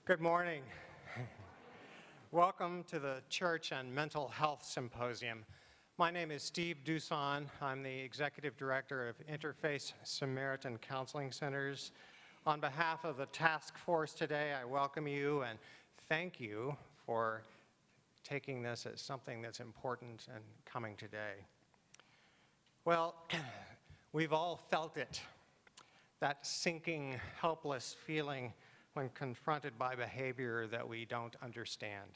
Good morning. Welcome to the Church and Mental Health Symposium. My name is Steve Duson. I'm the Executive Director of Interface-Samaritan Counseling Centers. On behalf of the task force today, I welcome you and thank you for taking this as something that's important and coming today. Well, we've all felt it, that sinking, helpless feeling when confronted by behavior that we don't understand.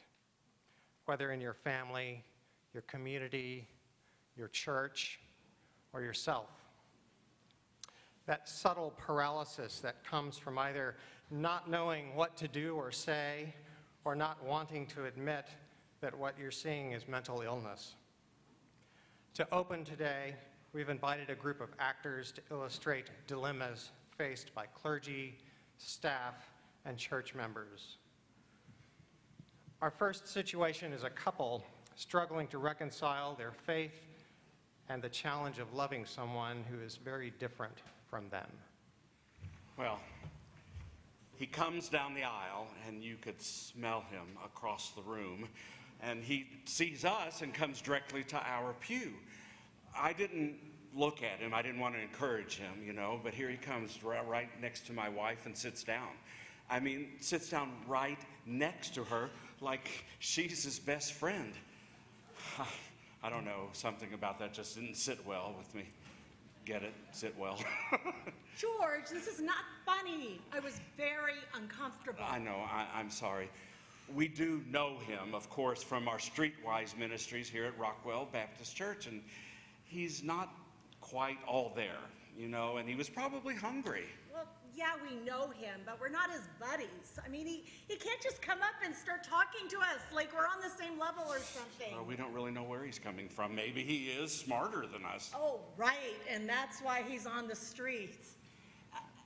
Whether in your family, your community, your church, or yourself. That subtle paralysis that comes from either not knowing what to do or say, or not wanting to admit that what you're seeing is mental illness. To open today, we've invited a group of actors to illustrate dilemmas faced by clergy, staff, and church members. Our first situation is a couple struggling to reconcile their faith and the challenge of loving someone who is very different from them. Well, he comes down the aisle, and you could smell him across the room, and he sees us and comes directly to our pew. I didn't look at him. I didn't want to encourage him, but here he comes right next to my wife and sits down. I mean, sits down right next to her like she's his best friend. I don't know, something about that just didn't sit well with me. Get it? Sit well. George, this is not funny. I was very uncomfortable. I know, I'm sorry. We do know him, of course, from our streetwise ministries here at Rockwell Baptist Church, and he's not quite all there, and he was probably hungry. Well, yeah, we know him, but we're not his buddies. I mean, he can't just come up and start talking to us like we're on the same level or something. Well, we don't really know where he's coming from. Maybe he is smarter than us. Oh, right, and that's why he's on the streets.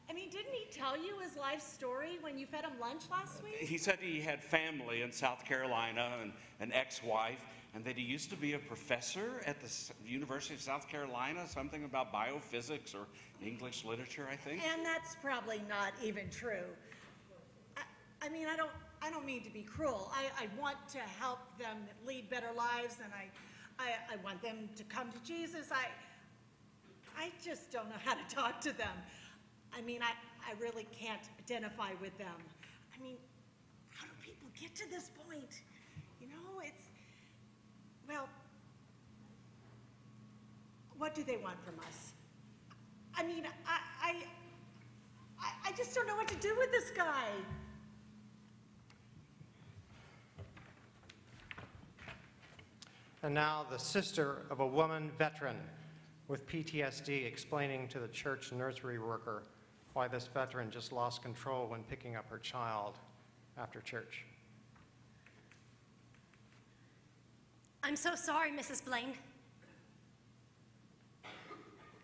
I mean, didn't he tell you his life story when you fed him lunch last week? He said he had family in South Carolina and an ex-wife, and that he used to be a professor at the University of South Carolina, something about biophysics or English literature, I think. And that's probably not even true. I mean, I don't mean to be cruel. I want to help them lead better lives, and I want them to come to Jesus. I just don't know how to talk to them. I mean, I really can't identify with them. I mean, how do people get to this point? Well, what do they want from us? I mean, I just don't know what to do with this guy. And now the sister of a woman veteran with PTSD explaining to the church nursery worker why this veteran just lost control when picking up her child after church. I'm so sorry, Mrs. Blaine.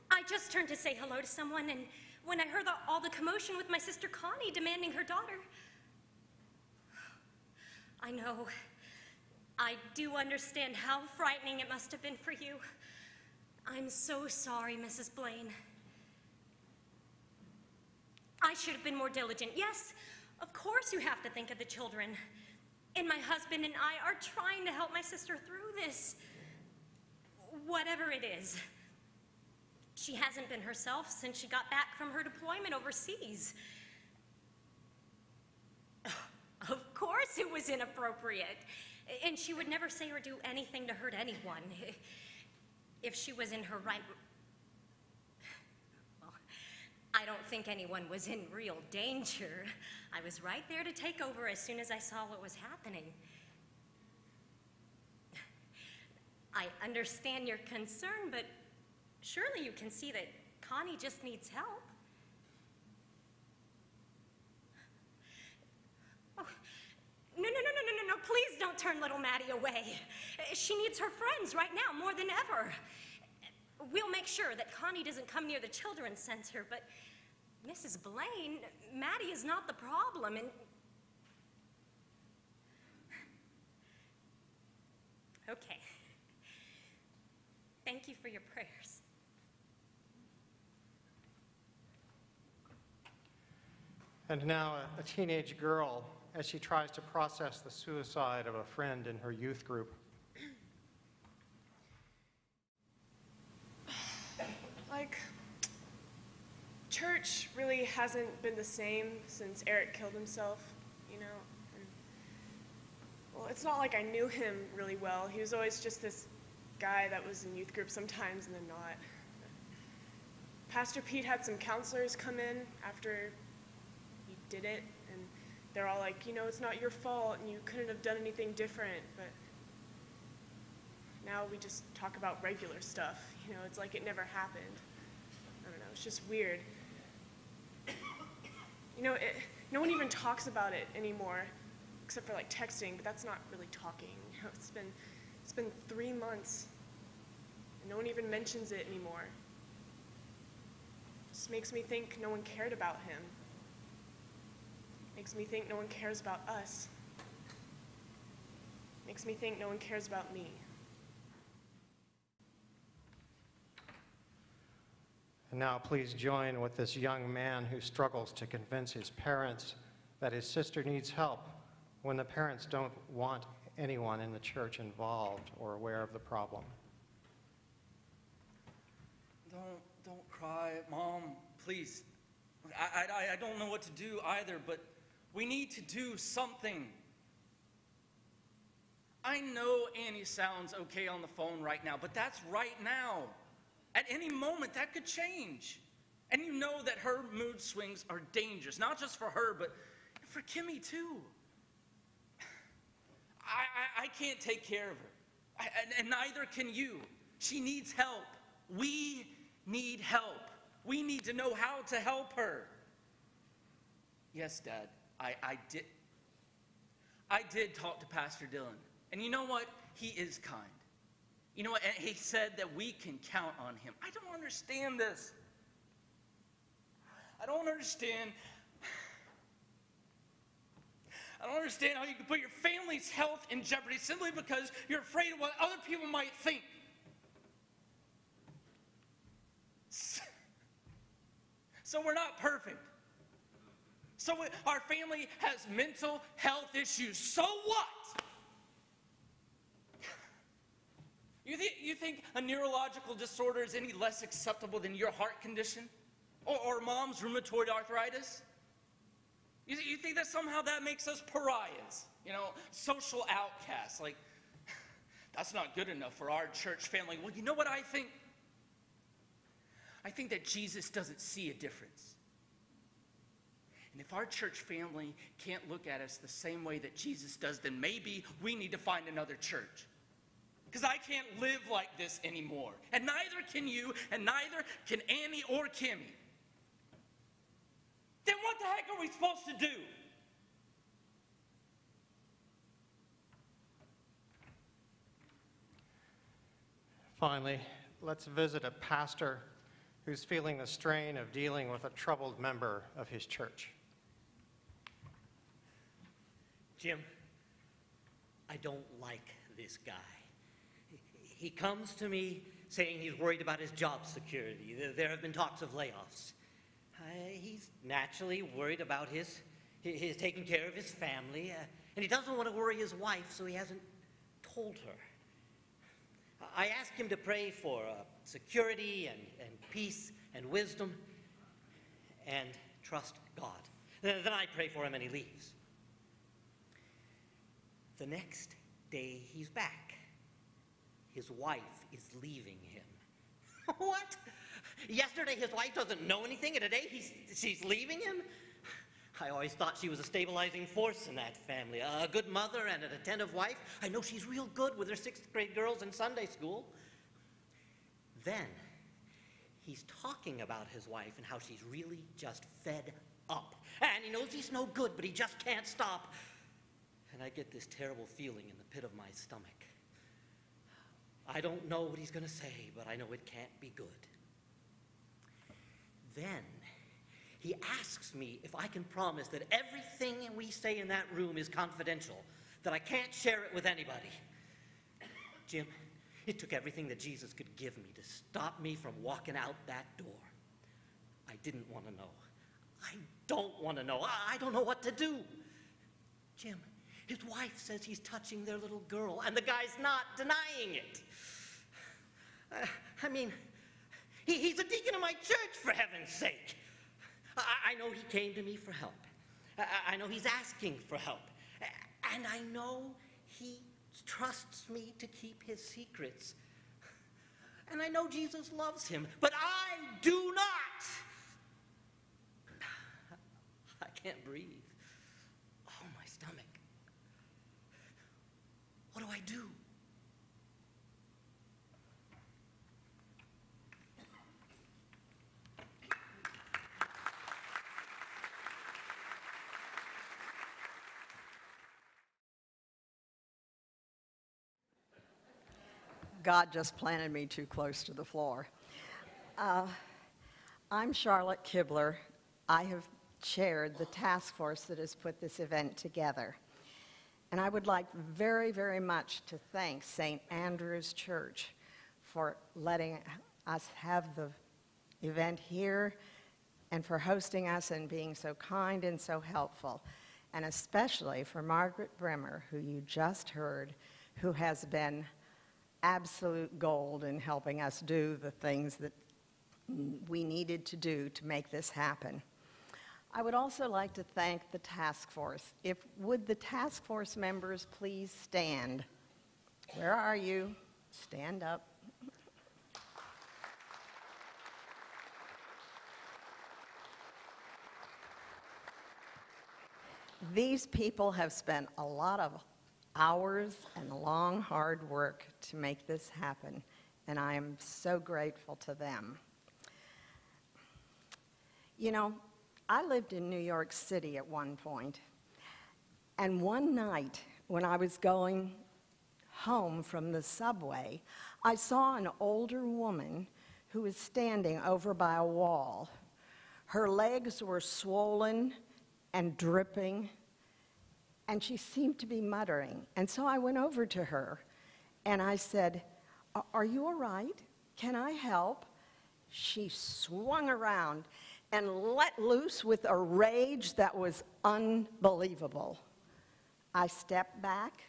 I just turned to say hello to someone, and when I heard all the commotion with my sister Connie demanding her daughter, I know. I do understand how frightening it must have been for you. I'm so sorry, Mrs. Blaine. I should have been more diligent. Yes, of course you have to think of the children. And my husband and I are trying to help my sister through this, whatever it is. She hasn't been herself since she got back from her deployment overseas. Of course it was inappropriate. And she would never say or do anything to hurt anyone. If she was in her right... Well, I don't think anyone was in real danger. I was right there to take over as soon as I saw what was happening. I understand your concern, but surely you can see that Connie just needs help. Oh, no, please don't turn little Maddie away. She needs her friends right now more than ever. We'll make sure that Connie doesn't come near the children's center, but Mrs. Blaine, Maddie is not the problem, and... Okay. Thank you for your prayers. And now a teenage girl as she tries to process the suicide of a friend in her youth group. Like, church really hasn't been the same since Eric killed himself, you know? And, well, it's not like I knew him really well. He was always just this guy that was in youth group sometimes and then not. Pastor Pete had some counselors come in after he did it, and they're all like, you know, it's not your fault and you couldn't have done anything different, but now we just talk about regular stuff. You know, it's like it never happened. I don't know, it's just weird. You know, no one even talks about it anymore, except for like texting, but that's not really talking. You know, it's been 3 months, and no one even mentions it anymore. It just makes me think no one cared about him. Makes me think no one cares about us. Makes me think no one cares about me. And now please join with this young man who struggles to convince his parents that his sister needs help when the parents don't want anyone in the church involved or aware of the problem. Don't cry, Mom, please. I don't know what to do either, but we need to do something. I know Annie sounds okay on the phone right now, but that's right now. At any moment, that could change. And you know that her mood swings are dangerous, not just for her, but for Kimmy too. I can't take care of her, and neither can you. She needs help. We need help. We need to know how to help her. Yes, Dad, I did talk to Pastor Dylan, and you know what? He is kind. You know what? And he said that we can count on him. I don't understand this. I don't understand how you can put your family's health in jeopardy simply because you're afraid of what other people might think. So we're not perfect. So our family has mental health issues. So what? You think a neurological disorder is any less acceptable than your heart condition? Or Mom's rheumatoid arthritis? You think that somehow that makes us pariahs? You know, social outcasts. Like, that's not good enough for our church family. Well, you know what I think? I think that Jesus doesn't see a difference. And if our church family can't look at us the same way that Jesus does, then maybe we need to find another church. Because I can't live like this anymore. And neither can you, and neither can Annie or Kimmy. Then what the heck are we supposed to do? Finally, let's visit a pastor who's feeling the strain of dealing with a troubled member of his church. Jim, I don't like this guy. He comes to me saying he's worried about his job security. There have been talks of layoffs. He's naturally worried about his taking care of his family, and he doesn't want to worry his wife, so he hasn't told her. I asked him to pray for security and peace and wisdom and trust God. Then I pray for him and he leaves. The next day he's back. His wife is leaving him. What? Yesterday his wife doesn't know anything, and today she's leaving him? I always thought she was a stabilizing force in that family. A good mother and an attentive wife. I know she's real good with her 6th grade girls in Sunday school. Then he's talking about his wife and how she's really just fed up. And he knows he's no good, but he just can't stop. And I get this terrible feeling in the pit of my stomach. I don't know what he's going to say, but I know it can't be good. Then he asks me if I can promise that everything we say in that room is confidential, that I can't share it with anybody. Jim, it took everything that Jesus could give me to stop me from walking out that door. I didn't want to know. I don't want to know. I don't know what to do. Jim, his wife says he's touching their little girl, and the guy's not denying it. I mean, he's a deacon in my church, for heaven's sake. I know he came to me for help. I know he's asking for help. And I know he trusts me to keep his secrets. And I know Jesus loves him, but I do not. I can't breathe. Oh, my stomach. What do I do? God just planted me too close to the floor. I'm Charlotte Kibler. I have chaired the task force that has put this event together. And I would like very, very much to thank St. Andrew's Church for letting us have the event here and for hosting us and being so kind and so helpful. And especially for Margaret Bremer, who you just heard, who has been absolute gold in helping us do the things that we needed to do to make this happen. I would also like to thank the task force. Would the task force members please stand? Where are you? Stand up. These people have spent a lot of hours and long, hard work to make this happen, and I am so grateful to them. You know, I lived in New York City at one point, and one night when I was going home from the subway, I saw an older woman who was standing over by a wall. Her legs were swollen and dripping, and she seemed to be muttering. And so I went over to her, and I said, "Are you all right? Can I help?" She swung around and let loose with a rage that was unbelievable. I stepped back,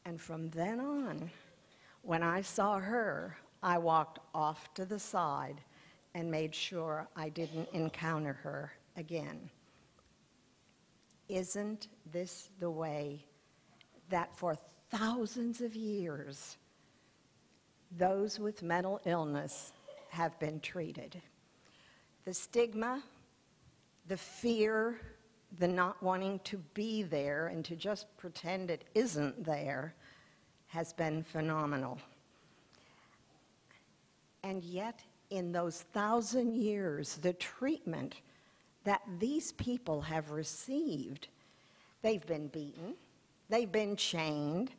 and from then on, when I saw her, I walked off to the side and made sure I didn't encounter her again. Isn't this the way that for thousands of years, those with mental illness have been treated? The stigma, the fear, the not wanting to be there and to just pretend it isn't there has been phenomenal. And yet, in those 1,000 years, the treatment that these people have received, they've been beaten, they've been chained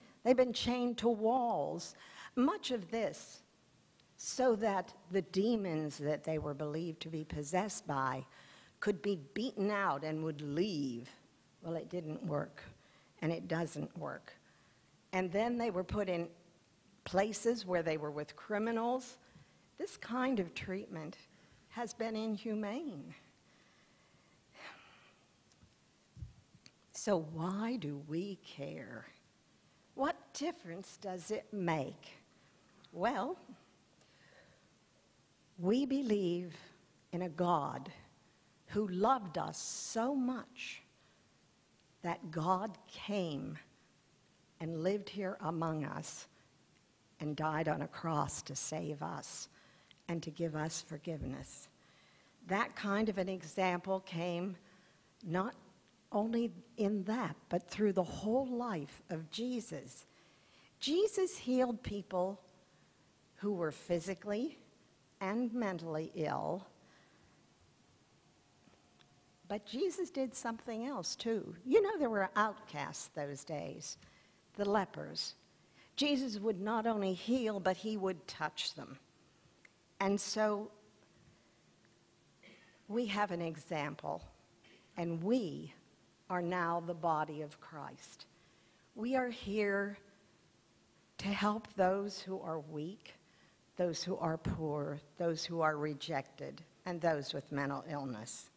to walls, much of this so that the demons that they were believed to be possessed by could be beaten out and would leave. Well, it didn't work, and it doesn't work. And then they were put in places where they were with criminals. This kind of treatment has been inhumane. So why do we care? What difference does it make? Well, we believe in a God who loved us so much that God came and lived here among us and died on a cross to save us and to give us forgiveness. That kind of an example came not only in that, but through the whole life of Jesus. Jesus healed people who were physically and mentally ill, but Jesus did something else too. You know, there were outcasts those days, the lepers. Jesus would not only heal, but he would touch them. And so we have an example, and we are now the body of Christ. We are here to help those who are weak, those who are poor, those who are rejected, and those with mental illness.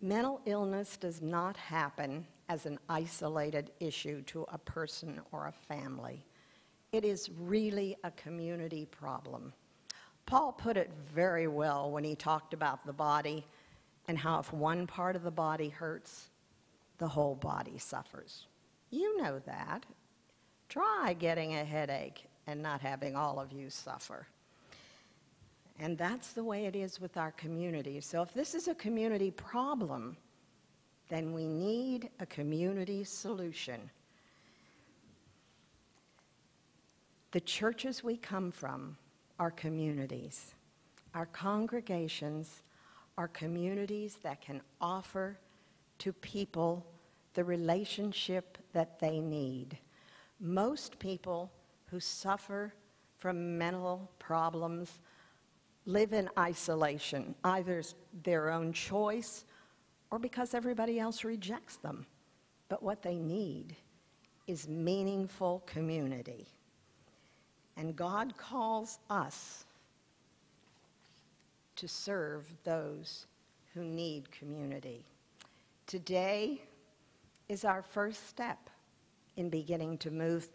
Mental illness does not happen as an isolated issue to a person or a family. It is really a community problem. Paul put it very well when he talked about the body and how if one part of the body hurts, the whole body suffers. You know that. Try getting a headache and not having all of you suffer. And that's the way it is with our community. So if this is a community problem, then we need a community solution. The churches we come from are communities. Our congregations are communities that can offer to people the relationship that they need. Most people who suffer from mental problems live in isolation, either their own choice or because everybody else rejects them. But what they need is meaningful community. And God calls us to serve those who need community. Today is our first step in beginning to move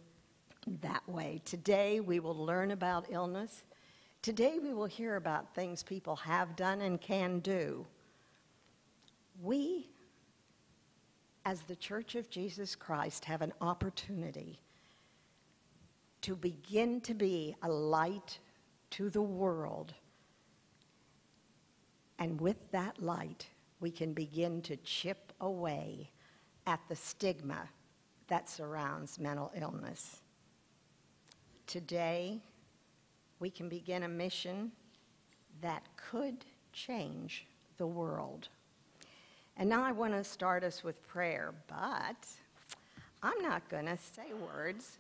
that way. Today we will learn about illness. Today we will hear about things people have done and can do. We, as the Church of Jesus Christ, have an opportunity to begin to be a light to the world. And with that light, we can begin to chip away at the stigma that surrounds mental illness. Today, we can begin a mission that could change the world. And now I want to start us with prayer, but I'm not going to say words.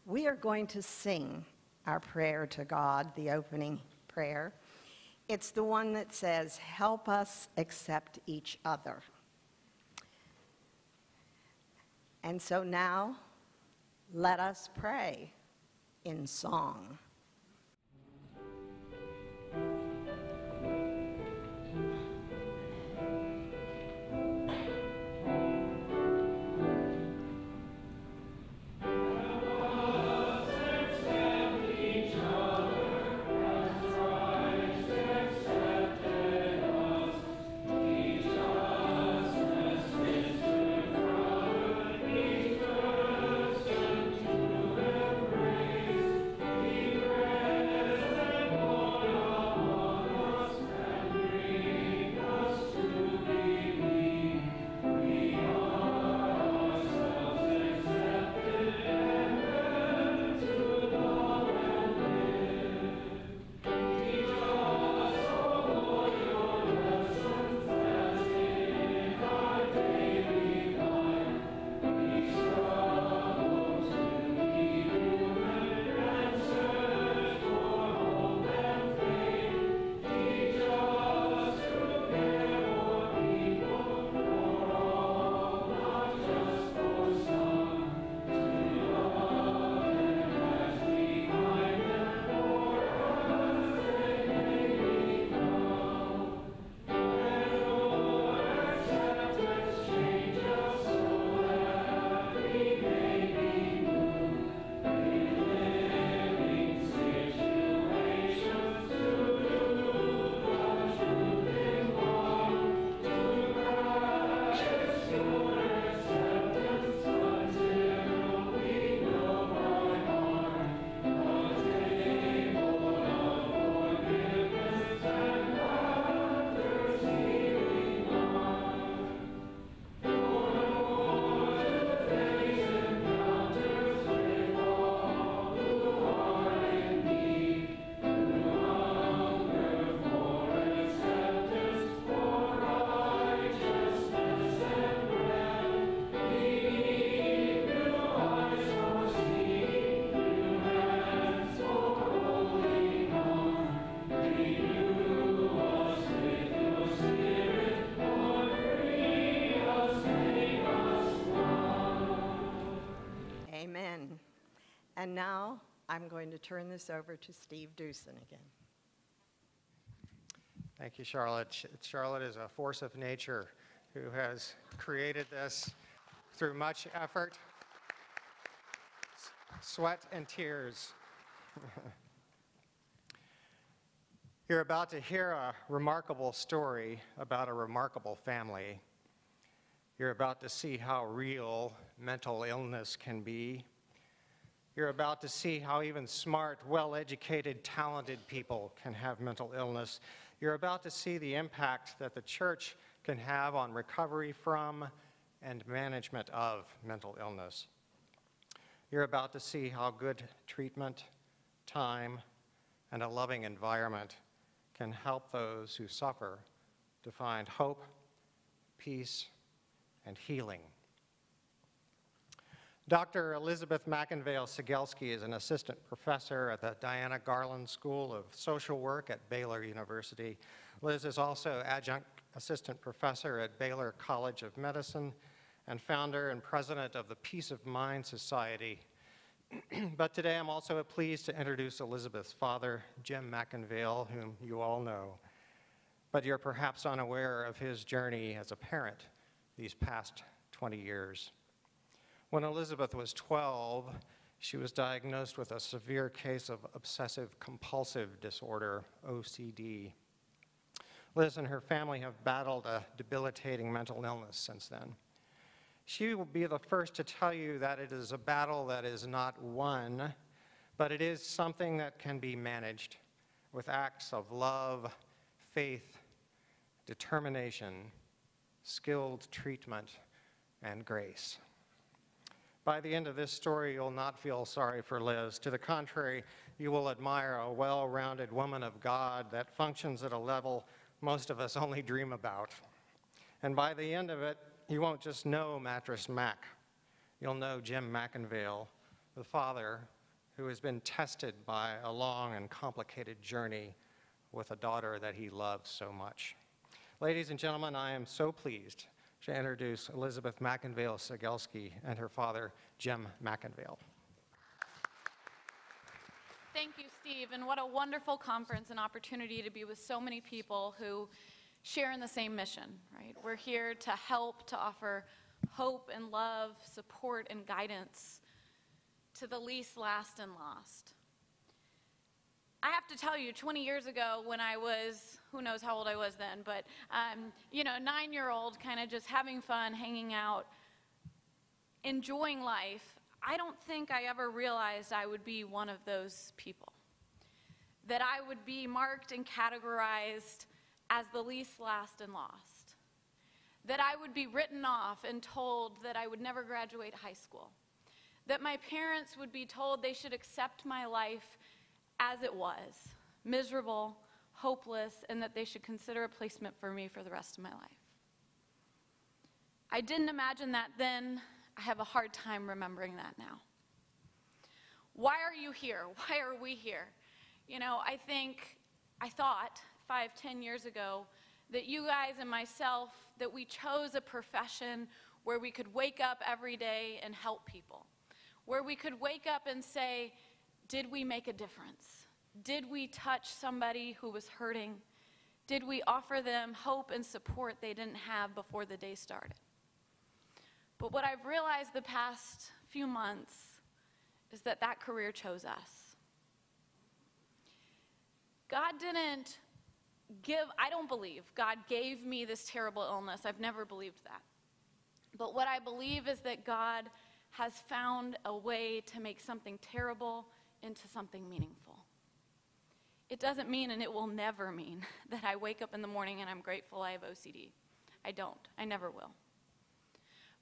We are going to sing our prayer to God, the opening prayer. It's the one that says, "Help us accept each other." And so now, let us pray in song. Amen. And now I'm going to turn this over to Steve Duson again. Thank you, Charlotte. Charlotte is a force of nature who has created this through much effort, sweat, and tears. You're about to hear a remarkable story about a remarkable family. You're about to see how real mental illness can be. You're about to see how even smart, well-educated, talented people can have mental illness. You're about to see the impact that the church can have on recovery from and management of mental illness. You're about to see how good treatment, time, and a loving environment can help those who suffer to find hope, peace, and healing. Dr. Elizabeth McIngvale Sigelski is an assistant professor at the Diana Garland School of Social Work at Baylor University. Liz is also adjunct assistant professor at Baylor College of Medicine and founder and president of the Peace of Mind Society. But today I'm also pleased to introduce Elizabeth's father, Jim McIngvale, whom you all know. But you're perhaps unaware of his journey as a parent these past 20 years. When Elizabeth was 12, she was diagnosed with a severe case of obsessive-compulsive disorder, OCD. Liz and her family have battled a debilitating mental illness since then. She will be the first to tell you that it is a battle that is not won, but it is something that can be managed with acts of love, faith, determination, skilled treatment, and grace. By the end of this story, you'll not feel sorry for Liz. To the contrary, you will admire a well-rounded woman of God that functions at a level most of us only dream about. And by the end of it, you won't just know Mattress Mac. You'll know Jim McIngvale, the father who has been tested by a long and complicated journey with a daughter that he loves so much. Ladies and gentlemen, I am so pleased to introduce Elizabeth McIngvale Sigelski and her father, Jim McIngvale. Thank you, Steve, and what a wonderful conference and opportunity to be with so many people who share in the same mission, right? We're here to help, to offer hope and love, support and guidance to the least, last, and lost. I have to tell you, 20 years ago when I was, who knows how old I was then, but, 9-year-old, kind of just having fun, hanging out, enjoying life, I don't think I ever realized I would be one of those people. That I would be marked and categorized as the least, last, and lost. That I would be written off and told that I would never graduate high school. That my parents would be told they should accept my life as it was, miserable, hopeless, and that they should consider a placement for me for the rest of my life. I didn't imagine that then. I have a hard time remembering that now. Why are you here? Why are we here? I thought 5-10 years ago that you guys and myself, that we chose a profession where we could wake up every day and help people, where we could wake up and say, did we make a difference? Did we touch somebody who was hurting? Did we offer them hope and support they didn't have before the day started? But what I've realized the past few months is that that career chose us. God didn't I don't believe God gave me this terrible illness. I've never believed that. But what I believe is that God has found a way to make something terrible into something meaningful. It doesn't mean, and it will never mean, that I wake up in the morning and I'm grateful I have OCD. I don't. I never will.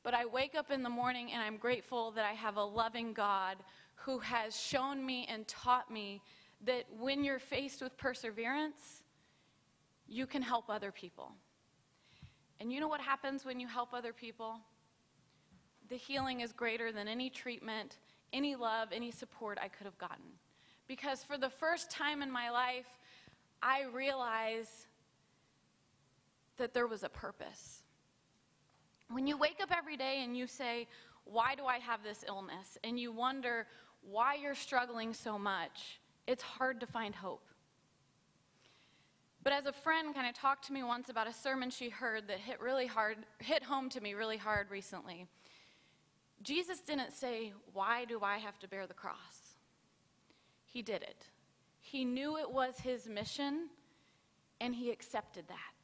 But I wake up in the morning and I'm grateful that I have a loving God who has shown me and taught me that when you're faced with perseverance, you can help other people. And you know what happens when you help other people? The healing is greater than any treatment, any love, any support I could have gotten. Because for the first time in my life, I realized that there was a purpose. When you wake up every day and you say, why do I have this illness? And you wonder why you're struggling so much, it's hard to find hope. But as a friend kind of talked to me once about a sermon she heard that hit home to me really hard recently. Jesus didn't say, "Why do I have to bear the cross?" He did it. He knew it was his mission, and he accepted that.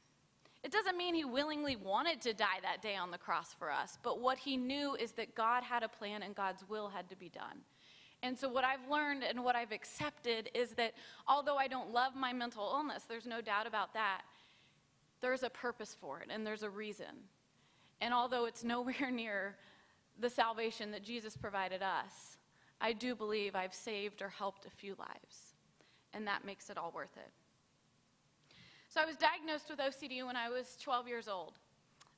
It doesn't mean he willingly wanted to die that day on the cross for us, but what he knew is that God had a plan and God's will had to be done. And so what I've learned and what I've accepted is that although I don't love my mental illness, there's no doubt about that, there's a purpose for it and there's a reason. And although it's nowhere near the salvation that Jesus provided us, I do believe I've saved or helped a few lives. And that makes it all worth it. So I was diagnosed with OCD when I was 12 years old.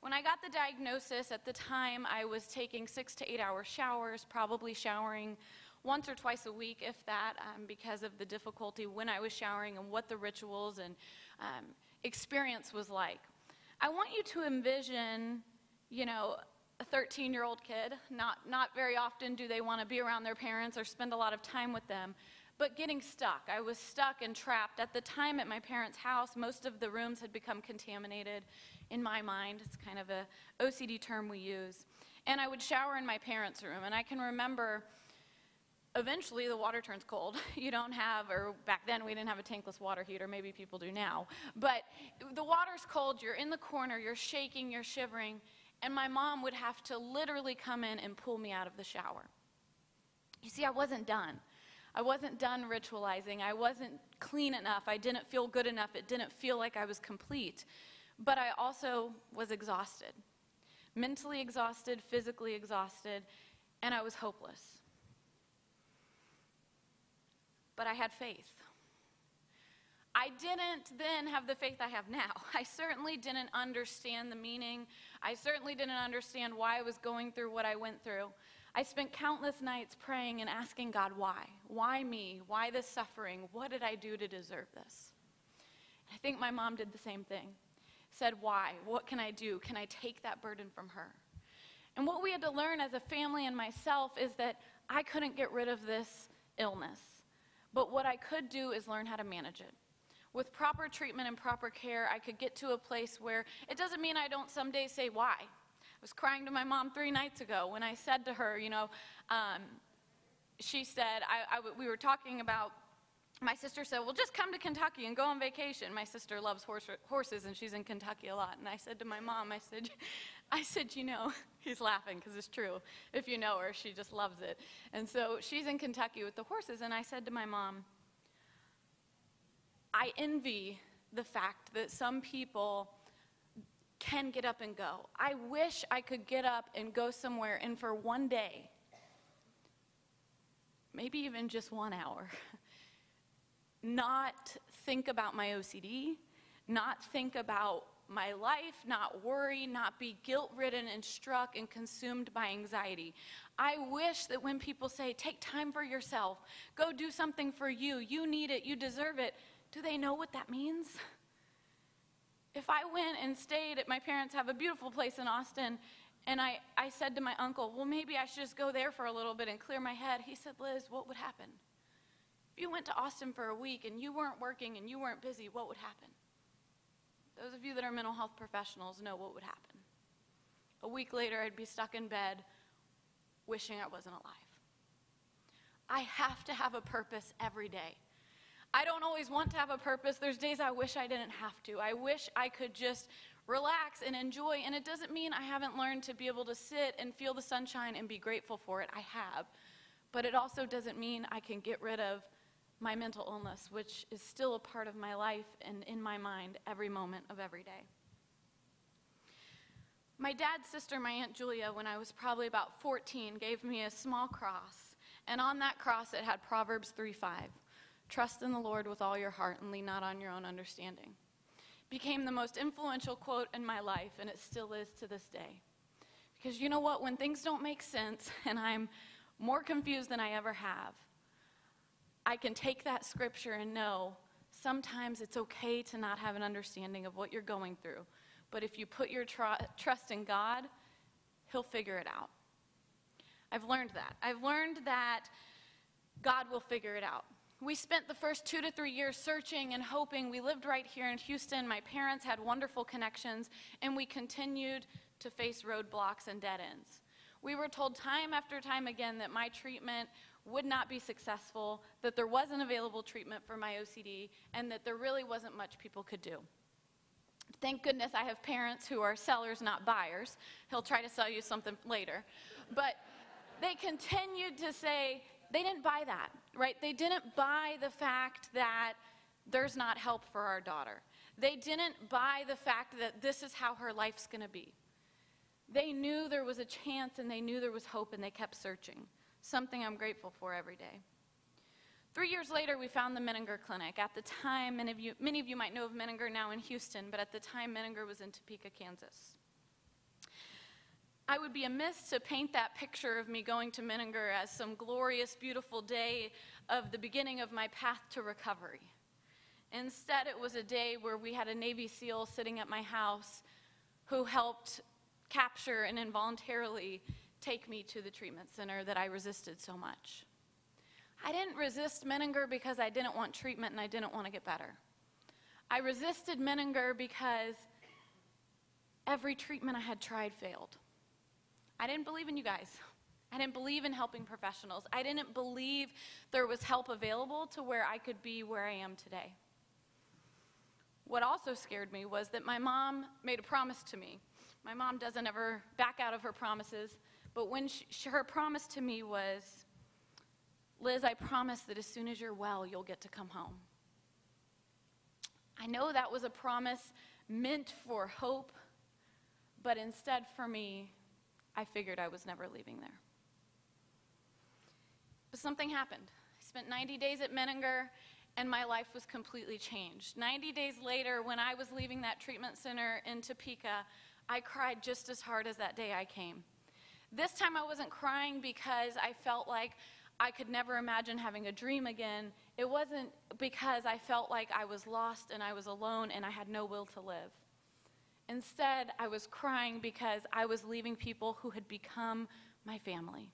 When I got the diagnosis, at the time, I was taking 6 to 8 hour showers, probably showering once or twice a week, if that, because of the difficulty when I was showering and what the rituals and experience was like. I want you to envision, a 13-year-old kid. Not very often do they want to be around their parents or spend a lot of time with them. But getting stuck. I was stuck and trapped. At the time at my parents' house, most of the rooms had become contaminated in my mind. It's kind of a OCD term we use. And I would shower in my parents' room. And I can remember eventually the water turns cold. You don't have, or back then we didn't have a tankless water heater. Maybe people do now. But the water's cold. You're in the corner. You're shaking. You're shivering. And my mom would have to literally come in and pull me out of the shower. You see, I wasn't done. I wasn't done ritualizing. I wasn't clean enough. I didn't feel good enough. It didn't feel like I was complete. But I also was exhausted, mentally exhausted, physically exhausted, and I was hopeless. But I had faith. I didn't then have the faith I have now. I certainly didn't understand the meaning. I certainly didn't understand why I was going through what I went through. I spent countless nights praying and asking God, why? Why me? Why this suffering? What did I do to deserve this? I think my mom did the same thing. Said, why? What can I do? Can I take that burden from her? And what we had to learn as a family and myself is that I couldn't get rid of this illness. But what I could do is learn how to manage it. With proper treatment and proper care, I could get to a place where it doesn't mean I don't someday say why. I was crying to my mom 3 nights ago when I said to her, she said, we were talking about, my sister said, well, just come to Kentucky and go on vacation. My sister loves horses, and she's in Kentucky a lot. And I said to my mom, I said, he's laughing because it's true. If you know her, she just loves it. And so she's in Kentucky with the horses, and I said to my mom, I envy the fact that some people can get up and go. I wish I could get up and go somewhere and for one day, maybe even just 1 hour, not think about my OCD, not think about my life, not worry, not be guilt-ridden and struck and consumed by anxiety. I wish that when people say, take time for yourself, go do something for you, you need it, you deserve it, do they know what that means? If I went and stayed at my parents' have a beautiful place in Austin, and I said to my uncle, well, maybe I should just go there for a little bit and clear my head. He said, Liz, what would happen? If you went to Austin for a week and you weren't working and you weren't busy, what would happen? Those of you that are mental health professionals know what would happen. A week later, I'd be stuck in bed wishing I wasn't alive. I have to have a purpose every day. I don't always want to have a purpose. There's days I wish I didn't have to. I wish I could just relax and enjoy, and it doesn't mean I haven't learned to be able to sit and feel the sunshine and be grateful for it. I have. But it also doesn't mean I can get rid of my mental illness, which is still a part of my life and in my mind every moment of every day. My dad's sister, my Aunt Julia, when I was probably about 14, gave me a small cross, and on that cross it had Proverbs 3:5. Trust in the Lord with all your heart and lean not on your own understanding. Became the most influential quote in my life, and it still is to this day. Because you know what? When things don't make sense and I'm more confused than I ever have, I can take that scripture and know sometimes it's okay to not have an understanding of what you're going through. But if you put your trust in God, He'll figure it out. I've learned that. I've learned that God will figure it out. We spent the first 2 to 3 years searching and hoping. We lived right here in Houston. My parents had wonderful connections, and we continued to face roadblocks and dead ends. We were told time after time again that my treatment would not be successful, that there wasn't available treatment for my OCD, and that there really wasn't much people could do. Thank goodness I have parents who are sellers, not buyers. He'll try to sell you something later. But they continued to say, they didn't buy that, right? They didn't buy the fact that there's not help for our daughter. They didn't buy the fact that this is how her life's going to be. They knew there was a chance, and they knew there was hope, and they kept searching, something I'm grateful for every day. 3 years later, we found the Menninger Clinic. At the time, many of you might know of Menninger now in Houston, but at the time, Menninger was in Topeka, Kansas. I would be amiss to paint that picture of me going to Menninger as some glorious, beautiful day of the beginning of my path to recovery. Instead, it was a day where we had a Navy SEAL sitting at my house who helped capture and involuntarily take me to the treatment center that I resisted so much. I didn't resist Menninger because I didn't want treatment and I didn't want to get better. I resisted Menninger because every treatment I had tried failed. I didn't believe in you guys. I didn't believe in helping professionals. I didn't believe there was help available to where I could be where I am today. What also scared me was that my mom made a promise to me. My mom doesn't ever back out of her promises, but when her promise to me was, Liz, I promise that as soon as you're well, you'll get to come home. I know that was a promise meant for hope, but instead for me, I figured I was never leaving there. But something happened. I spent 90 days at Menninger, and my life was completely changed. 90 days later, when I was leaving that treatment center in Topeka, I cried just as hard as that day I came. This time I wasn't crying because I felt like I could never imagine having a dream again. It wasn't because I felt like I was lost and I was alone and I had no will to live. Instead, I was crying because I was leaving people who had become my family,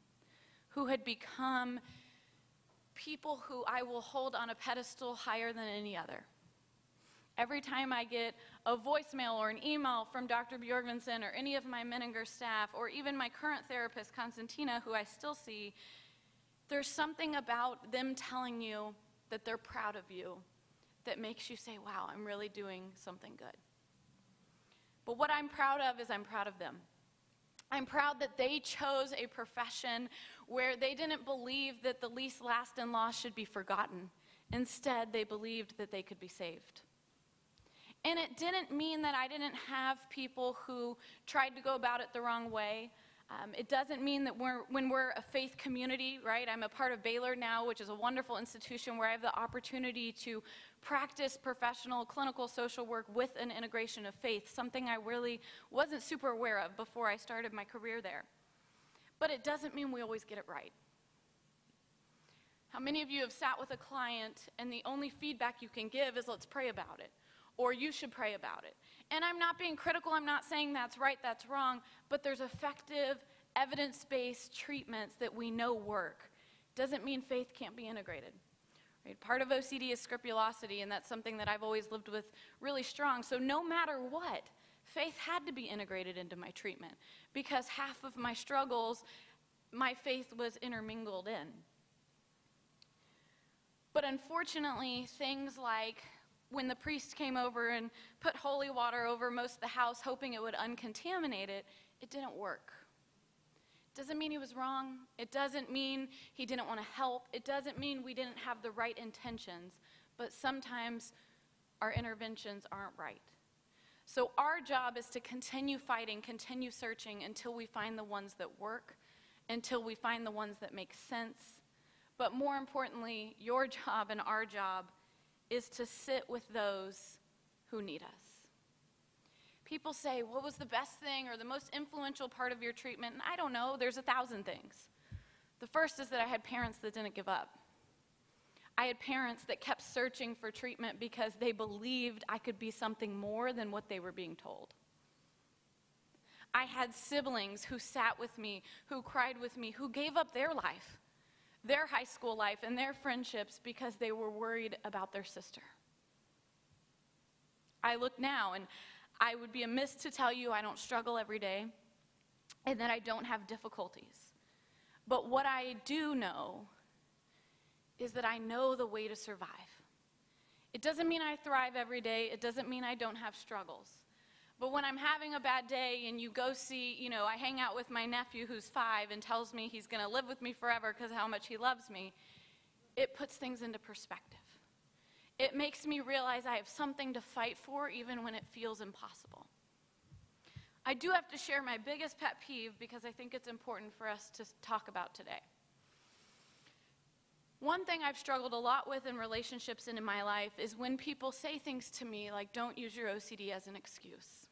who had become people who I will hold on a pedestal higher than any other. Every time I get a voicemail or an email from Dr. Bjorgvinsson or any of my Menninger staff, or even my current therapist, Konstantina, who I still see, there's something about them telling you that they're proud of you that makes you say, wow, I'm really doing something good. But what I'm proud of is I'm proud of them. I'm proud that they chose a profession where they didn't believe that the least, last, and lost should be forgotten. Instead, they believed that they could be saved. And it didn't mean that I didn't have people who tried to go about it the wrong way. It doesn't mean that when we're a faith community, right? I'm a part of Baylor now, which is a wonderful institution where I have the opportunity to practice professional clinical social work with an integration of faith, something I really wasn't super aware of before I started my career there. But it doesn't mean we always get it right. How many of you have sat with a client and the only feedback you can give is, let's pray about it, or you should pray about it? And I'm not being critical, I'm not saying that's right, that's wrong, but there's effective, evidence-based treatments that we know work. Doesn't mean faith can't be integrated. Right? Part of OCD is scrupulosity, and that's something that I've always lived with really strong. So no matter what, faith had to be integrated into my treatment, because half of my struggles, my faith was intermingled in. But unfortunately, things like when the priest came over and put holy water over most of the house, hoping it would uncontaminate it, it didn't work. It doesn't mean he was wrong. It doesn't mean he didn't want to help. It doesn't mean we didn't have the right intentions. But sometimes our interventions aren't right. So our job is to continue fighting, continue searching until we find the ones that work, until we find the ones that make sense. But more importantly, your job and our job is to sit with those who need us. People say, what was the best thing or the most influential part of your treatment? And I don't know, there's 1,000 things. The first is that I had parents that didn't give up. I had parents that kept searching for treatment because they believed I could be something more than what they were being told. I had siblings who sat with me, who cried with me, who gave up their life their high school life and their friendships because they were worried about their sister. I look now, and I would be amiss to tell you I don't struggle every day and that I don't have difficulties. But what I do know is that I know the way to survive. It doesn't mean I thrive every day. It doesn't mean I don't have struggles. But when I'm having a bad day and you go see, I hang out with my nephew who's 5 and tells me he's going to live with me forever because of how much he loves me, it puts things into perspective. It makes me realize I have something to fight for even when it feels impossible. I do have to share my biggest pet peeve because I think it's important for us to talk about today. One thing I've struggled a lot with in relationships and in my life is when people say things to me like, don't use your OCD as an excuse.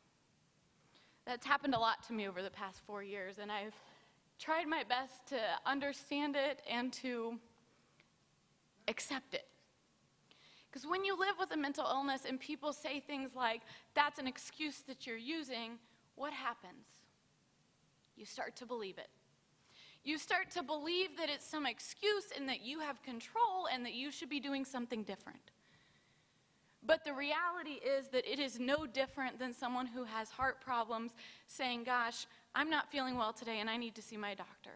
That's happened a lot to me over the past 4 years, and I've tried my best to understand it and to accept it. Because when you live with a mental illness and people say things like, that's an excuse that you're using, what happens? You start to believe it. You start to believe that it's some excuse and that you have control and that you should be doing something different. But the reality is that it is no different than someone who has heart problems saying, gosh, I'm not feeling well today and I need to see my doctor.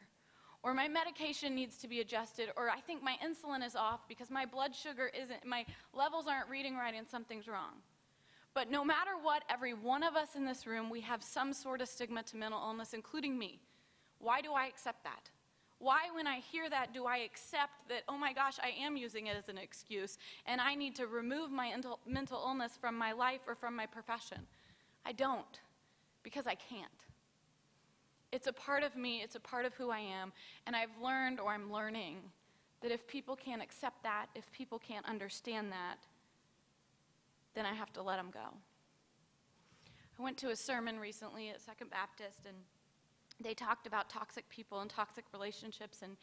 Or my medication needs to be adjusted, or I think my insulin is off because my blood sugar my levels aren't reading right and something's wrong. But no matter what, every one of us in this room, we have some sort of stigma to mental illness, including me. Why do I accept that? Why, when I hear that, do I accept that, oh my gosh, I am using it as an excuse, and I need to remove my mental illness from my life or from my profession? I don't, because I can't. It's a part of me, it's a part of who I am, and I've learned, or I'm learning, that if people can't accept that, if people can't understand that, then I have to let them go. I went to a sermon recently at Second Baptist, and they talked about toxic people and toxic relationships, and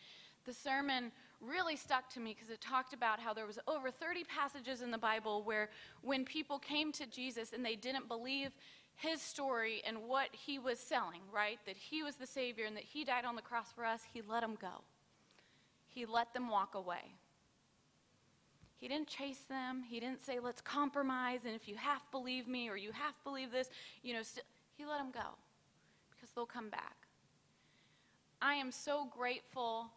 the sermon really stuck to me because it talked about how there was over 30 passages in the Bible where when people came to Jesus and they didn't believe his story and what he was selling, right? That he was the Savior and that he died on the cross for us, he let them go. He let them walk away. He didn't chase them. He didn't say, let's compromise, and if you half believe me or you half believe this, he let them go because they'll come back. I am so grateful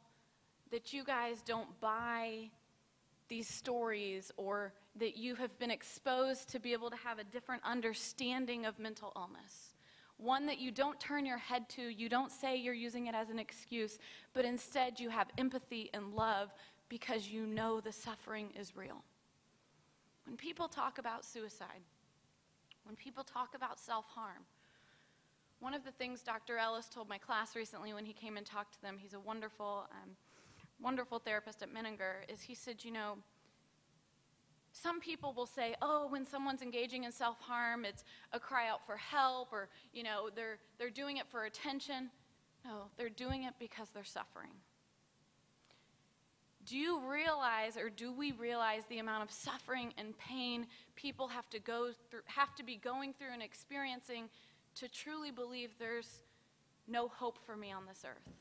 that you guys don't buy these stories or that you have been exposed to be able to have a different understanding of mental illness. One that you don't turn your head to, you don't say you're using it as an excuse, but instead you have empathy and love because you know the suffering is real. When people talk about suicide, when people talk about self-harm, one of the things Dr. Ellis told my class recently when he came and talked to them, he's a wonderful, wonderful therapist at McIngvale, is he said, some people will say, oh, when someone's engaging in self-harm, it's a cry out for help, or, they're doing it for attention. No, they're doing it because they're suffering. Do you realize, or do we realize the amount of suffering and pain people have to be going through and experiencing to truly believe there's no hope for me on this earth?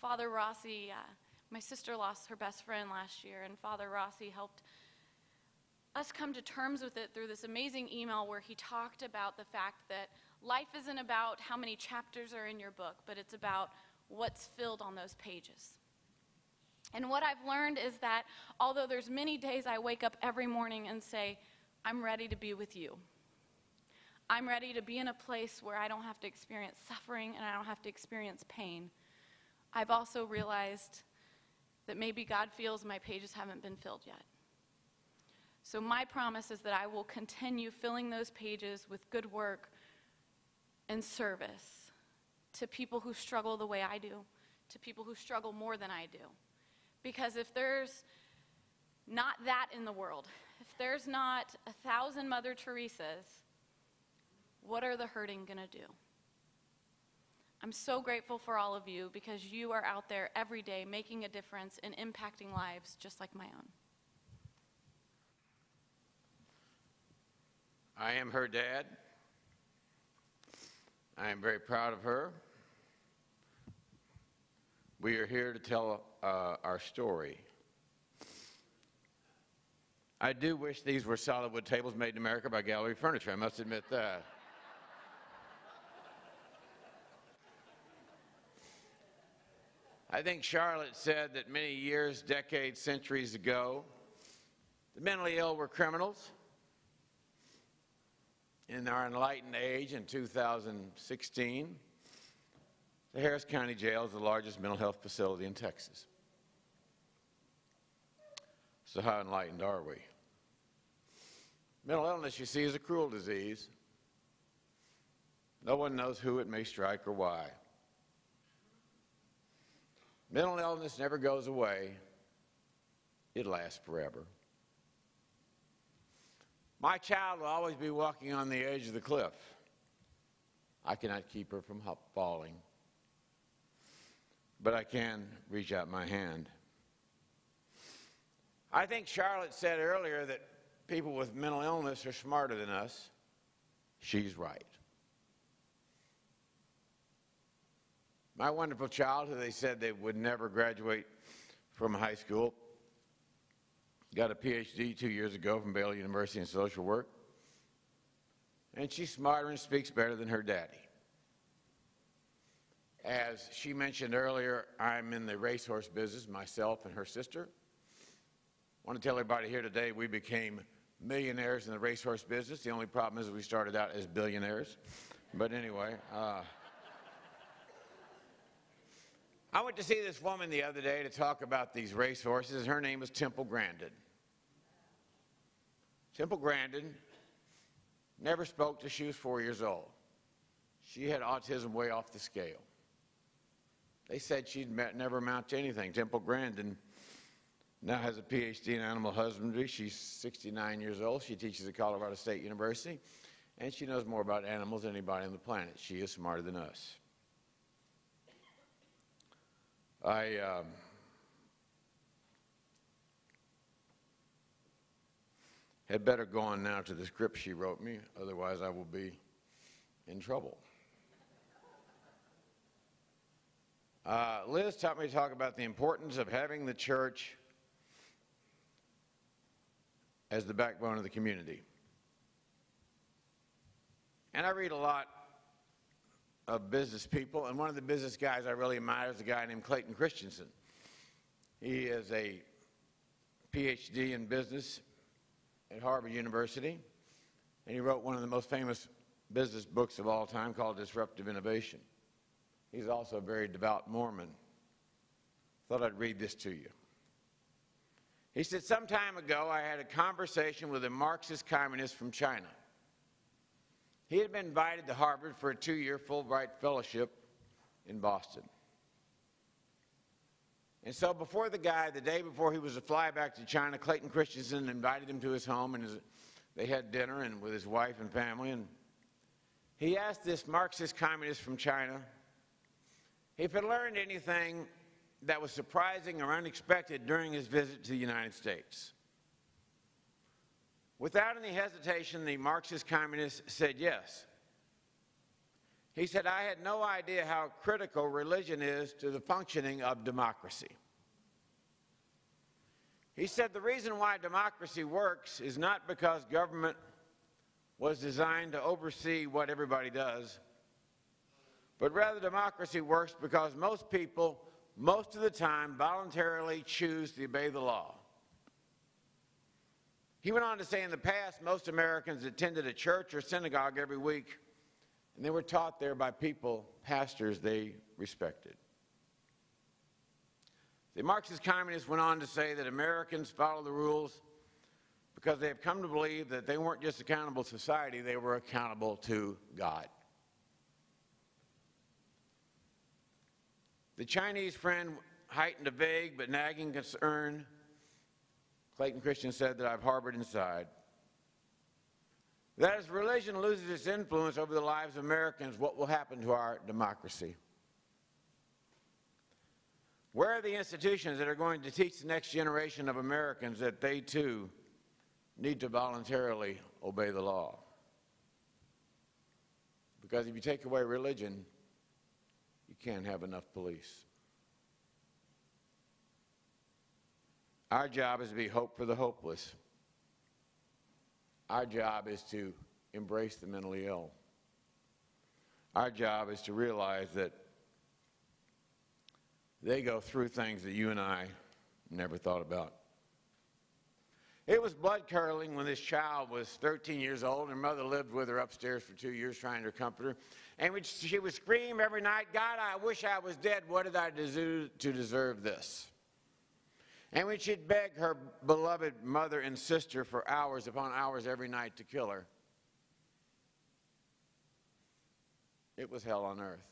Father Rossi, my sister lost her best friend last year, and Father Rossi helped us come to terms with it through this amazing email where he talked about the fact that life isn't about how many chapters are in your book, but it's about what's filled on those pages. And what I've learned is that although there's many days I wake up every morning and say, I'm ready to be with you. I'm ready to be in a place where I don't have to experience suffering and I don't have to experience pain. I've also realized that maybe God feels my pages haven't been filled yet. So my promise is that I will continue filling those pages with good work and service to people who struggle the way I do, to people who struggle more than I do. Because if there's not that in the world, if there's not 1,000 Mother Teresas, what are the hurting going to do? I'm so grateful for all of you because you are out there every day making a difference and impacting lives just like my own. I am her dad. I am very proud of her. we are here to tell our story. I do wish these were solid wood tables made in America by Gallery Furniture, I must admit that. I think Charlotte said that many years, decades, centuries ago, the mentally ill were criminals. In our enlightened age, in 2016, the Harris County Jail is the largest mental health facility in Texas. So how enlightened are we? Mental illness, you see, is a cruel disease. No one knows who it may strike or why. Mental illness never goes away. It lasts forever. My child will always be walking on the edge of the cliff. I cannot keep her from falling, but I can reach out my hand. I think Charlotte said earlier that people with mental illness are smarter than us. She's right. My wonderful child, who they said they would never graduate from high school, got a PhD 2 years ago from Baylor University in social work. And she's smarter and speaks better than her daddy. As she mentioned earlier, I'm in the racehorse business, myself and her sister. I want to tell everybody here today we became millionaires in the racehorse business. The only problem is we started out as billionaires. But anyway, I went to see this woman the other day to talk about these racehorses. Her name is Temple Grandin. Temple Grandin never spoke till she was 4 years old. She had autism way off the scale. They said she'd never amount to anything. Temple Grandin now has a PhD in animal husbandry. She's 69 years old. She teaches at Colorado State University, and she knows more about animals than anybody on the planet. She is smarter than us. I had better go on now to the script she wrote me, otherwise I will be in trouble. Liz taught me to talk about the importance of having the church as the backbone of the community. And I read a lot of business people, and one of the business guys I really admire is a guy named Clayton Christensen. He is a PhD in business at Harvard University, and he wrote one of the most famous business books of all time called Disruptive Innovation. He's also a very devout Mormon. Thought I'd read this to you. He said, "Some time ago I had a conversation with a Marxist communist from China. He had been invited to Harvard for a 2-year Fulbright fellowship in Boston. And so before the day before he was to fly back to China, Clayton Christensen invited him to his home, and they had dinner and with his wife and family. And he asked this Marxist communist from China if he learned anything that was surprising or unexpected during his visit to the United States. Without any hesitation, the Marxist communist said yes. He said, "I had no idea how critical religion is to the functioning of democracy." He said the reason why democracy works is not because government was designed to oversee what everybody does, but rather democracy works because most people, most of the time, voluntarily choose to obey the law. He went on to say in the past, most Americans attended a church or synagogue every week, and they were taught there by people, pastors they respected. The Marxist communist went on to say that Americans follow the rules because they have come to believe that they weren't just accountable to society, they were accountable to God. The Chinese friend heightened a vague but nagging concern Clayton Christian said that I've harbored inside. That as religion loses its influence over the lives of Americans, what will happen to our democracy? Where are the institutions that are going to teach the next generation of Americans that they too need to voluntarily obey the law? Because if you take away religion, you can't have enough police. Our job is to be hope for the hopeless. Our job is to embrace the mentally ill. Our job is to realize that they go through things that you and I never thought about. It was blood-curdling when this child was 13 years old. Her mother lived with her upstairs for 2 years trying to comfort her. And she would scream every night, "God, I wish I was dead. What did I do to deserve this?" And when she'd beg her beloved mother and sister for hours upon hours every night to kill her, it was hell on earth.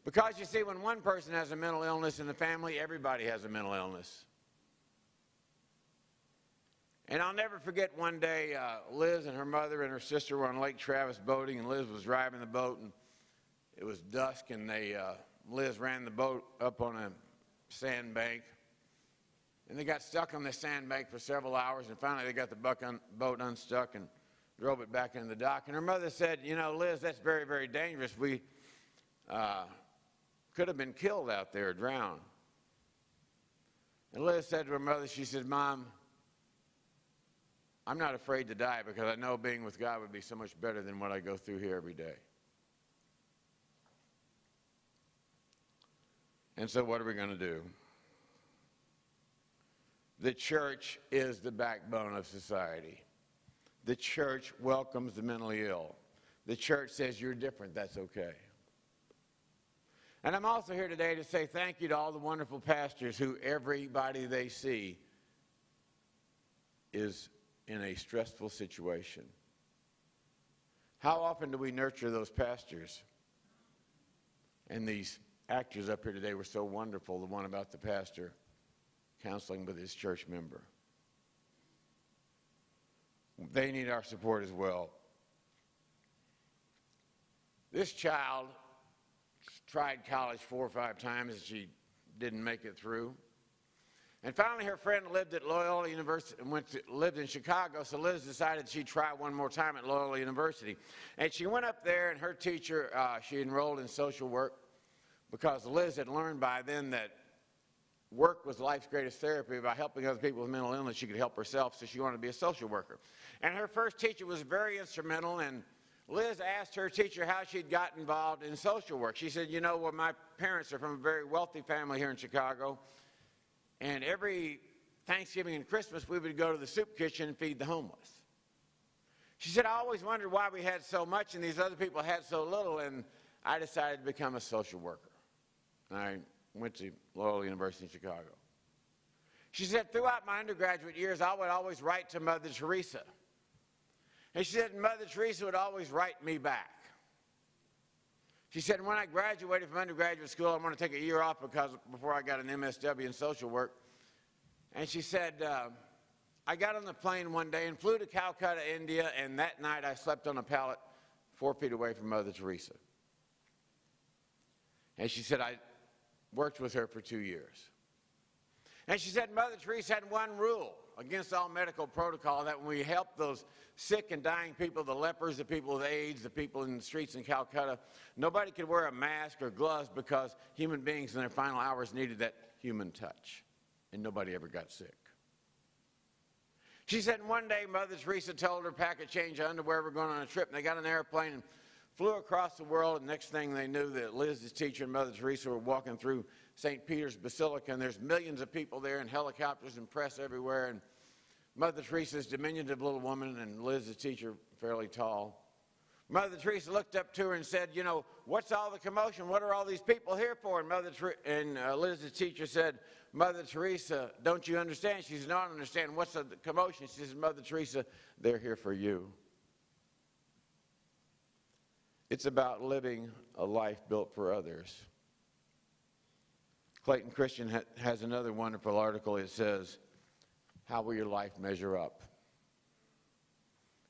Because you see, when one person has a mental illness in the family, everybody has a mental illness. And I'll never forget one day, Liz and her mother and her sister were on Lake Travis boating, and Liz was driving the boat, and it was dusk, and Liz ran the boat up on a sandbank, and they got stuck on the sandbank for several hours, and finally they got the boat unstuck and drove it back into the dock. And her mother said, "You know, Liz, that's very, very dangerous. We could have been killed out there, drowned." And Liz said to her mother, she said, "Mom, I'm not afraid to die because I know being with God would be so much better than what I go through here every day." And so what are we going to do? The church is the backbone of society. The church welcomes the mentally ill. The church says, "You're different, that's okay." And I'm also here today to say thank you to all the wonderful pastors who everybody they see is in a stressful situation. How often do we nurture those pastors? And these actors up here today were so wonderful, the one about the pastor counseling with his church member. They need our support as well. This child tried college 4 or 5 times and she didn't make it through. And finally, her friend lived at Loyola University and lived in Chicago, so Liz decided she'd try one more time at Loyola University. And she went up there, and her teacher, she enrolled in social work because Liz had learned by then that work was life's greatest therapy. By helping other people with mental illness, she could help herself, so she wanted to be a social worker. And her first teacher was very instrumental, and Liz asked her teacher how she'd got involved in social work. She said, "You know, well, my parents are from a very wealthy family here in Chicago, and every Thanksgiving and Christmas, we would go to the soup kitchen and feed the homeless." She said, "I always wondered why we had so much and these other people had so little, and I decided to become a social worker." And I went to Loyola University in Chicago. She said, "Throughout my undergraduate years, I would always write to Mother Teresa. And she said, Mother Teresa would always write me back. She said, when I graduated from undergraduate school, I want to take a year off before I got an MSW in social work. And she said, I got on the plane one day and flew to Calcutta, India, and that night I slept on a pallet 4 feet away from Mother Teresa. And she said, I worked with her for 2 years. And she said Mother Teresa had one rule against all medical protocol, that when we helped those sick and dying people, the lepers, the people with AIDS, the people in the streets in Calcutta, nobody could wear a mask or gloves because human beings in their final hours needed that human touch. And nobody ever got sick. She said one day Mother Teresa told her pack a change of underwear, we're going on a trip, and they got on an airplane and flew across the world, and next thing they knew that Liz's teacher and Mother Teresa were walking through St. Peter's Basilica, and there's millions of people there and helicopters and press everywhere, and Mother Teresa's diminutive little woman and Liz's teacher fairly tall. Mother Teresa looked up to her and said, you know, what's all the commotion? What are all these people here for? And Liz's teacher said, Mother Teresa, don't you understand? She said, no, I don't understand. What's the commotion? She says, Mother Teresa, they're here for you. It's about living a life built for others. Clayton Christian has another wonderful article. It says, how will your life measure up?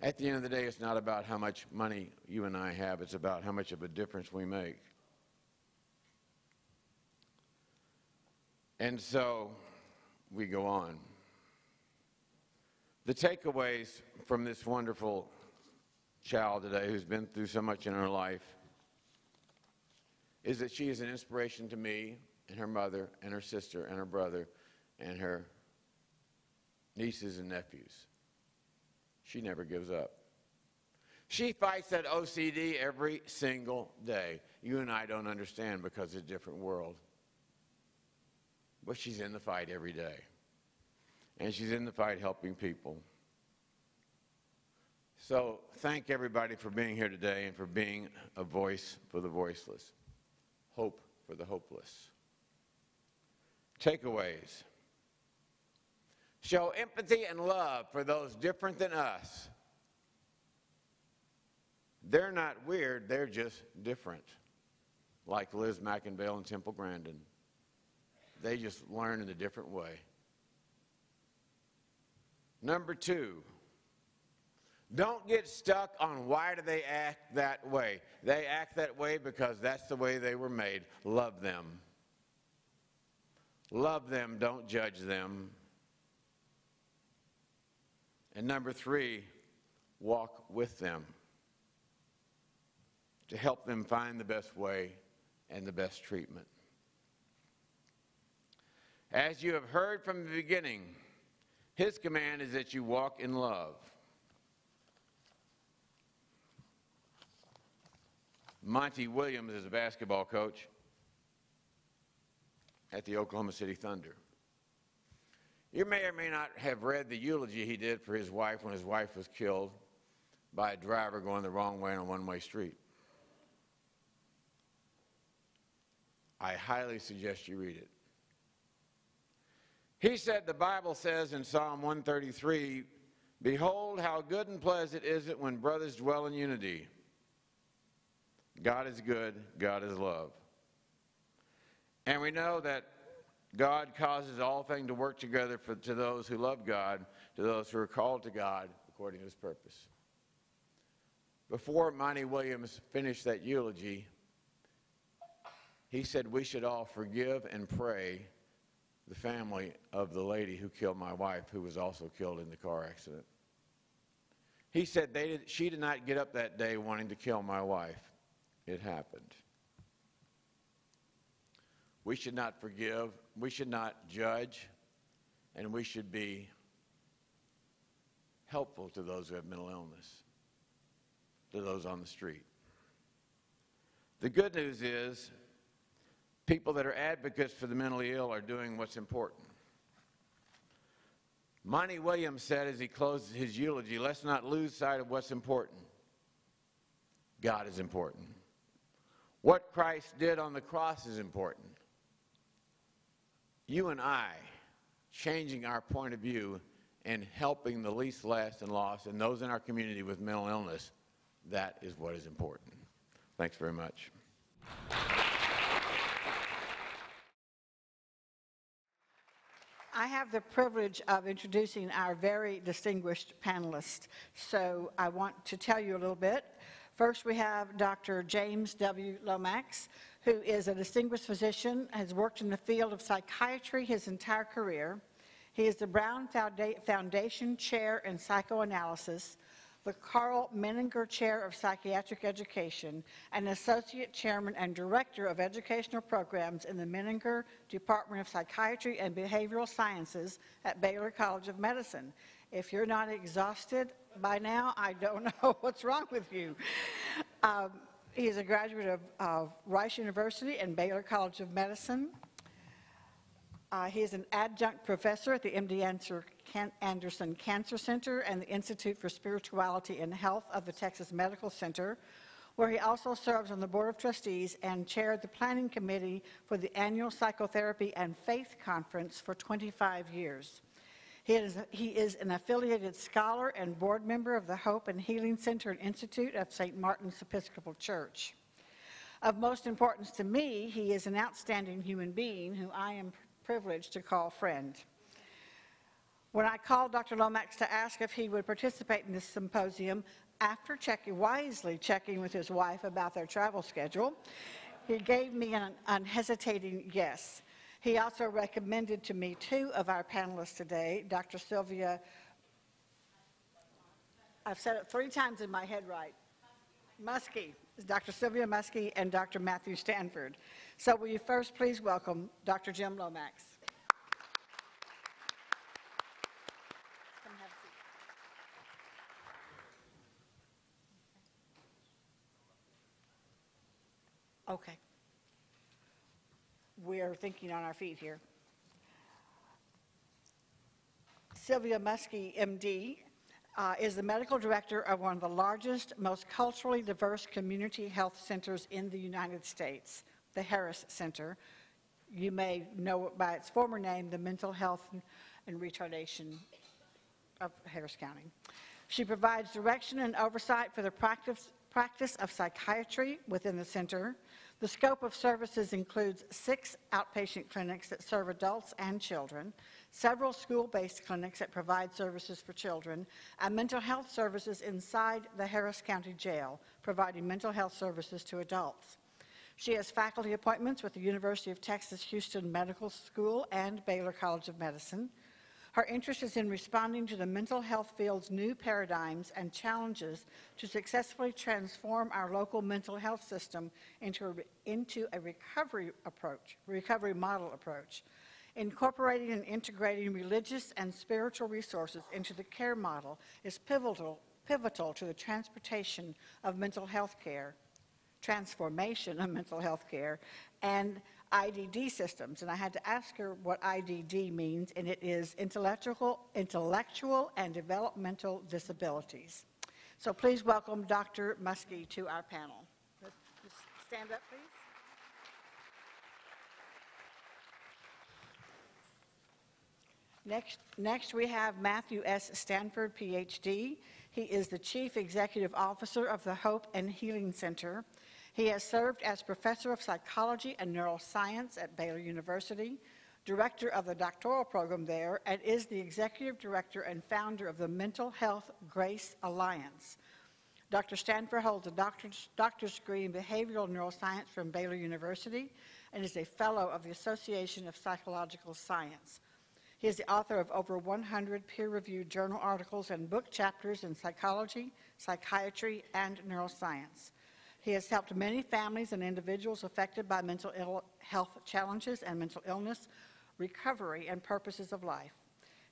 At the end of the day, it's not about how much money you and I have. It's about how much of a difference we make. And so we go on. The takeaways from this wonderful child today who's been through so much in her life is that she is an inspiration to me and her mother and her sister and her brother and her nieces and nephews. She never gives up. She fights that OCD every single day. You and I don't understand because it's a different world. But she's in the fight every day. And she's in the fight helping people. So thank everybody for being here today and for being a voice for the voiceless. Hope for the hopeless. Takeaways. Show empathy and love for those different than us. They're not weird, they're just different. Like Liz McIngvale and Temple Grandin. They just learn in a different way. Number 2, don't get stuck on why do they act that way. They act that way because that's the way they were made. Love them. Love them, don't judge them. And number 3, walk with them to help them find the best way and the best treatment. As you have heard from the beginning, his command is that you walk in love. Monty Williams is a basketball coach at the Oklahoma City Thunder. You may or may not have read the eulogy he did for his wife when his wife was killed by a driver going the wrong way on a one-way street. I highly suggest you read it. He said, the Bible says in Psalm 133, behold, how good and pleasant is it when brothers dwell in unity. God is good, God is love. And we know that God causes all things to work together to those who love God, to those who are called to God according to his purpose. Before Monty Williams finished that eulogy, he said we should all forgive and pray the family of the lady who killed my wife, who was also killed in the car accident. He said she did not get up that day wanting to kill my wife. It happened. We should not forgive, we should not judge, and we should be helpful to those who have mental illness, to those on the street. The good news is people that are advocates for the mentally ill are doing what's important. Monty Williams said as he closed his eulogy, let's not lose sight of what's important. God is important. What Christ did on the cross is important. You and I, changing our point of view and helping the least, last, and lost, and those in our community with mental illness, that is what is important. Thanks very much. I have the privilege of introducing our very distinguished panelists, so I want to tell you a little bit. First, we have Dr. James W. Lomax, who is a distinguished physician, has worked in the field of psychiatry his entire career. He is the Brown Foundation Chair in Psychoanalysis, the Carl Menninger Chair of Psychiatric Education, and Associate Chairman and Director of Educational Programs in the Menninger Department of Psychiatry and Behavioral Sciences at Baylor College of Medicine. If you're not exhausted by now, I don't know what's wrong with you. He is a graduate of Rice University and Baylor College of Medicine. He is an adjunct professor at the MD Anderson Cancer Center and the Institute for Spirituality and Health of the Texas Medical Center, where he also serves on the Board of Trustees and chaired the planning committee for the annual Psychotherapy and Faith Conference for 25 years. He is an affiliated scholar and board member of the Hope and Healing Center and Institute of St. Martin's Episcopal Church. Of most importance to me, he is an outstanding human being who I am privileged to call friend. When I called Dr. Lomax to ask if he would participate in this symposium, after wisely checking with his wife about their travel schedule, he gave me an unhesitating yes. He also recommended to me two of our panelists today, Dr. Sylvia, I've said it 3 times in my head right, Muskie, Dr. Sylvia Muskie and Dr. Matthew Stanford. So will you first please welcome Dr. Jim Lomax. Okay. We're thinking on our feet here. Sylvia Muskie, MD, is the medical director of one of the largest, most culturally diverse community health centers in the United States, the Harris Center. You may know it by its former name, the Mental Health and Retardation of Harris County. She provides direction and oversight for the practice of psychiatry within the center. The scope of services includes 6 outpatient clinics that serve adults and children, several school-based clinics that provide services for children, and mental health services inside the Harris County Jail, providing mental health services to adults. She has faculty appointments with the University of Texas Houston Medical School and Baylor College of Medicine. Her interest is in responding to the mental health field's new paradigms and challenges to successfully transform our local mental health system into a recovery model approach. Incorporating and integrating religious and spiritual resources into the care model is pivotal to the transformation of mental health care, and IDD systems. And I had to ask her what IDD means, and it is intellectual and developmental disabilities. So please welcome Dr. Muskie to our panel. Let's stand up, please. Next we have Matthew S. Stanford, PhD. He is the Chief Executive Officer of the Hope and Healing Center. He has served as Professor of Psychology and Neuroscience at Baylor University, Director of the doctoral program there, and is the Executive Director and founder of the Mental Health Grace Alliance. Dr. Stanford holds a doctor's degree in Behavioral Neuroscience from Baylor University and is a Fellow of the Association of Psychological Science. He is the author of over 100 peer-reviewed journal articles and book chapters in psychology, psychiatry, and neuroscience. He has helped many families and individuals affected by mental health challenges and mental illness, recovery, and purposes of life.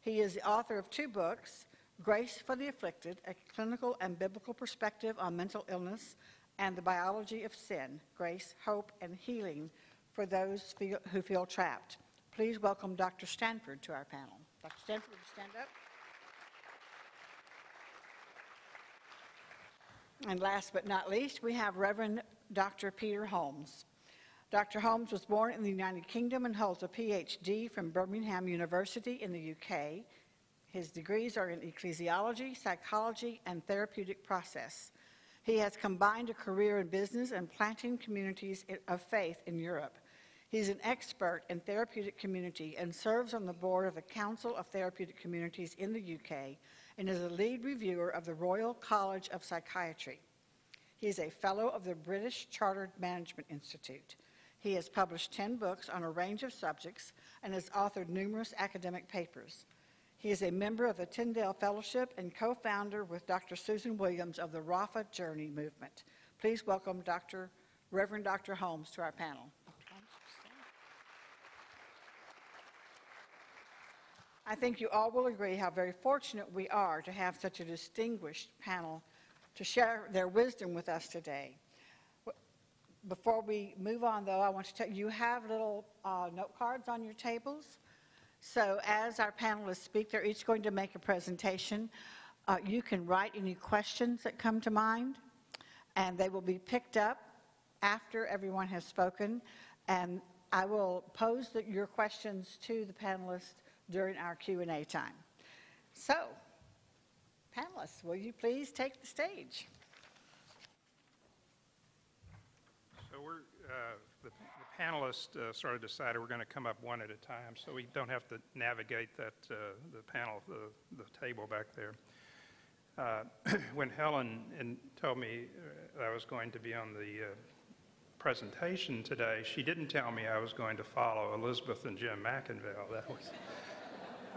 He is the author of 2 books, Grace for the Afflicted, a clinical and biblical perspective on mental illness, and The Biology of Sin, Grace, Hope, and Healing for those who feel trapped. Please welcome Dr. Stanford to our panel. Dr. Stanford, would you stand up? And last but not least, we have Reverend Dr. Peter Holmes. Dr. Holmes was born in the United Kingdom and holds a PhD from Birmingham University in the UK. His degrees are in ecclesiology, psychology, and therapeutic process. He has combined a career in business and planting communities of faith in Europe. He's an expert in therapeutic community and serves on the board of the Council of Therapeutic Communities in the UK and is a lead reviewer of the Royal College of Psychiatry. He is a fellow of the British Chartered Management Institute. He has published 10 books on a range of subjects and has authored numerous academic papers. He is a member of the Tyndale Fellowship and co-founder with Dr. Susan Williams of the Rafa Journey Movement. Please welcome Reverend Dr. Holmes to our panel. I think you all will agree how very fortunate we are to have such a distinguished panel to share their wisdom with us today. Before we move on, though, I want to tell you, you have little note cards on your tables. So as our panelists speak, they're each going to make a presentation. You can write any questions that come to mind, and they will be picked up after everyone has spoken. And I will pose your questions to the panelists during our Q&A time. So, panelists, will you please take the stage? So the panelists sort of decided we're going to come up one at a time, so we don't have to navigate the panel, the table back there. When Helen told me I was going to be on the presentation today, she didn't tell me I was going to follow Elizabeth and Jim McIngvale. That was.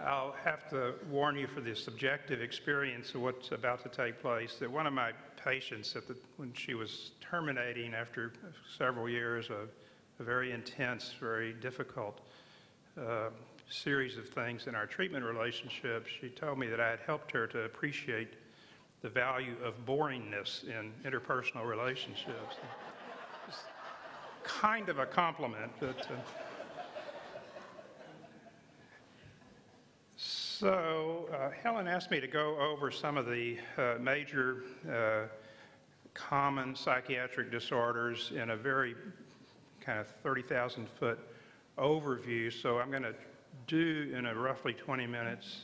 I'll have to warn you for the subjective experience of what's about to take place, that one of my patients, when she was terminating after several years of a very intense, very difficult series of things in our treatment relationship, she told me that I had helped her to appreciate the value of boringness in interpersonal relationships. kind of a compliment. But, Helen asked me to go over some of the major common psychiatric disorders in a very kind of 30,000-foot overview. So I'm going to do in a roughly 20 minutes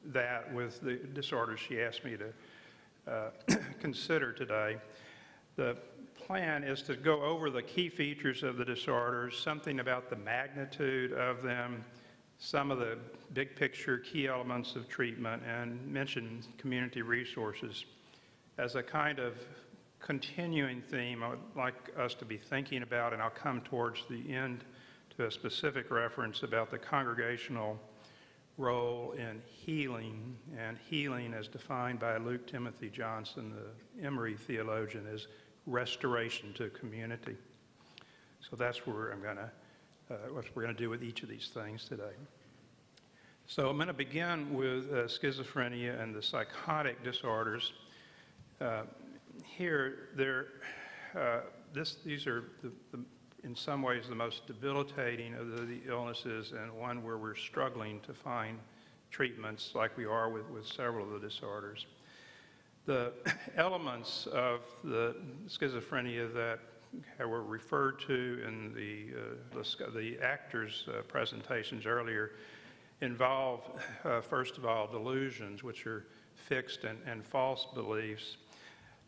that with the disorders she asked me to consider today. The plan is to go over the key features of the disorders, something about the magnitude of them, some of the big picture key elements of treatment, and mention community resources. As a kind of continuing theme, I would like us to be thinking about, and I'll come towards the end to a specific reference about the congregational role in healing, and healing as defined by Luke Timothy Johnson, the Emory theologian, is restoration to community. So that's where I'm going to what we're going to do with each of these things today. So I'm going to begin with schizophrenia and the psychotic disorders. These are in some ways the most debilitating of the illnesses, and one where we're struggling to find treatments like we are with several of the disorders. The elements of the schizophrenia that were referred to in the actors' presentations earlier involve, first of all, delusions, which are fixed and false beliefs.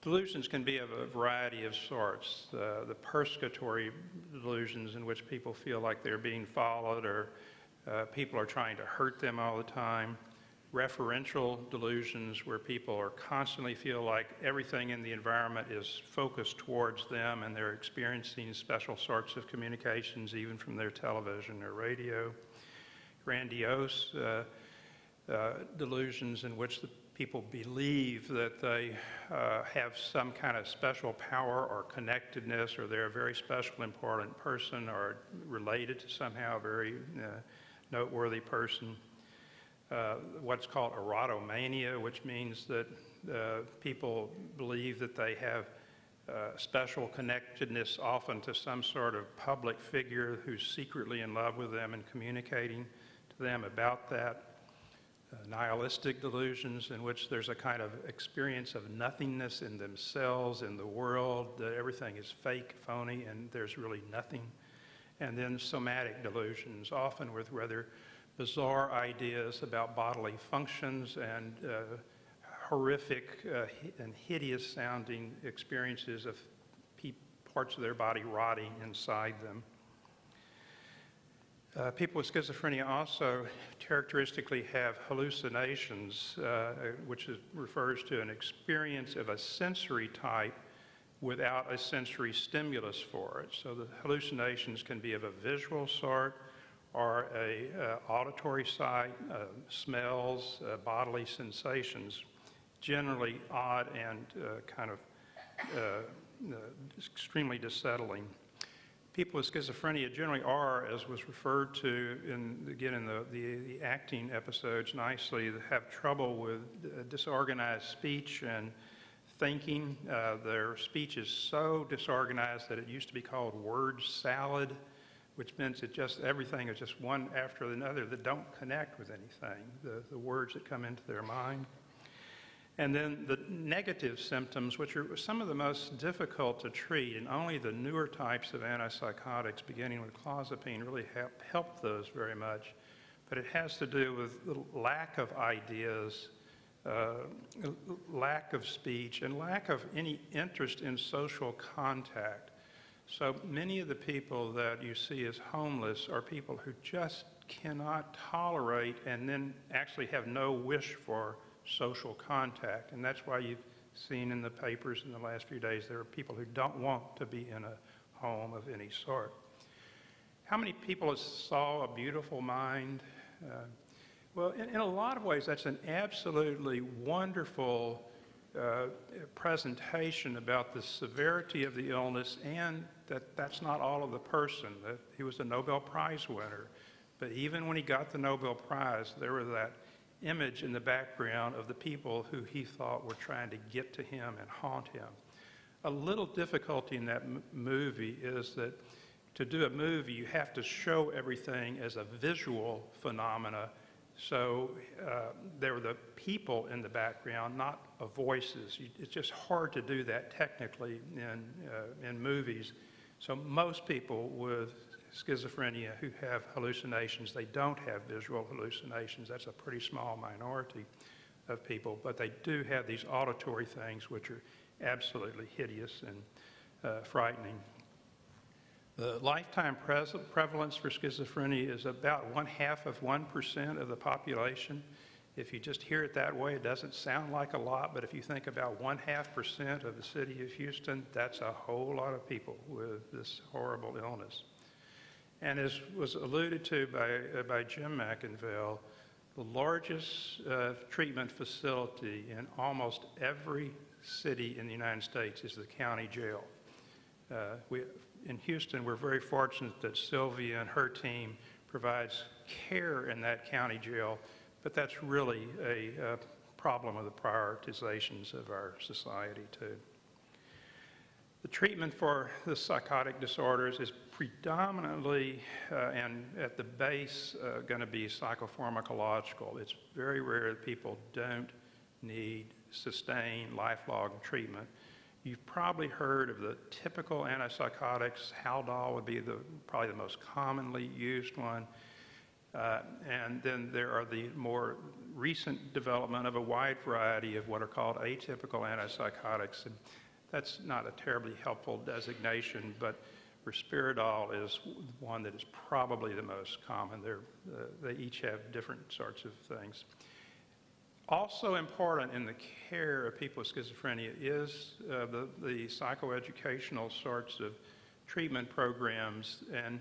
Delusions can be of a variety of sorts. The persecutory delusions, in which people feel like they're being followed, or people are trying to hurt them all the time. Referential delusions, where people are constantly feel like everything in the environment is focused towards them, and they're experiencing special sorts of communications even from their television or radio. Grandiose delusions, in which the people believe that they have some kind of special power or connectedness, or they're a very special, important person, or related to somehow a very noteworthy person. What's called erotomania, which means that people believe that they have special connectedness often to some sort of public figure who's secretly in love with them and communicating to them about that. Nihilistic delusions, in which there's a kind of experience of nothingness in themselves, in the world, that everything is fake, phony, and there's really nothing. And then somatic delusions, often with rather bizarre ideas about bodily functions and horrific and hideous sounding experiences of parts of their body rotting inside them. People with schizophrenia also characteristically have hallucinations, which refers to an experience of a sensory type without a sensory stimulus for it. So the hallucinations can be of a visual sort, or a auditory side, smells, bodily sensations, generally odd and kind of extremely dissettling. People with schizophrenia generally are, as was referred to in the acting episodes nicely, that have trouble with disorganized speech and thinking. Their speech is so disorganized that it used to be called word salad, which means everything is just one after another that don't connect with anything, the words that come into their mind. And then the negative symptoms, which are some of the most difficult to treat, and only the newer types of antipsychotics, beginning with clozapine, really help those very much. But it has to do with the lack of ideas, lack of speech, and lack of any interest in social contact. So many of the people that you see as homeless are people who just cannot tolerate and then actually have no wish for social contact. And that's why you've seen in the papers in the last few days there are people who don't want to be in a home of any sort. How many people saw A Beautiful Mind? Well, in a lot of ways, that's an absolutely wonderful presentation about the severity of the illness, and that's not all of the person. That he was a Nobel Prize winner. But even when he got the Nobel Prize, there was that image in the background of the people who he thought were trying to get to him and haunt him. a little difficulty in that movie is that to do a movie, you have to show everything as a visual phenomena. So there were the people in the background, not voices. It's just hard to do that technically in movies. So most people with schizophrenia who have hallucinations, they don't have visual hallucinations. That's a pretty small minority of people, but they do have these auditory things which are absolutely hideous and frightening. The lifetime prevalence for schizophrenia is about 0.5% of the population. If you just hear it that way, it doesn't sound like a lot, but if you think about 0.5% of the city of Houston, that's a whole lot of people with this horrible illness. And as was alluded to by Jim McIngvale, the largest treatment facility in almost every city in the United States is the county jail. In Houston, we're very fortunate that Sylvia and her team provides care in that county jail, but that's really a problem of the prioritizations of our society too. The treatment for the psychotic disorders is predominantly and at the base going to be psychopharmacological. It's very rare that people don't need sustained lifelong treatment. You've probably heard of the typical antipsychotics. Haldol would be probably the most commonly used one. And then there are the more recent development of a wide variety of what are called atypical antipsychotics. And that's not a terribly helpful designation, but risperidol is one that is probably the most common. They each have different sorts of things. Also important in the care of people with schizophrenia is the psychoeducational sorts of treatment programs, and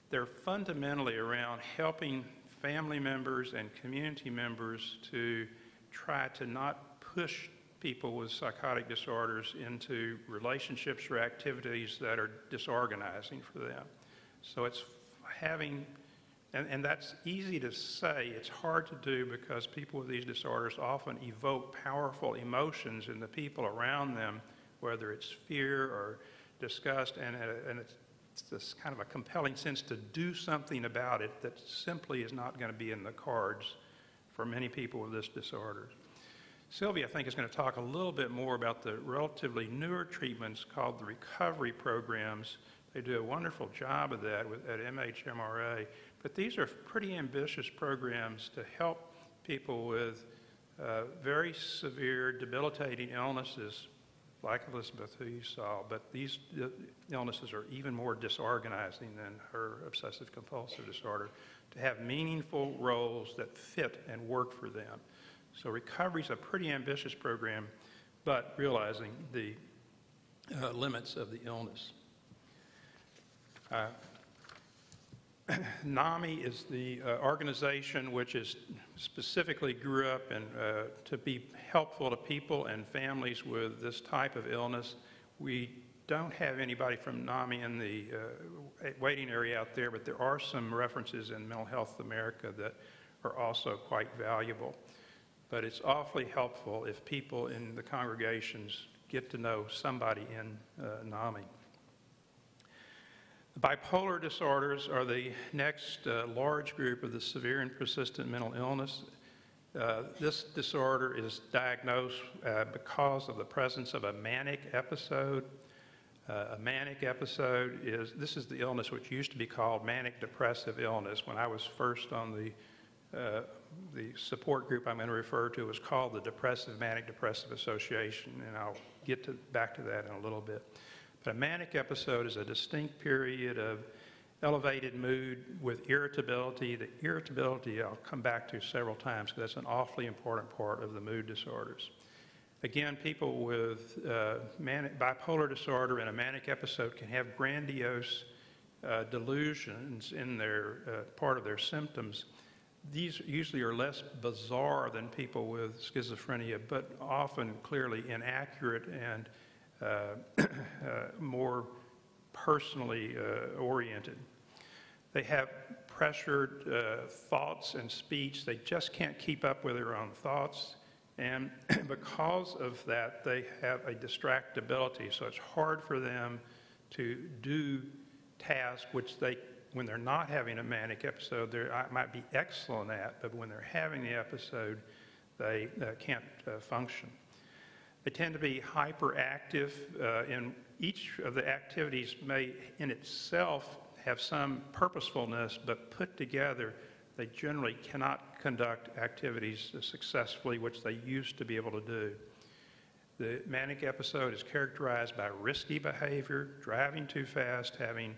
they're fundamentally around helping family members and community members to try to not push people with psychotic disorders into relationships or activities that are disorganizing for them. So it's having, and that's easy to say, it's hard to do because people with these disorders often evoke powerful emotions in the people around them, whether it's fear or disgust, and it's this kind of a compelling sense to do something about it that simply is not going to be in the cards for many people with this disorder. Sylvia, I think, is going to talk a little bit more about the relatively newer treatments called the recovery programs. They do a wonderful job of that at MHMRA, but these are pretty ambitious programs to help people with very severe, debilitating illnesses, like Elizabeth, who you saw, but these illnesses are even more disorganizing than her obsessive-compulsive disorder, to have meaningful roles that fit and work for them. So recovery is a pretty ambitious program, but realizing the limits of the illness. NAMI is the organization which is specifically grew up and to be helpful to people and families with this type of illness. We don't have anybody from NAMI in the waiting area out there, but there are some references in Mental Health America that are also quite valuable. But it's awfully helpful if people in the congregations get to know somebody in NAMI. The bipolar disorders are the next large group of the severe and persistent mental illness. This disorder is diagnosed because of the presence of a manic episode. A manic episode this is the illness which used to be called manic depressive illness. When I was first on the support group I'm going to refer to is called the Depressive Manic Depressive Association, and I'll get back to that in a little bit. But a manic episode is a distinct period of elevated mood with irritability. The irritability I'll come back to several times because that's an awfully important part of the mood disorders. Again, people with bipolar disorder and a manic episode can have grandiose delusions in their part of their symptoms. These usually are less bizarre than people with schizophrenia, but often clearly inaccurate and more personally oriented. They have pressured thoughts and speech. They just can't keep up with their own thoughts. And because of that, they have a distractibility, so it's hard for them to do tasks which they, when they're not having a manic episode, they might be excellent at, but when they're having the episode, they can't function. They tend to be hyperactive, and each of the activities may in itself have some purposefulness, but put together, they generally cannot conduct activities successfully, which they used to be able to do. The manic episode is characterized by risky behavior, driving too fast, having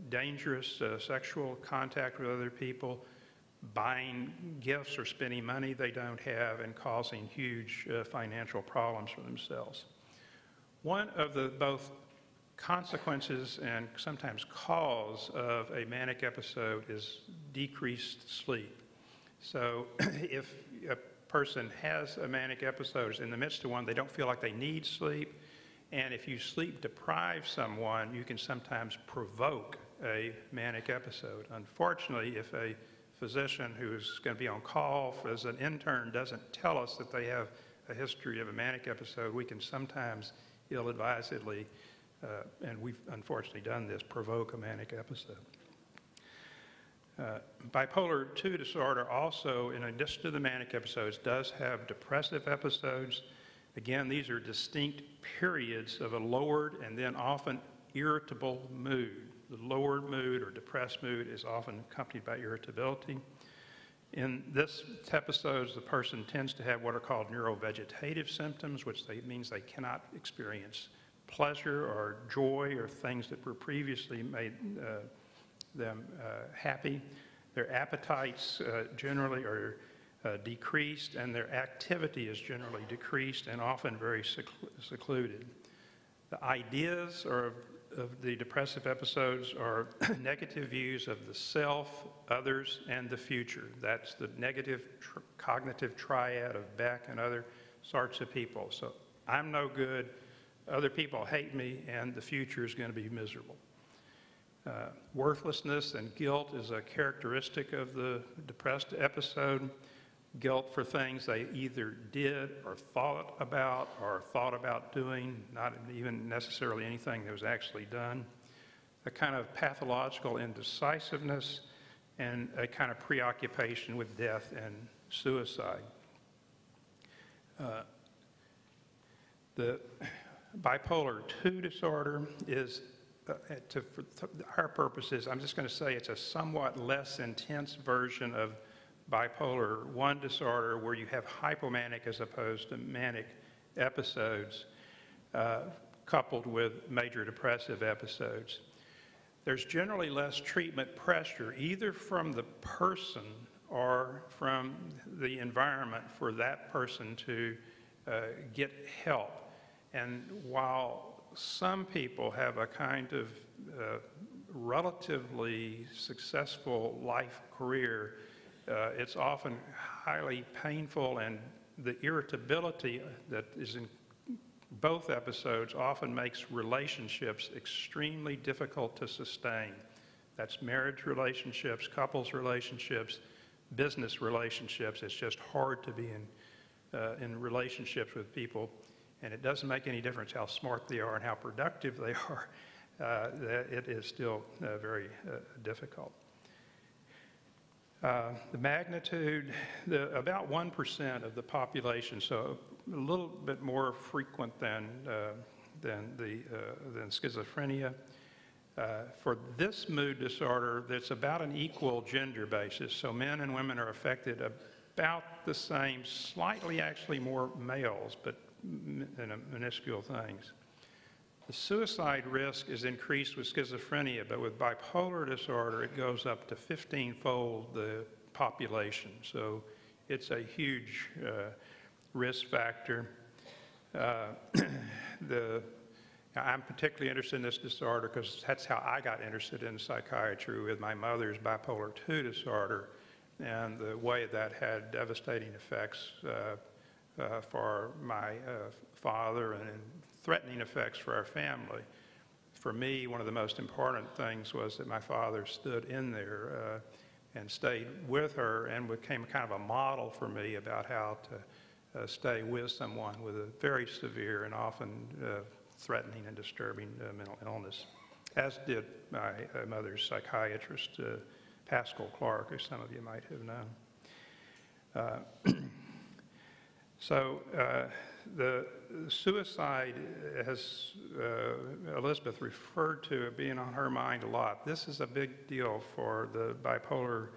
dangerous sexual contact with other people, buying gifts or spending money they don't have, and causing huge financial problems for themselves. One of the both consequences and sometimes cause of a manic episode is decreased sleep. So if a person has a manic episode, is in the midst of one, they don't feel like they need sleep, and if you sleep deprive someone, you can sometimes provoke a manic episode. Unfortunately, if a physician who's going to be on call as an intern doesn't tell us that they have a history of a manic episode, we can sometimes ill-advisedly, and we've unfortunately done this, provoke a manic episode. Bipolar II disorder also, in addition to the manic episodes, does have depressive episodes. Again, these are distinct periods of a lowered and then often irritable mood. The lowered mood or depressed mood is often accompanied by irritability. In this episodes, the person tends to have what are called neurovegetative symptoms, which means they cannot experience pleasure or joy or things that were previously made them happy. Their appetites generally are decreased, and their activity is generally decreased and often very secluded. The ideas of the depressive episodes are negative views of the self, others, and the future. That's the negative cognitive triad of Beck and other sorts of people. So I'm no good, other people hate me, and the future is going to be miserable. Worthlessness and guilt is a characteristic of the depressed episode. Guilt for things they either did or thought about doing, not even necessarily anything that was actually done. A kind of pathological indecisiveness and a kind of preoccupation with death and suicide. The bipolar II disorder is, for our purposes, I'm just going to say it's a somewhat less intense version of bipolar I disorder, where you have hypomanic as opposed to manic episodes coupled with major depressive episodes. There's generally less treatment pressure, either from the person or from the environment, for that person to get help. And while some people have a kind of relatively successful life career, it's often highly painful, and the irritability that is in both episodes often makes relationships extremely difficult to sustain. That's marriage relationships, couples relationships, business relationships. It's just hard to be in relationships with people, and it doesn't make any difference how smart they are and how productive they are. It is still very difficult. The magnitude, about 1% of the population, so a little bit more frequent than schizophrenia. For this mood disorder, that's about an equal gender basis, so men and women are affected about the same, slightly actually more males, but minuscule things. The suicide risk is increased with schizophrenia, but with bipolar disorder, it goes up to 15-fold the population. So it's a huge risk factor. I'm particularly interested in this disorder because that's how I got interested in psychiatry, with my mother's bipolar II disorder and the way that had devastating effects for my father and threatening effects for our family. For me, one of the most important things was that my father stood in there and stayed with her and became kind of a model for me about how stay with someone with a very severe and often threatening and disturbing mental illness, as did my mother's psychiatrist, Pascal Clark, who some of you might have known. So the suicide, as Elizabeth referred to it being on her mind a lot, this is a big deal for the bipolar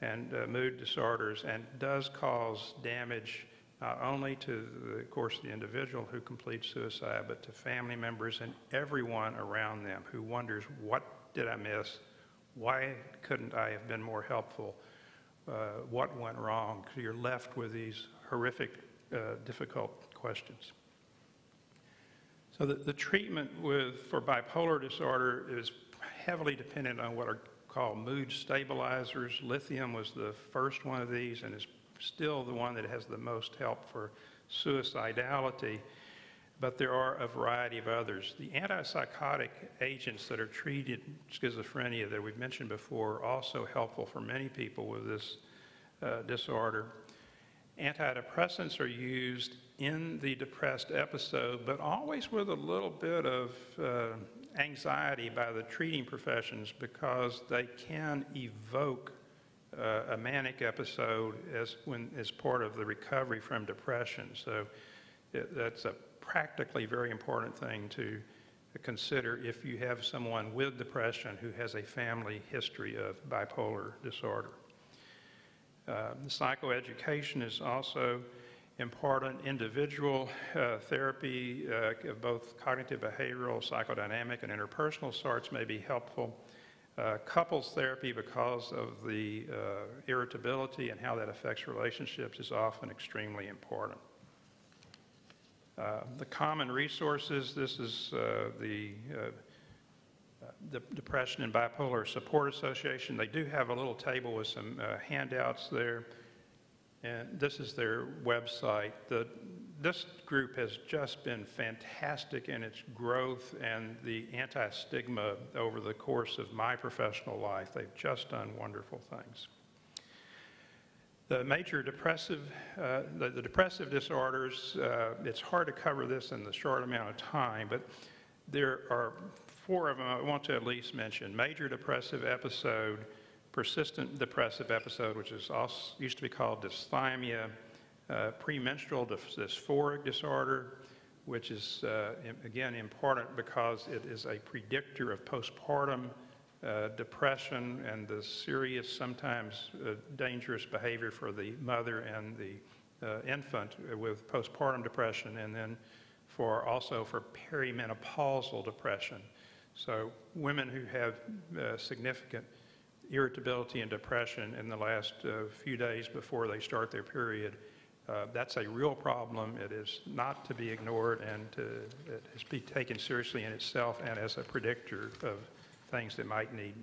and mood disorders, and does cause damage not only to, of course, the individual who completes suicide, but to family members and everyone around them who wonders, what did I miss? Why couldn't I have been more helpful? What went wrong? So you're left with these horrific, difficult questions. So the treatment for bipolar disorder is heavily dependent on what are called mood stabilizers. Lithium was the first one of these and is still the one that has the most help for suicidality, but there are a variety of others. The antipsychotic agents that are treated schizophrenia that we've mentioned before are also helpful for many people with this disorder. Antidepressants are used in the depressed episode, but always with a little bit of anxiety by the treating professions, because they can evoke a manic episode as part of the recovery from depression. So that's a practically very important thing to consider if you have someone with depression who has a family history of bipolar disorder. The psychoeducation is also important. Individual therapy of both cognitive behavioral, psychodynamic, and interpersonal sorts may be helpful. Couples therapy, because of the irritability and how that affects relationships, is often extremely important. The common resources, this is the Depression and Bipolar Support Association. They do have a little table with some handouts there, and this is their website. This group has just been fantastic in its growth and the anti-stigma over the course of my professional life. They've just done wonderful things. The major depressive, the depressive disorders, it's hard to cover this in the short amount of time, but there are 4 of them I want to at least mention. Major depressive episode, persistent depressive episode, which is also used to be called dysthymia, premenstrual dysphoric disorder, which is, again, important because it is a predictor of postpartum depression and the serious, sometimes dangerous behavior for the mother and the infant with postpartum depression, and then also for perimenopausal depression. So women who have significant irritability and depression in the last few days before they start their period, that's a real problem. It is not to be ignored, and it is to be taken seriously in itself and as a predictor of things that might need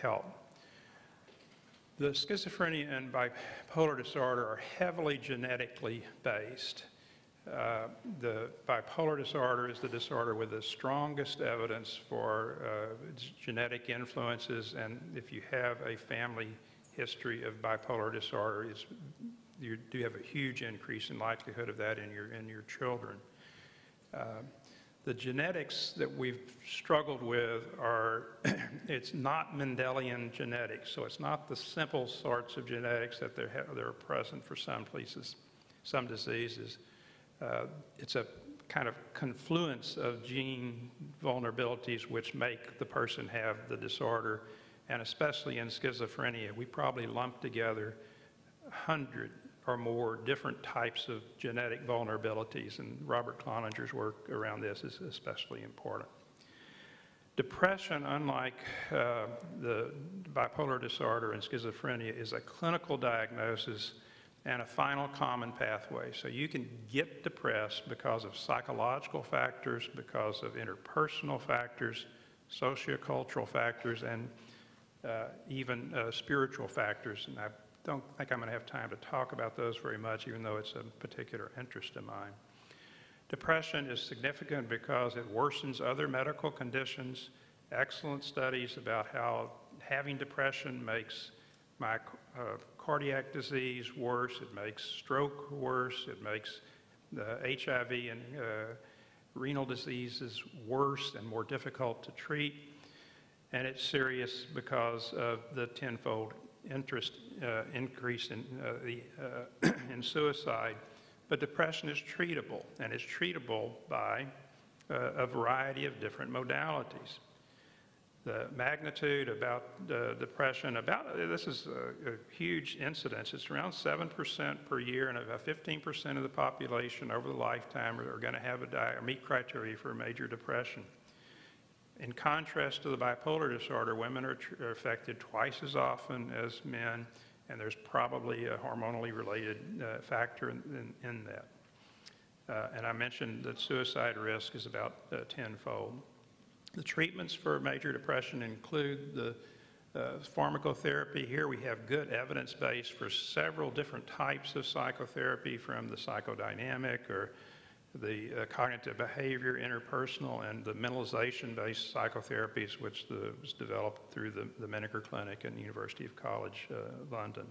help. The schizophrenia and bipolar disorder are heavily genetically based. The bipolar disorder is the disorder with the strongest evidence for genetic influences, and if you have a family history of bipolar disorder, you do have a huge increase in likelihood of that in your children. The genetics that we've struggled with are, it's not Mendelian genetics, so it's not the simple sorts of genetics that are present for some diseases. It's a kind of confluence of gene vulnerabilities which make the person have the disorder, and especially in schizophrenia, we probably lump together 100 or more different types of genetic vulnerabilities, and Robert Cloninger's work around this is especially important. Depression, unlike the bipolar disorder and schizophrenia, is a clinical diagnosis and a final common pathway. So you can get depressed because of psychological factors, because of interpersonal factors, sociocultural factors, and even spiritual factors. And I don't think I'm going to have time to talk about those very much, even though it's a particular interest of mine. Depression is significant because it worsens other medical conditions. Excellent studies about how having depression makes cardiac disease worse, it makes stroke worse, it makes the HIV and renal diseases worse and more difficult to treat, and it's serious because of the tenfold increase in suicide. But depression is treatable, and it's treatable by a variety of different modalities. The magnitude about depression, this is a huge incidence. It's around 7% per year, and about 15% of the population over the lifetime are going to have meet criteria for major depression. In contrast to the bipolar disorder, women are affected twice as often as men, and there's probably a hormonally related factor in that. And I mentioned that suicide risk is about tenfold. The treatments for major depression include the pharmacotherapy. Here we have good evidence base for several different types of psychotherapy, from the psychodynamic or the cognitive behavior, interpersonal, and the mentalization-based psychotherapies, which was developed through the Menninger Clinic and University of College London.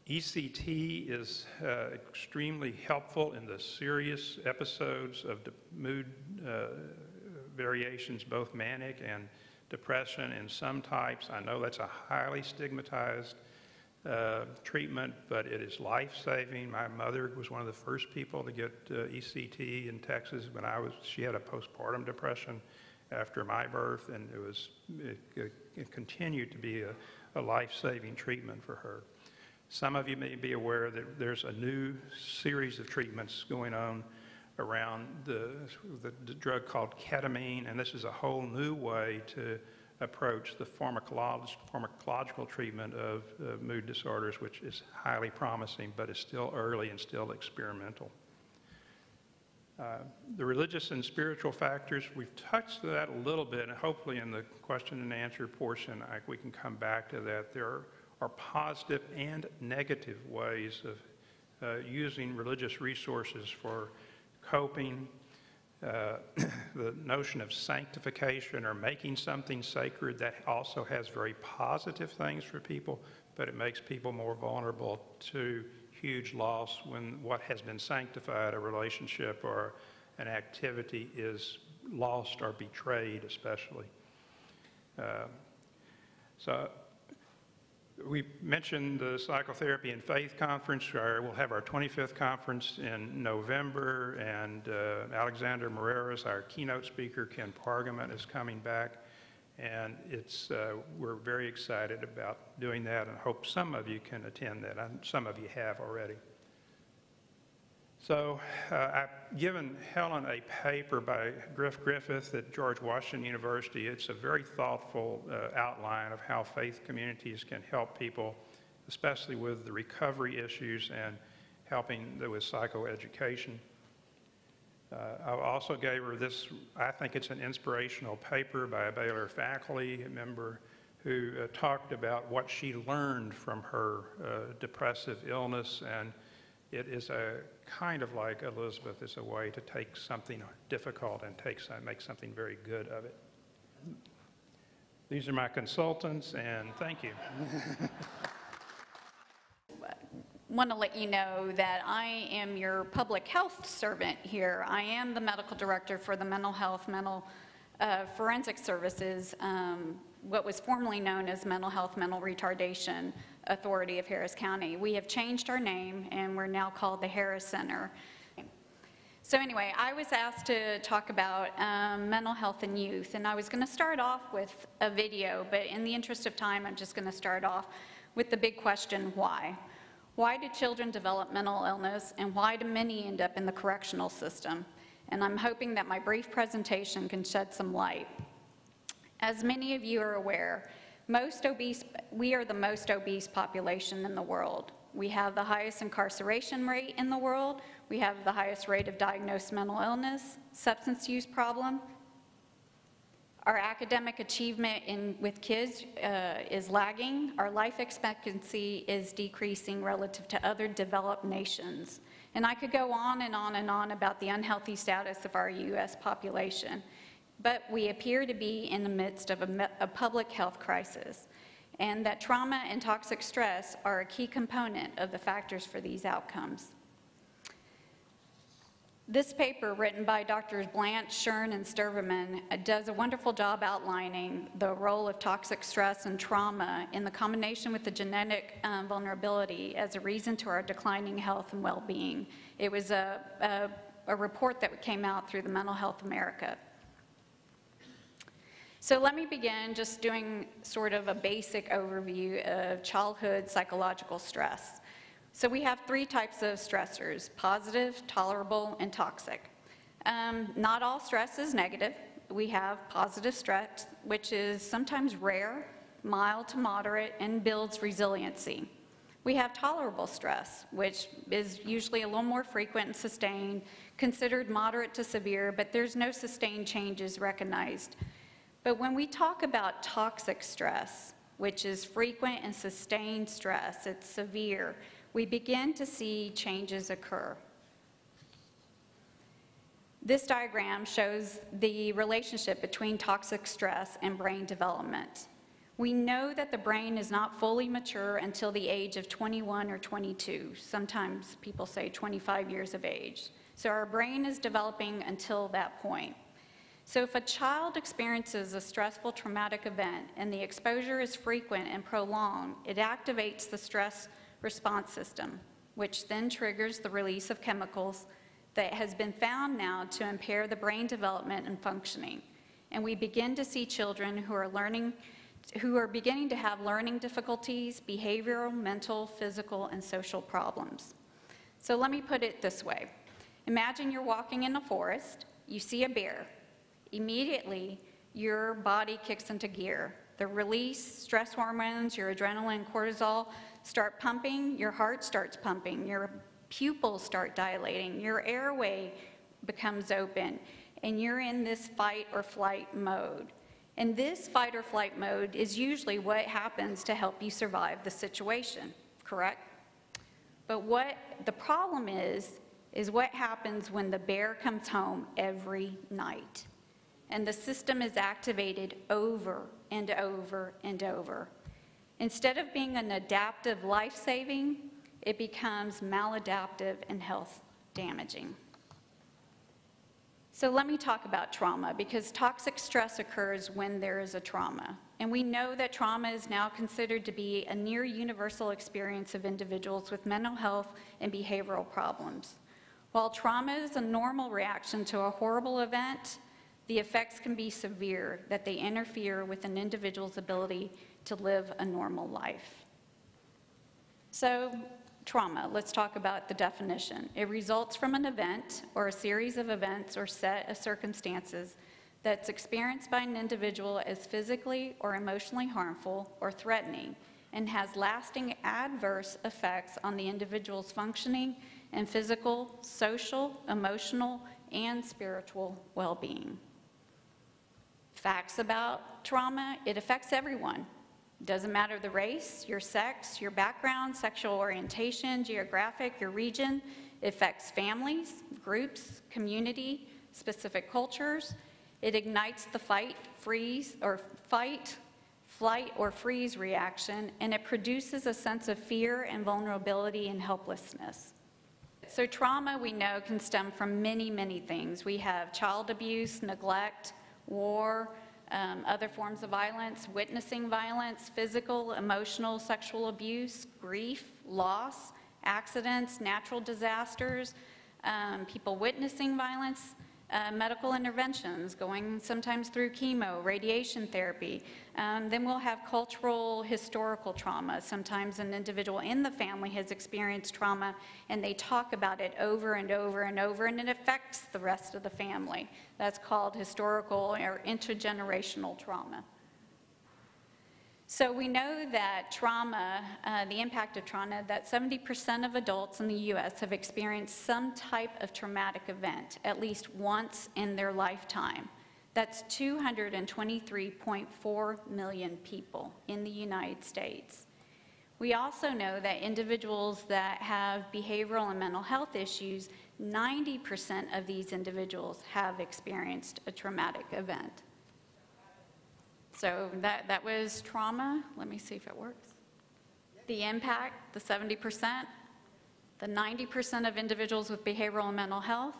ECT is extremely helpful in the serious episodes of mood variations, both manic and depression in some types. I know that's a highly stigmatized treatment, but it is life-saving. My mother was one of the first people to get ECT in Texas when she had a postpartum depression after my birth, and it continued to be a life-saving treatment for her. Some of you may be aware that there's a new series of treatments going on around the drug called ketamine, and this is a whole new way to approach the pharmacological treatment of mood disorders, which is highly promising, but is still early and still experimental. The religious and spiritual factors, we've touched that a little bit, and hopefully in the question and answer portion, we can come back to that. There are positive and negative ways of using religious resources for coping. The notion of sanctification or making something sacred, that also has very positive things for people, but it makes people more vulnerable to huge loss when what has been sanctified, a relationship or an activity, is lost or betrayed, especially. So we mentioned the Psychotherapy and Faith Conference. We'll have our 25th conference in November, and Alexander Moreras, our keynote speaker, Ken Pargament, is coming back, and we're very excited about doing that, and hope some of you can attend that. Some of you have already. So I've given Helen a paper by Griff Griffith at George Washington University. It's a very thoughtful outline of how faith communities can help people, especially with the recovery issues and helping with psychoeducation. I also gave her this, I think it's an inspirational paper by a Baylor faculty member who talked about what she learned from her depressive illness, and it is a kind of like Elizabeth, it's a way to take something difficult and make something very good of it. These are my consultants, and thank you. Want to let you know that I am your public health servant here. I am the medical director for the mental health, forensic services, what was formerly known as Mental Health, Mental Retardation Authority of Harris County. We have changed our name, and we're now called the Harris Center. So anyway, I was asked to talk about mental health in youth, and I was going to start off with a video, but in the interest of time, I'm just going to start off with the big question, why? Why do children develop mental illness, and why do many end up in the correctional system? And I'm hoping that my brief presentation can shed some light. As many of you are aware, we are the most obese population in the world. We have the highest incarceration rate in the world. We have the highest rate of diagnosed mental illness, substance use problem. Our academic achievement with kids is lagging. Our life expectancy is decreasing relative to other developed nations. And I could go on and on and on about the unhealthy status of our U.S. population. But we appear to be in the midst of a public health crisis. and that trauma and toxic stress are a key component of the factors for these outcomes. This paper, written by Drs. Blanche, Shern, and Sturveman, does a wonderful job outlining the role of toxic stress and trauma in the combination with the genetic vulnerability as a reason to our declining health and well-being. It was a report that came out through the Mental Health America. So let me begin just doing sort of a basic overview of childhood psychological stress. So we have three types of stressors: positive, tolerable, and toxic. Not all stress is negative. We have positive stress, which is sometimes rare, mild to moderate, and builds resiliency. We have tolerable stress, which is usually a little more frequent and sustained, considered moderate to severe, but there's no sustained changes recognized. But when we talk about toxic stress, which is frequent and sustained stress, it's severe, we begin to see changes occur. This diagram shows the relationship between toxic stress and brain development. We know that the brain is not fully mature until the age of 21 or 22. Sometimes people say 25 years of age. So our brain is developing until that point. So if a child experiences a stressful traumatic event and the exposure is frequent and prolonged, it activates the stress response system, which then triggers the release of chemicals that has been found now to impair the brain development and functioning. And we begin to see children who are beginning to have learning difficulties, behavioral, mental, physical, and social problems. So let me put it this way. Imagine you're walking in a forest, you see a bear. Immediately, your body kicks into gear. The release, stress hormones, your adrenaline, cortisol start pumping, your heart starts pumping, your pupils start dilating, your airway becomes open, and you're in this fight or flight mode. And this fight or flight mode is usually what happens to help you survive the situation, correct? But what the problem is what happens when the bear comes home every night. And the system is activated over and over and over. Instead of being an adaptive life-saving, it becomes maladaptive and health damaging. So let me talk about trauma, because toxic stress occurs when there is a trauma. And we know that trauma is now considered to be a near universal experience of individuals with mental health and behavioral problems. While trauma is a normal reaction to a horrible event, the effects can be severe, that they interfere with an individual's ability to live a normal life. So, trauma, let's talk about the definition. It results from an event or a series of events or set of circumstances that's experienced by an individual as physically or emotionally harmful or threatening and has lasting adverse effects on the individual's functioning and physical, social, emotional, and spiritual well-being. Facts about trauma: it affects everyone. Doesn't matter the race, your sex, your background, sexual orientation, geographic, your region. It affects families, groups, community, specific cultures. It ignites the fight, flight, or freeze reaction, and it produces a sense of fear and vulnerability and helplessness. So trauma, we know, can stem from many, many things. We have child abuse, neglect, war, other forms of violence, witnessing violence, physical, emotional, sexual abuse, grief, loss, accidents, natural disasters, people witnessing violence, medical interventions, going sometimes through chemo, radiation therapy. Then we'll have cultural, historical trauma. Sometimes an individual in the family has experienced trauma and they talk about it over and over and over, and it affects the rest of the family. That's called historical or intergenerational trauma. So we know that trauma, the impact of trauma, that 70% of adults in the U.S. have experienced some type of traumatic event at least once in their lifetime. That's 223.4 million people in the United States. We also know that individuals that have behavioral and mental health issues, 90% of these individuals have experienced a traumatic event. So that was trauma. Let me see if it works. The impact, the 70%, the 90% of individuals with behavioral and mental health.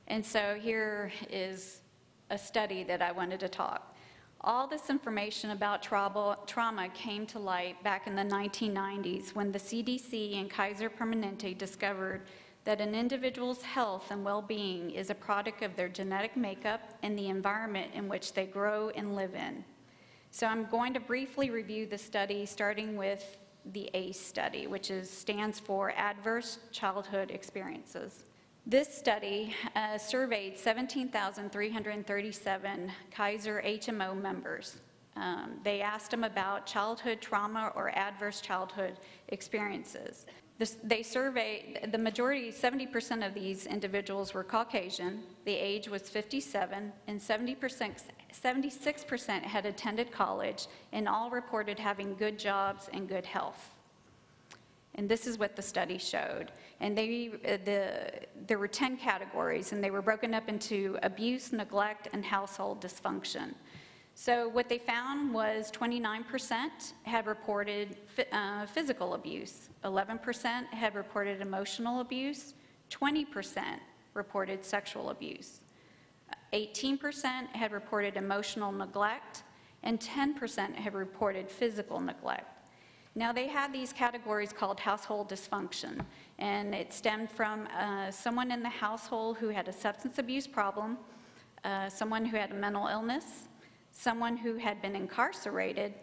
And so here is a study that I wanted to talk. All this information about trauma came to light back in the 1990s when the CDC and Kaiser Permanente discovered that an individual's health and well-being is a product of their genetic makeup and the environment in which they grow and live in. So I'm going to briefly review the study, starting with the ACE study, which stands for Adverse Childhood Experiences. This study surveyed 17,337 Kaiser HMO members. They asked them about childhood trauma or adverse childhood experiences. They surveyed, the majority, 70% of these individuals were Caucasian, the age was 57, and 76% had attended college, and all reported having good jobs and good health. And this is what the study showed. And there were 10 categories, and they were broken up into abuse, neglect, and household dysfunction. So what they found was 29% had reported physical abuse, 11% had reported emotional abuse, 20% reported sexual abuse, 18% had reported emotional neglect, and 10% had reported physical neglect. Now, they had these categories called household dysfunction, and it stemmed from someone in the household who had a substance abuse problem, someone who had a mental illness, someone who had been incarcerated,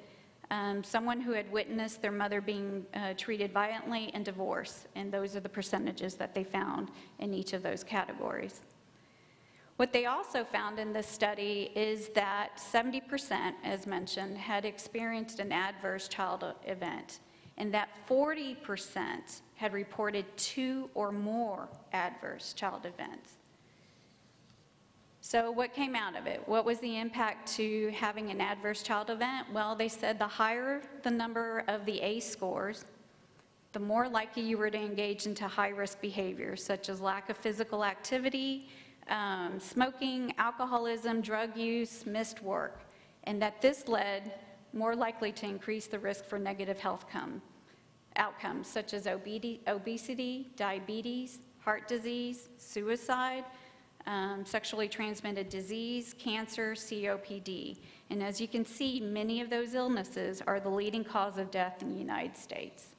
someone who had witnessed their mother being treated violently, and divorce. And those are the percentages that they found in each of those categories. What they also found in this study is that 70%, as mentioned, had experienced an adverse childhood event, and that 40% had reported 2 or more adverse child events. So what came out of it? What was the impact to having an adverse child event? Well, they said the higher the number of the ACE scores, the more likely you were to engage into high-risk behaviors, such as lack of physical activity, smoking, alcoholism, drug use, missed work, and that this led more likely to increase the risk for negative health outcomes, such as obesity, diabetes, heart disease, suicide, sexually transmitted disease, cancer, COPD. And as you can see, many of those illnesses are the leading cause of death in the United States.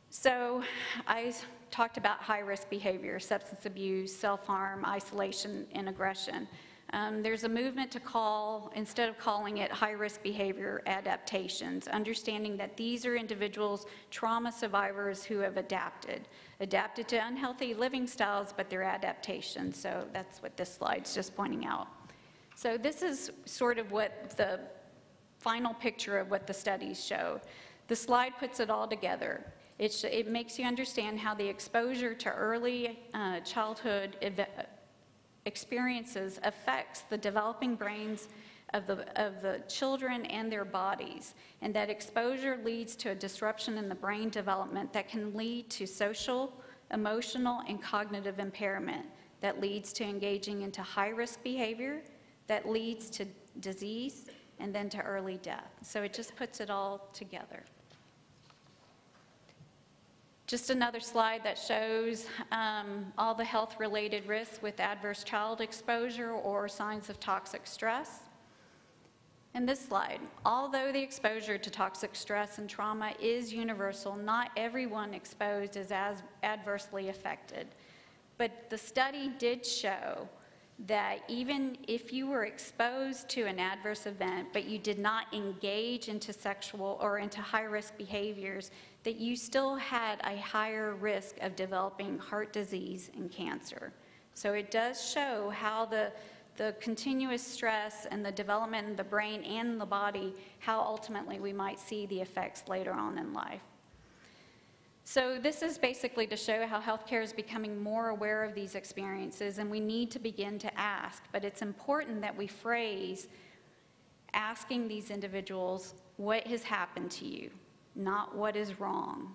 So I talked about high-risk behavior, substance abuse, self-harm, isolation, and aggression. There's a movement to call, instead of calling it high-risk behavior, adaptations, understanding that these are individuals, trauma survivors who have adapted to unhealthy living styles, but they're adaptations. So that's what this slide's just pointing out. So this is sort of what the final picture of what the studies show. The slide puts it all together. It makes you understand how the exposure to early childhood experiences affects the developing brains of the children and their bodies, and that exposure leads to a disruption in the brain development that can lead to social, emotional, and cognitive impairment, that leads to engaging into high-risk behavior, that leads to disease, and then to early death. So it just puts it all together. Just another slide that shows all the health-related risks with adverse child exposure or signs of toxic stress. And this slide, although the exposure to toxic stress and trauma is universal, not everyone exposed is as adversely affected. But the study did show that even if you were exposed to an adverse event, but you did not engage into sexual or into high-risk behaviors, that you still had a higher risk of developing heart disease and cancer. So it does show how the continuous stress and the development in the brain and the body, how ultimately we might see the effects later on in life. So this is basically to show how healthcare is becoming more aware of these experiences, and we need to begin to ask, but it's important that we phrase asking these individuals what has happened to you, not what is wrong,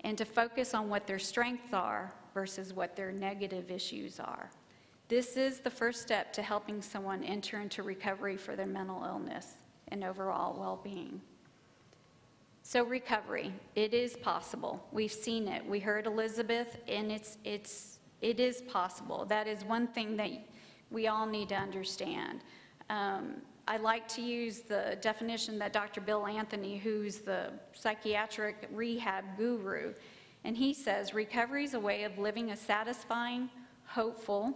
and to focus on what their strengths are versus what their negative issues are. This is the first step to helping someone enter into recovery for their mental illness and overall well-being. So recovery, it is possible. We've seen it. We heard Elizabeth, and it is possible. That is one thing that we all need to understand. I like to use the definition that Dr. Bill Anthony, who's the psychiatric rehab guru, and he says, recovery is a way of living a satisfying, hopeful,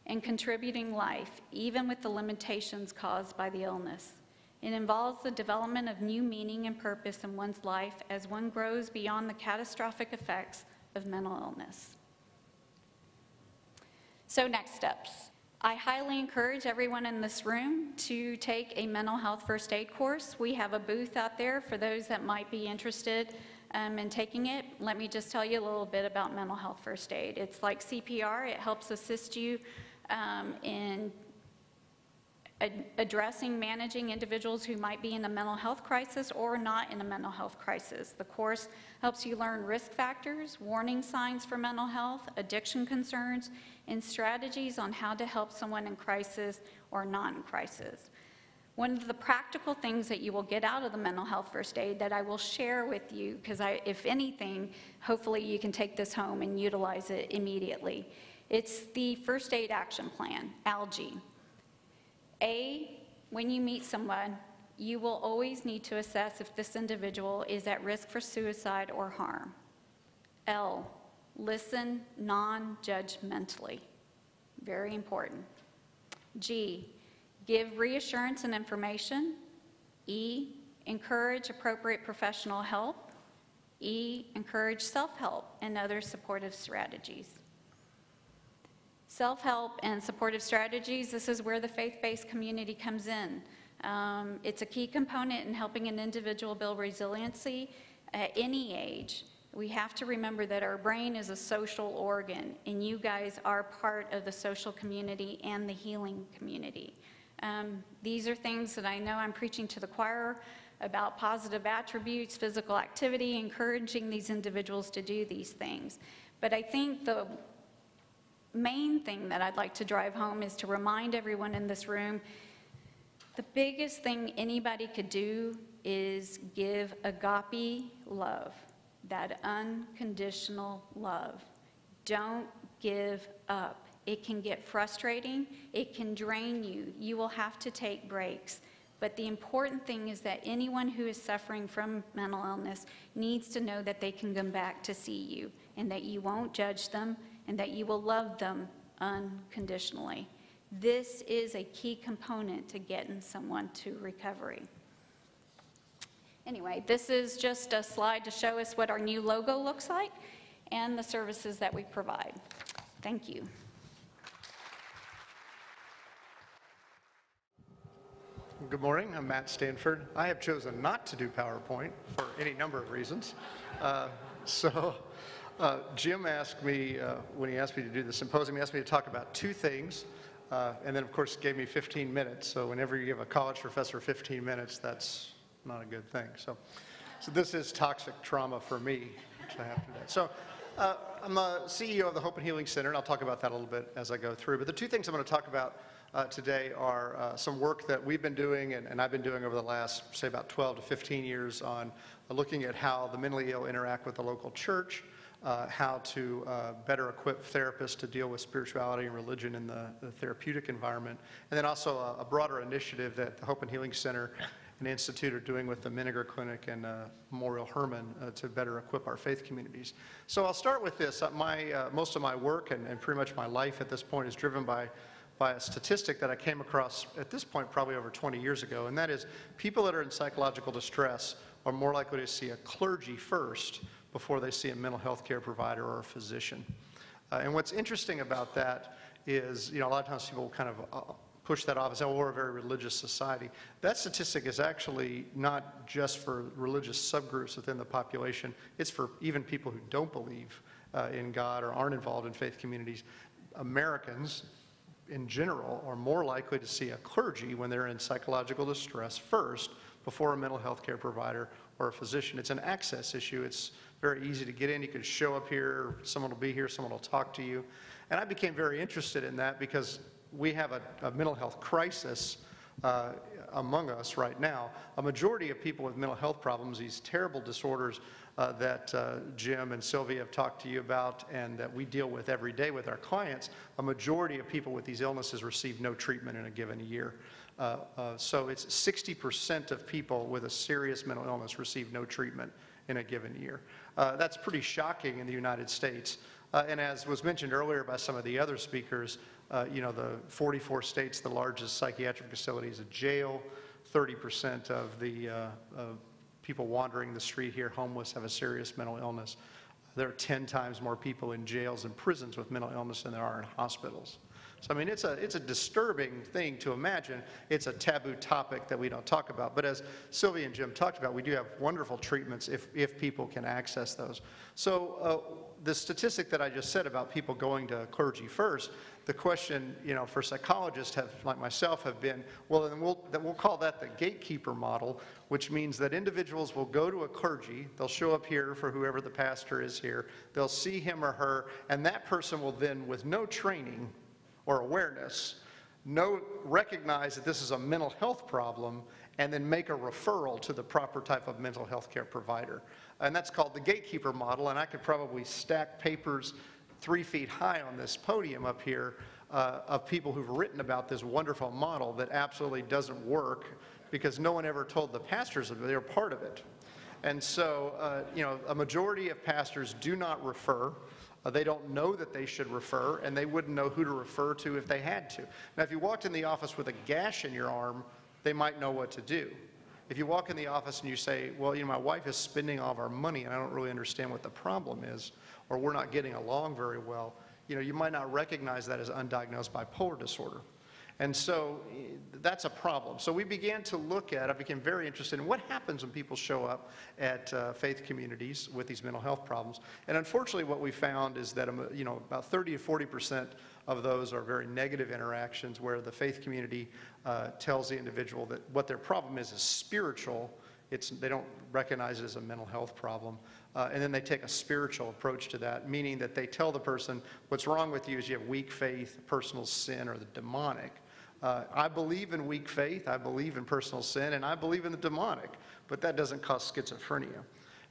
and contributing life, even with the limitations caused by the illness. It involves the development of new meaning and purpose in one's life as one grows beyond the catastrophic effects of mental illness. So next steps. I highly encourage everyone in this room to take a mental health first aid course. We have a booth out there for those that might be interested in taking it. Let me just tell you a little bit about mental health first aid. It's like CPR. It helps assist you in addressing, managing individuals who might be in a mental health crisis or not in a mental health crisis. The course helps you learn risk factors, warning signs for mental health, addiction concerns, and strategies on how to help someone in crisis or not in crisis. One of the practical things that you will get out of the mental health first aid that I will share with you, because if anything, hopefully you can take this home and utilize it immediately. It's the first aid action plan, ALGE. A, when you meet someone, you will always need to assess if this individual is at risk for suicide or harm. L, listen non-judgmentally. Very important. G, give reassurance and information. E, encourage appropriate professional help. E, encourage self-help and other supportive strategies. Self-help and supportive strategies, this is where the faith-based community comes in. It's a key component in helping an individual build resiliency at any age. We have to remember that our brain is a social organ, and you guys are part of the social community and the healing community. These are things that I know I'm preaching to the choir about positive attributes, physical activity, encouraging these individuals to do these things. But I think the main thing that I'd like to drive home is to remind everyone in this room, the biggest thing anybody could do is give agape love, that unconditional love. Don't give up. It can get frustrating. It can drain you. You will have to take breaks. But the important thing is that anyone who is suffering from mental illness needs to know that they can come back to see you and that you won't judge them and that you will love them unconditionally. This is a key component to getting someone to recovery. Anyway, this is just a slide to show us what our new logo looks like and the services that we provide. Thank you. Good morning, I'm Matt Stanford. I have chosen not to do PowerPoint for any number of reasons. Jim asked me, when he asked me to do the symposium, he asked me to talk about two things, and then of course gave me 15 minutes. So whenever you give a college professor 15 minutes, that's not a good thing. So this is toxic trauma for me, which I have to do. So I'm the CEO of the Hope and Healing Center, and I'll talk about that a little bit as I go through. But the two things I'm going to talk about today are some work that we've been doing and I've been doing over the last, say, about 12 to 15 years on looking at how the mentally ill interact with the local church, how to better equip therapists to deal with spirituality and religion in the therapeutic environment, and then also a broader initiative that the Hope and Healing Center and Institute are doing with the Miniger Clinic and Memorial Hermann to better equip our faith communities. So I'll start with this. Most of my work and pretty much my life at this point is driven by a statistic that I came across at this point probably over 20 years ago, and that is people that are in psychological distress are more likely to see a clergy first before they see a mental health care provider or a physician. And what's interesting about that is, a lot of times people kind of push that off and say, well, we're a very religious society. That statistic is actually not just for religious subgroups within the population, it's for even people who don't believe in God or aren't involved in faith communities. Americans, in general, are more likely to see a clergy when they're in psychological distress first before a mental health care provider or a physician. It's an access issue. It's very easy to get in. You can show up here, someone will be here, someone will talk to you. And I became very interested in that because we have a mental health crisis among us right now. A majority of people with mental health problems, these terrible disorders that Jim and Sylvia have talked to you about and that we deal with every day with our clients, a majority of people with these illnesses receive no treatment in a given year. So it's 60% of people with a serious mental illness receive no treatment in a given year. That's pretty shocking in the United States. And as was mentioned earlier by some of the other speakers, you know, the 44 states, the largest psychiatric facility is a jail. 30% of the people wandering the street here, homeless, have a serious mental illness. There are 10 times more people in jails and prisons with mental illness than there are in hospitals. So, I mean, it's a disturbing thing to imagine. It's a taboo topic that we don't talk about. But as Sylvia and Jim talked about, we do have wonderful treatments if people can access those. So the statistic that I just said about people going to clergy first, the question, you know, for psychologists like myself have been, well, then we'll call that the gatekeeper model, which means that individuals will go to a clergy, they'll show up here for whoever the pastor is here, they'll see him or her, and that person will then, with no training or awareness, recognize that this is a mental health problem and then make a referral to the proper type of mental health care provider. And that's called the gatekeeper model, and I could probably stack papers 3 feet high on this podium up here of people who've written about this wonderful model that absolutely doesn't work because no one ever told the pastors that they're part of it. And so, you know, a majority of pastors do not refer. They don't know that they should refer, and they wouldn't know who to refer to if they had to. Now, if you walked in the office with a gash in your arm, they might know what to do. If you walk in the office and you say, well, you know, my wife is spending all of our money and I don't really understand what the problem is, or we're not getting along very well, you know, you might not recognize that as undiagnosed bipolar disorder. And so that's a problem. So we began to look at, I became very interested in what happens when people show up at faith communities with these mental health problems. And unfortunately what we found is that, you know, about 30 to 40% of those are very negative interactions where the faith community tells the individual that what their problem is spiritual. They don't recognize it as a mental health problem. And then they take a spiritual approach to that, meaning that they tell the person, what's wrong with you is you have weak faith, personal sin, or the demonic. I believe in weak faith, I believe in personal sin, and I believe in the demonic, but that doesn't cause schizophrenia.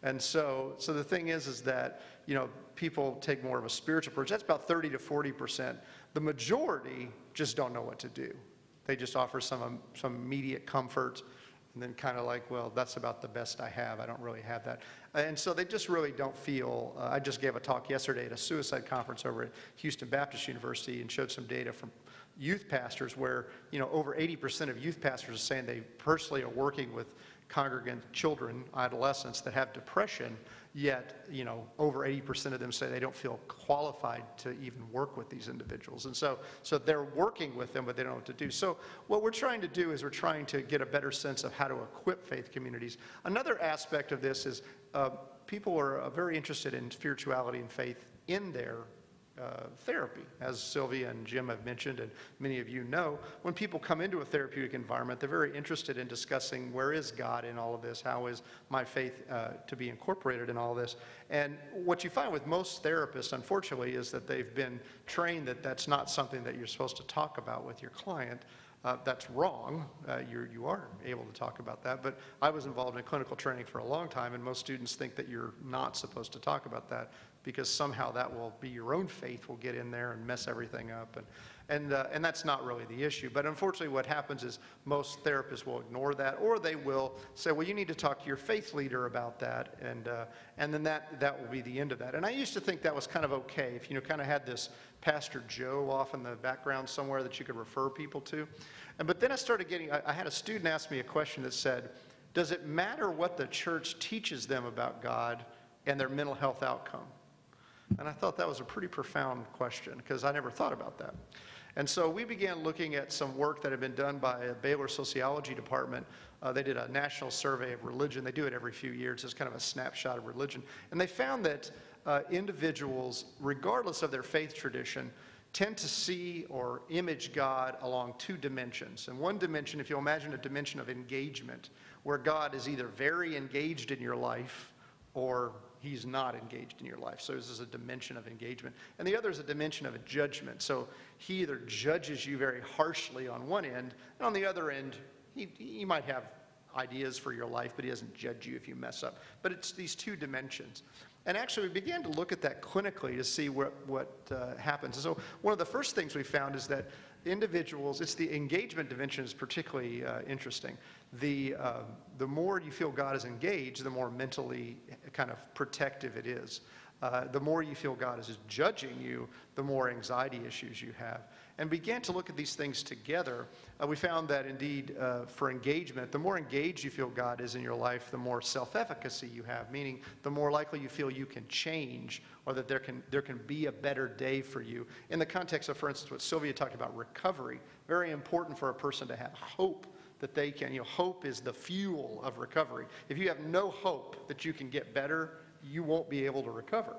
And so the thing is that, you know, people take more of a spiritual approach. That's about 30 to 40%. The majority just don't know what to do. They just offer some immediate comfort, and then kind of like, well, that's about the best I have. I don't really have that. And so they just really don't feel, I just gave a talk yesterday at a suicide conference over at Houston Baptist University and showed some data from youth pastors where, you know, over 80% of youth pastors are saying they personally are working with congregant children, adolescents that have depression, yet, you know, over 80% of them say they don't feel qualified to even work with these individuals. And so they're working with them, but they don't know what to do. So what we're trying to do is we're trying to get a better sense of how to equip faith communities. Another aspect of this is people are very interested in spirituality and faith in their therapy. As Sylvia and Jim have mentioned, and many of you know, when people come into a therapeutic environment, they're very interested in discussing where is God in all of this, how is my faith to be incorporated in all of this. And what you find with most therapists, unfortunately, is that they've been trained that that's not something that you're supposed to talk about with your client. That's wrong. You are able to talk about that, but I was involved in clinical training for a long time, and most students think that you're not supposed to talk about that because somehow that will be your own faith will get in there and mess everything up, and that's not really the issue. But unfortunately what happens is most therapists will ignore that, or they will say, well, you need to talk to your faith leader about that, and then that will be the end of that. And I used to think that was kind of okay if you kind of had this Pastor Joe off in the background somewhere that you could refer people to. But then I started getting, I had a student ask me a question that said, does it matter what the church teaches them about God and their mental health outcome? And I thought that was a pretty profound question because I never thought about that. And so we began looking at some work that had been done by a Baylor sociology department. They did a national survey of religion. They do it every few years. It's kind of a snapshot of religion. And they found that individuals, regardless of their faith tradition, tend to see or image God along 2 dimensions. And one dimension, if you'll imagine a dimension of engagement, where God is either very engaged in your life or he's not engaged in your life. So this is a dimension of engagement. And the other is a dimension of a judgment. So he either judges you very harshly on one end, and on the other end, he might have ideas for your life, but he doesn't judge you if you mess up. But it's these two dimensions. And actually, we began to look at that clinically to see what happens. And so one of the first things we found is that individuals, it's the engagement dimension is particularly interesting. The more you feel God is engaged, the more mentally kind of protective it is. The more you feel God is judging you, the more anxiety issues you have. And began to look at these things together. We found that indeed for engagement, the more engaged you feel God is in your life, the more self-efficacy you have, meaning the more likely you feel you can change or that there can be a better day for you. In the context of, for instance, what Sylvia talked about, recovery, very important for a person to have hope that they can. Hope is the fuel of recovery. If you have no hope that you can get better, you won't be able to recover.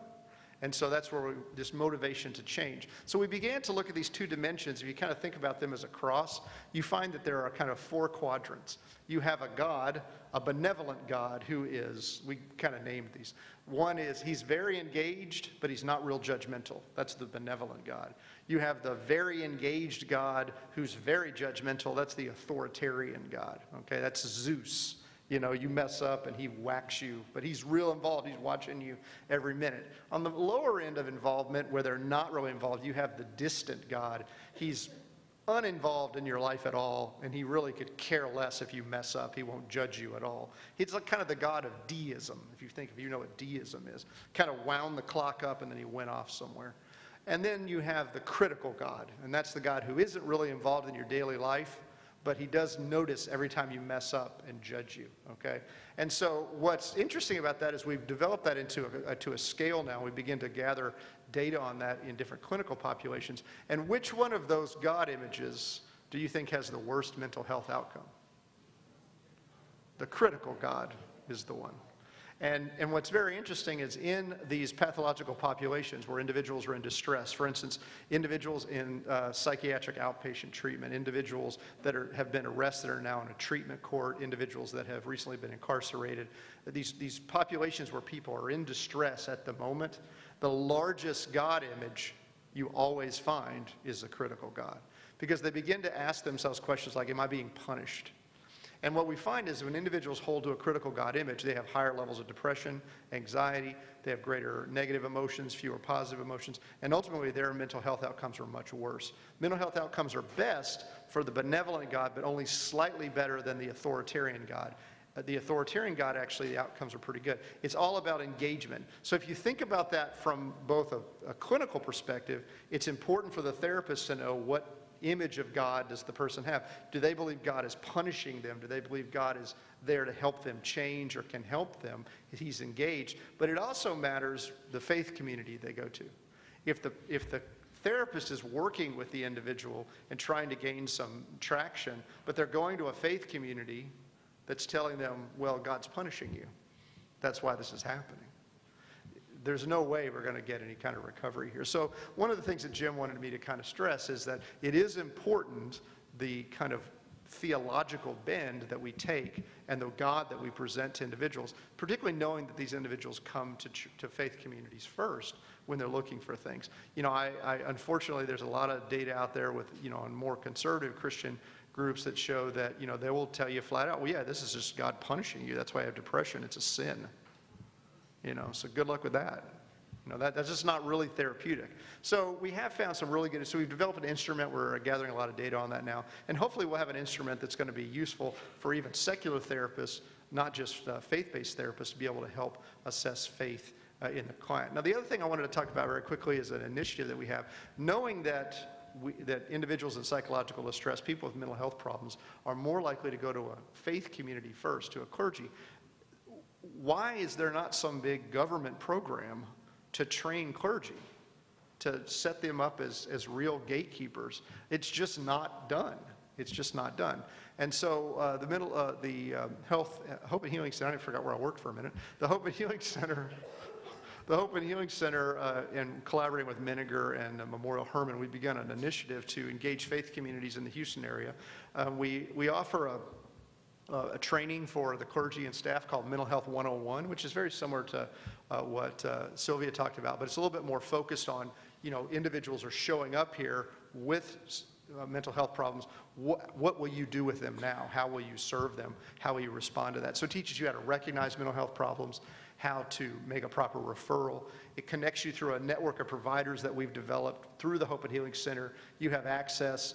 And so that's where this motivation to change. So we began to look at these two dimensions. If you kind of think about them as a cross, you find that there are kind of four quadrants. You have a God, a benevolent God who is, we kind of named these. One is he's very engaged, but he's not real judgmental. That's the benevolent God. You have the very engaged God who's very judgmental. That's the authoritarian God. Okay, that's Zeus. You mess up and he whacks you, but he's real involved. He's watching you every minute. On the lower end of involvement, where they're not really involved, you have the distant God. He's uninvolved in your life at all, and he really could care less if you mess up. He won't judge you at all. He's like kind of the God of deism, if you know what deism is. Kind of wound the clock up and then he went off somewhere. And then you have the critical God, and that's the God who isn't really involved in your daily life, but he does notice every time you mess up and judge you, okay? And so what's interesting about that is we've developed that to a scale now. We begin to gather data on that in different clinical populations. And which one of those God images do you think has the worst mental health outcome? The critical God is the one. And what's very interesting is in these pathological populations where individuals are in distress, for instance, individuals in psychiatric outpatient treatment, individuals that have been arrested are now in a treatment court, individuals that have recently been incarcerated, these populations where people are in distress at the moment, the largest God image you always find is a critical God. Because they begin to ask themselves questions like, am I being punished? And what we find is when individuals hold to a critical God image, they have higher levels of depression, anxiety, they have greater negative emotions, fewer positive emotions, and ultimately their mental health outcomes are much worse. Mental health outcomes are best for the benevolent God, but only slightly better than the authoritarian God. The authoritarian God, actually, the outcomes are pretty good. It's all about engagement. So if you think about that from both a clinical perspective, it's important for the therapist to know what image of God does the person have. Do they believe God is punishing them? Do they believe God is there to help them change or can help them? He's engaged. But it also matters the faith community they go to. If the therapist is working with the individual and trying to gain some traction, but they're going to a faith community that's telling them, well, God's punishing you. That's why this is happening. There's no way we're going to get any kind of recovery here. So one of the things that Jim wanted me to kind of stress is that it is important, the kind of theological bend that we take and the God that we present to individuals, particularly knowing that these individuals come to faith communities first when they're looking for things. Unfortunately, there's a lot of data out there with, on more conservative Christian groups that show that, they will tell you flat out, well, yeah, this is just God punishing you. That's why I have depression. It's a sin. So good luck with that. That's just not really therapeutic. So we have found some really good, so we've developed an instrument. We're gathering a lot of data on that now. And hopefully we'll have an instrument that's going to be useful for even secular therapists, not just faith-based therapists, to be able to help assess faith in the client. Now, the other thing I wanted to talk about very quickly is an initiative that we have. Knowing that individuals in psychological distress, people with mental health problems, are more likely to go to a faith community first, to a clergy. Why is there not some big government program to train clergy, to set them up as real gatekeepers? It's just not done. It's just not done. And so the Hope and Healing Center, I forgot where I worked for a minute, the Hope and Healing Center, in collaborating with Menninger and Memorial Hermann, we began an initiative to engage faith communities in the Houston area. We offer a training for the clergy and staff called Mental Health 101, which is very similar to what Sylvia talked about, but it's a little bit more focused on, individuals are showing up here with mental health problems. What will you do with them now? How will you serve them? How will you respond to that? So it teaches you how to recognize mental health problems, how to make a proper referral. It connects you through a network of providers that we've developed through the Hope and Healing Center. You have access,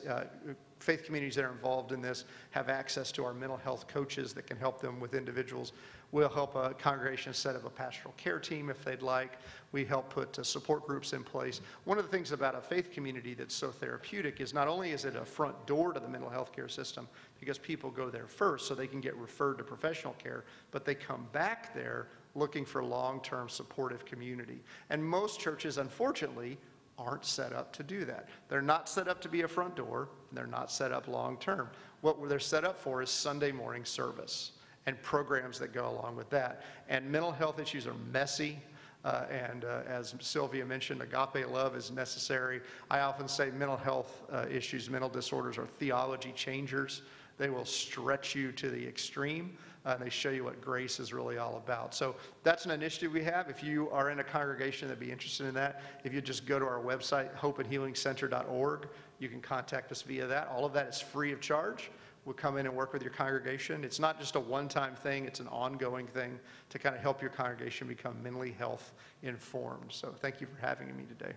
faith communities that are involved in this have access to our mental health coaches that can help them with individuals. We'll help a congregation set up a pastoral care team if they'd like. We help put support groups in place. One of the things about a faith community that's so therapeutic is not only is it a front door to the mental health care system, because people go there first so they can get referred to professional care, but they come back there looking for long-term supportive community. And most churches, unfortunately, aren't set up to do that. They're not set up to be a front door, and they're not set up long-term. What they're set up for is Sunday morning service and programs that go along with that. And mental health issues are messy, as Sylvia mentioned, agape love is necessary. I often say mental health issues, mental disorders are theology changers. They will stretch you to the extreme, and they show you what grace is really all about. So that's an initiative we have. If you are in a congregation that'd be interested in that, if you just go to our website, hopeandhealingcenter.org, you can contact us via that. All of that is free of charge. We'll come in and work with your congregation. It's not just a one-time thing, it's an ongoing thing to kind of help your congregation become mentally health informed. So thank you for having me today.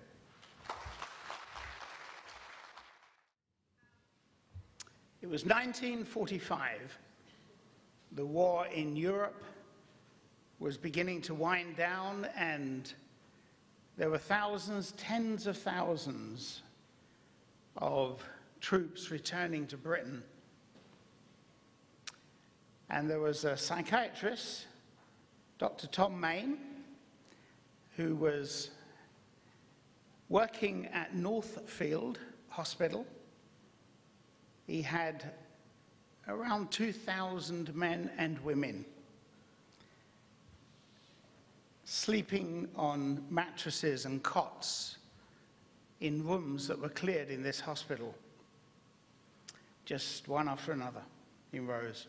It was 1945. The war in Europe was beginning to wind down, and there were thousands, tens of thousands of troops returning to Britain. And there was a psychiatrist, Dr. Tom Main, who was working at Northfield Hospital. He had around 2,000 men and women sleeping on mattresses and cots in rooms that were cleared in this hospital, just one after another in rows.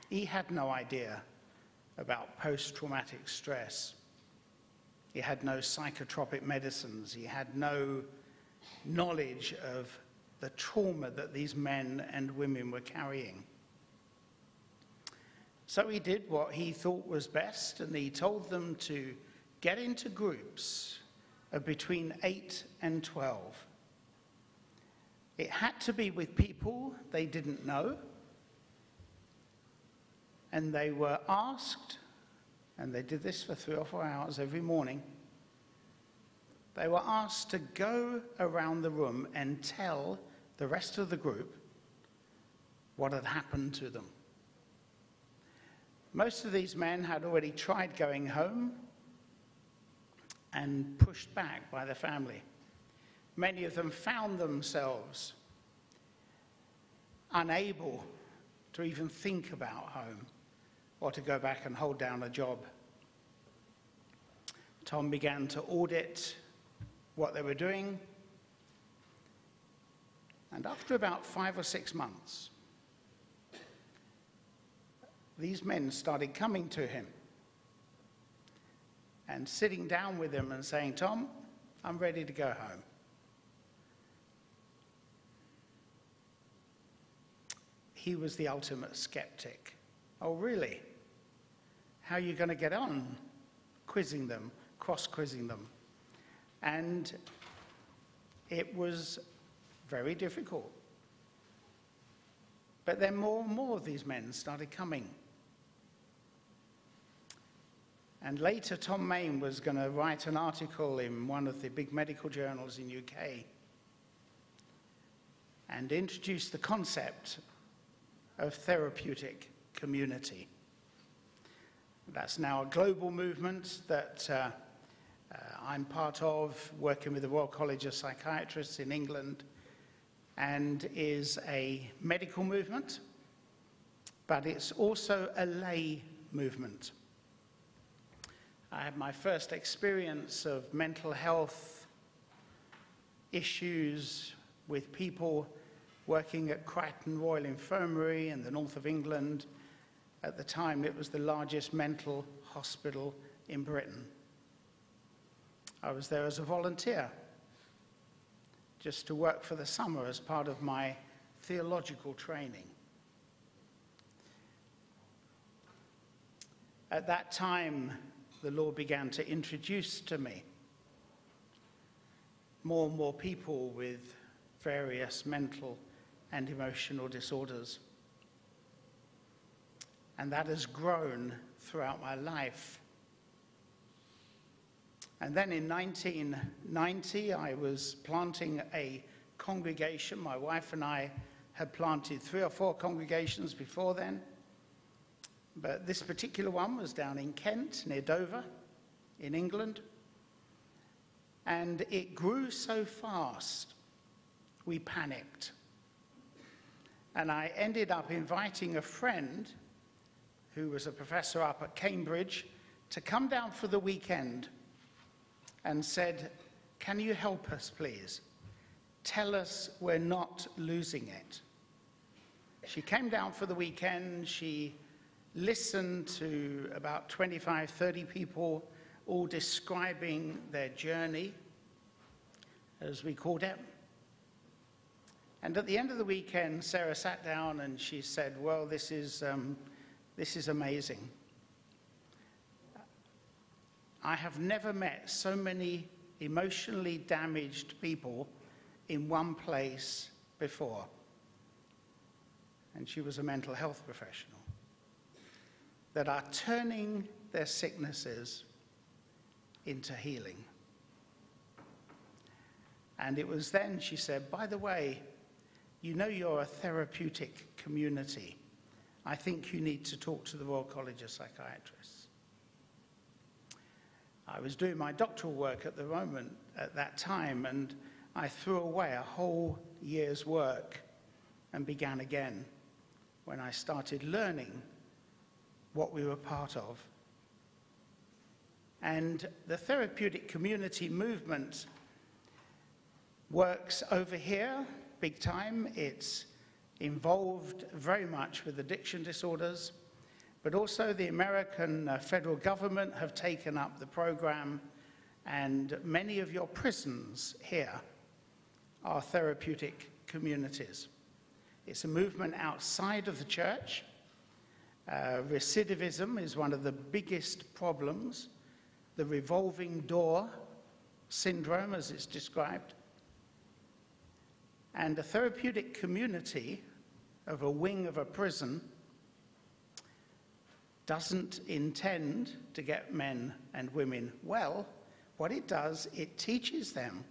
He had no idea about post-traumatic stress. He had no psychotropic medicines. He had no knowledge of the trauma that these men and women were carrying. So he did what he thought was best, and he told them to get into groups of between 8 and 12. It had to be with people they didn't know, and they were asked, and they did this for 3 or 4 hours every morning, they were asked to go around the room and tell the rest of the group what had happened to them. Most of these men had already tried going home and pushed back by their family. Many of them found themselves unable to even think about home or to go back and hold down a job. Tom began to audit what they were doing, and after about 5 or 6 months, these men started coming to him and sitting down with him and saying, "Tom, I'm ready to go home." He was the ultimate skeptic. "Oh, really? How are you going to get on?" Quizzing them, cross-quizzing them. And it was very difficult. But then more and more of these men started coming. And later, Tom Main was going to write an article in one of the big medical journals in UK and introduce the concept of therapeutic community. That's now a global movement that I'm part of, working with the Royal College of Psychiatrists in England, and is a medical movement, but it's also a lay movement. I had my first experience of mental health issues with people working at Crichton Royal Infirmary in the north of England. At the time, it was the largest mental hospital in Britain. I was there as a volunteer, just to work for the summer as part of my theological training. At that time, the Lord began to introduce to me more and more people with various mental and emotional disorders. And that has grown throughout my life. And then in 1990, I was planting a congregation. My wife and I had planted 3 or 4 congregations before then. But this particular one was down in Kent, near Dover, in England. And it grew so fast, we panicked. And I ended up inviting a friend who was a professor up at Cambridge to come down for the weekend, and said, "Can you help us, please? Tell us we're not losing it." She came down for the weekend. She listened to about 25, 30 people, all describing their journey, as we called it. And at the end of the weekend, Sarah sat down and she said, "Well, this is amazing. I have never met so many emotionally damaged people in one place before." And she was a mental health professional, that are turning their sicknesses into healing. And it was then she said, "By the way, you know you're a therapeutic community. I think you need to talk to the Royal College of Psychiatrists." I was doing my doctoral work at the moment at that time, and I threw away a whole year's work and began again when I started learning what we were part of. And the therapeutic community movement works over here big time. It's involved very much with addiction disorders, but also the American federal government have taken up the program, and many of your prisons here are therapeutic communities. It's a movement outside of the church. Recidivism is one of the biggest problems, the revolving door syndrome, as it's described. And a therapeutic community of a wing of a prison doesn't intend to get men and women well. What it does, it teaches them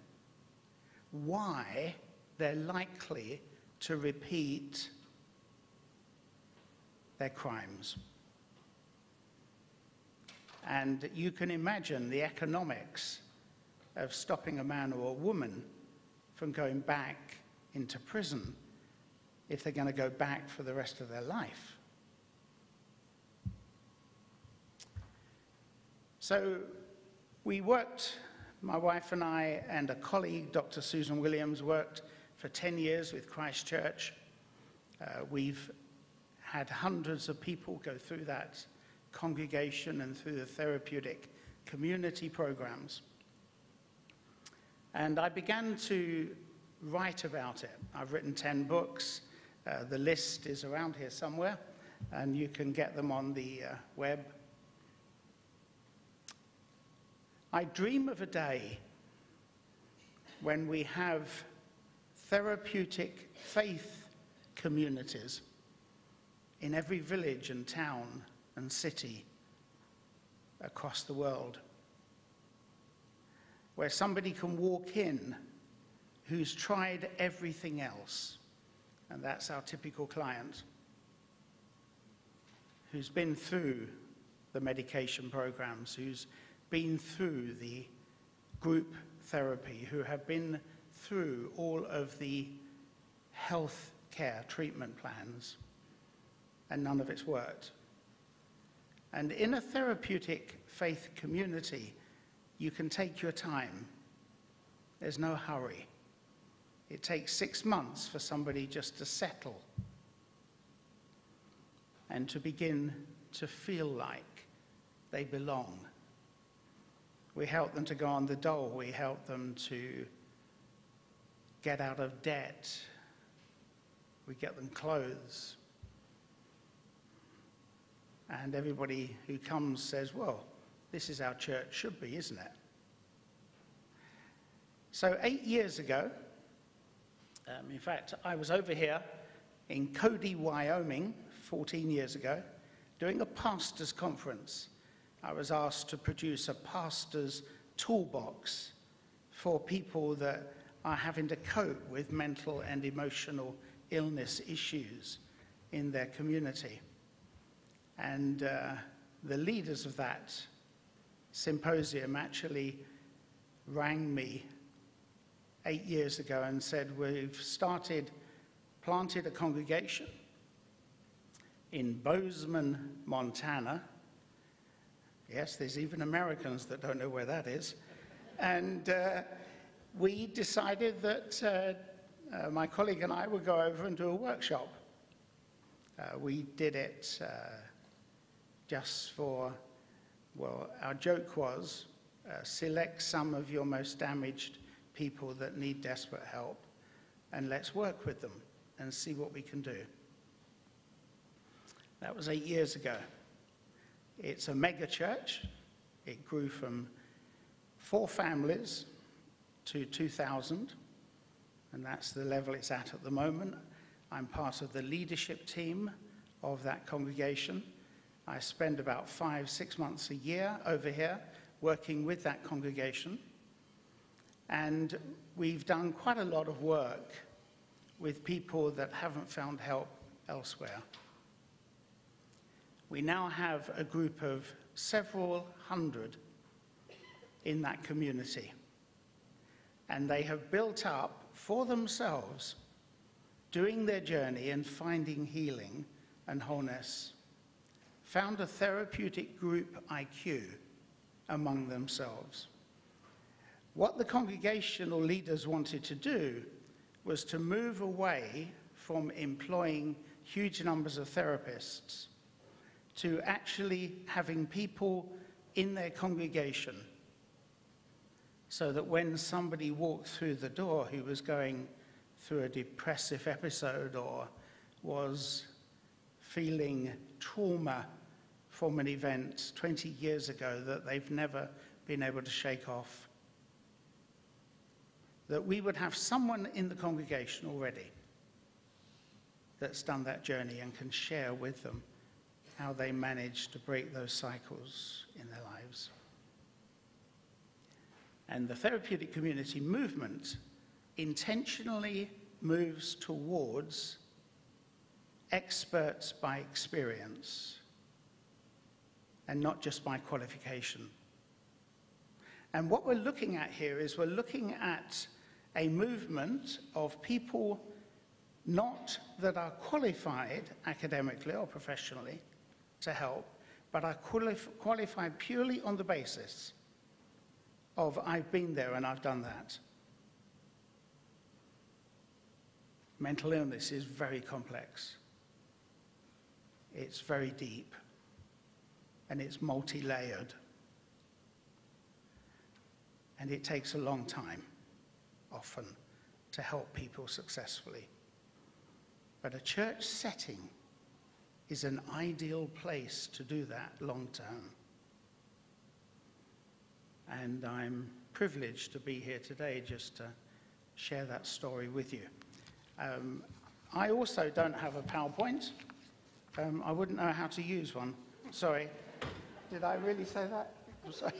why they're likely to repeat their crimes. And you can imagine the economics of stopping a man or a woman from going back into prison if they're going to go back for the rest of their life. So we worked, my wife and I and a colleague, Dr. Susan Williams, worked for 10 years with Christ Church. We've had hundreds of people go through that congregation and through the therapeutic community programs. And I began to write about it. I've written 10 books. The list is around here somewhere, and you can get them on the web. I dream of a day when we have therapeutic faith communities in every village and town and city across the world, where somebody can walk in who's tried everything else, and that's our typical client, who's been through the medication programs, who's been through the group therapy, who have been through all of the health care treatment plans, and none of it's worked. And in a therapeutic faith community, you can take your time. There's no hurry. It takes 6 months for somebody just to settle and to begin to feel like they belong. We help them to go on the dole. We help them to get out of debt. We get them clothes. And everybody who comes says, well, this is how church should be, isn't it? So 8 years ago, in fact, I was over here in Cody, Wyoming, 14 years ago, doing a pastor's conference. I was asked to produce a pastor's toolbox for people that are having to cope with mental and emotional illness issues in their community. And the leaders of that symposium actually rang me 8 years ago and said, we've planted a congregation in Bozeman, Montana. Yes, there's even Americans that don't know where that is. And we decided that my colleague and I would go over and do a workshop. We did it just for, well, our joke was, select some of your most damaged people that need desperate help, and let's work with them and see what we can do. That was 8 years ago. It's a mega church. It grew from 4 families to 2,000, and that's the level it's at the moment. I'm part of the leadership team of that congregation. I spend about 5-6 months a year over here working with that congregation. And we've done quite a lot of work with people that haven't found help elsewhere. We now have a group of several hundred in that community. And they have built up for themselves, doing their journey and finding healing and wholeness, found a therapeutic group IQ among themselves. What the congregational leaders wanted to do was to move away from employing huge numbers of therapists to actually having people in their congregation, so that when somebody walked through the door who was going through a depressive episode or was feeling trauma from an event 20 years ago that they've never been able to shake off, that we would have someone in the congregation already that's done that journey and can share with them how they managed to break those cycles in their lives. And the therapeutic community movement intentionally moves towards experts by experience and not just by qualification. And what we're looking at here is we're looking at a movement of people not that are qualified academically or professionally to help, but are qualified purely on the basis of I've been there and I've done that. Mental illness is very complex. It's very deep, and it's multi-layered. And it takes a long time, often, to help people successfully. But a church setting is an ideal place to do that long term. And I'm privileged to be here today just to share that story with you. I also don't have a PowerPoint. I wouldn't know how to use one. Sorry. Did I really say that? I'm sorry.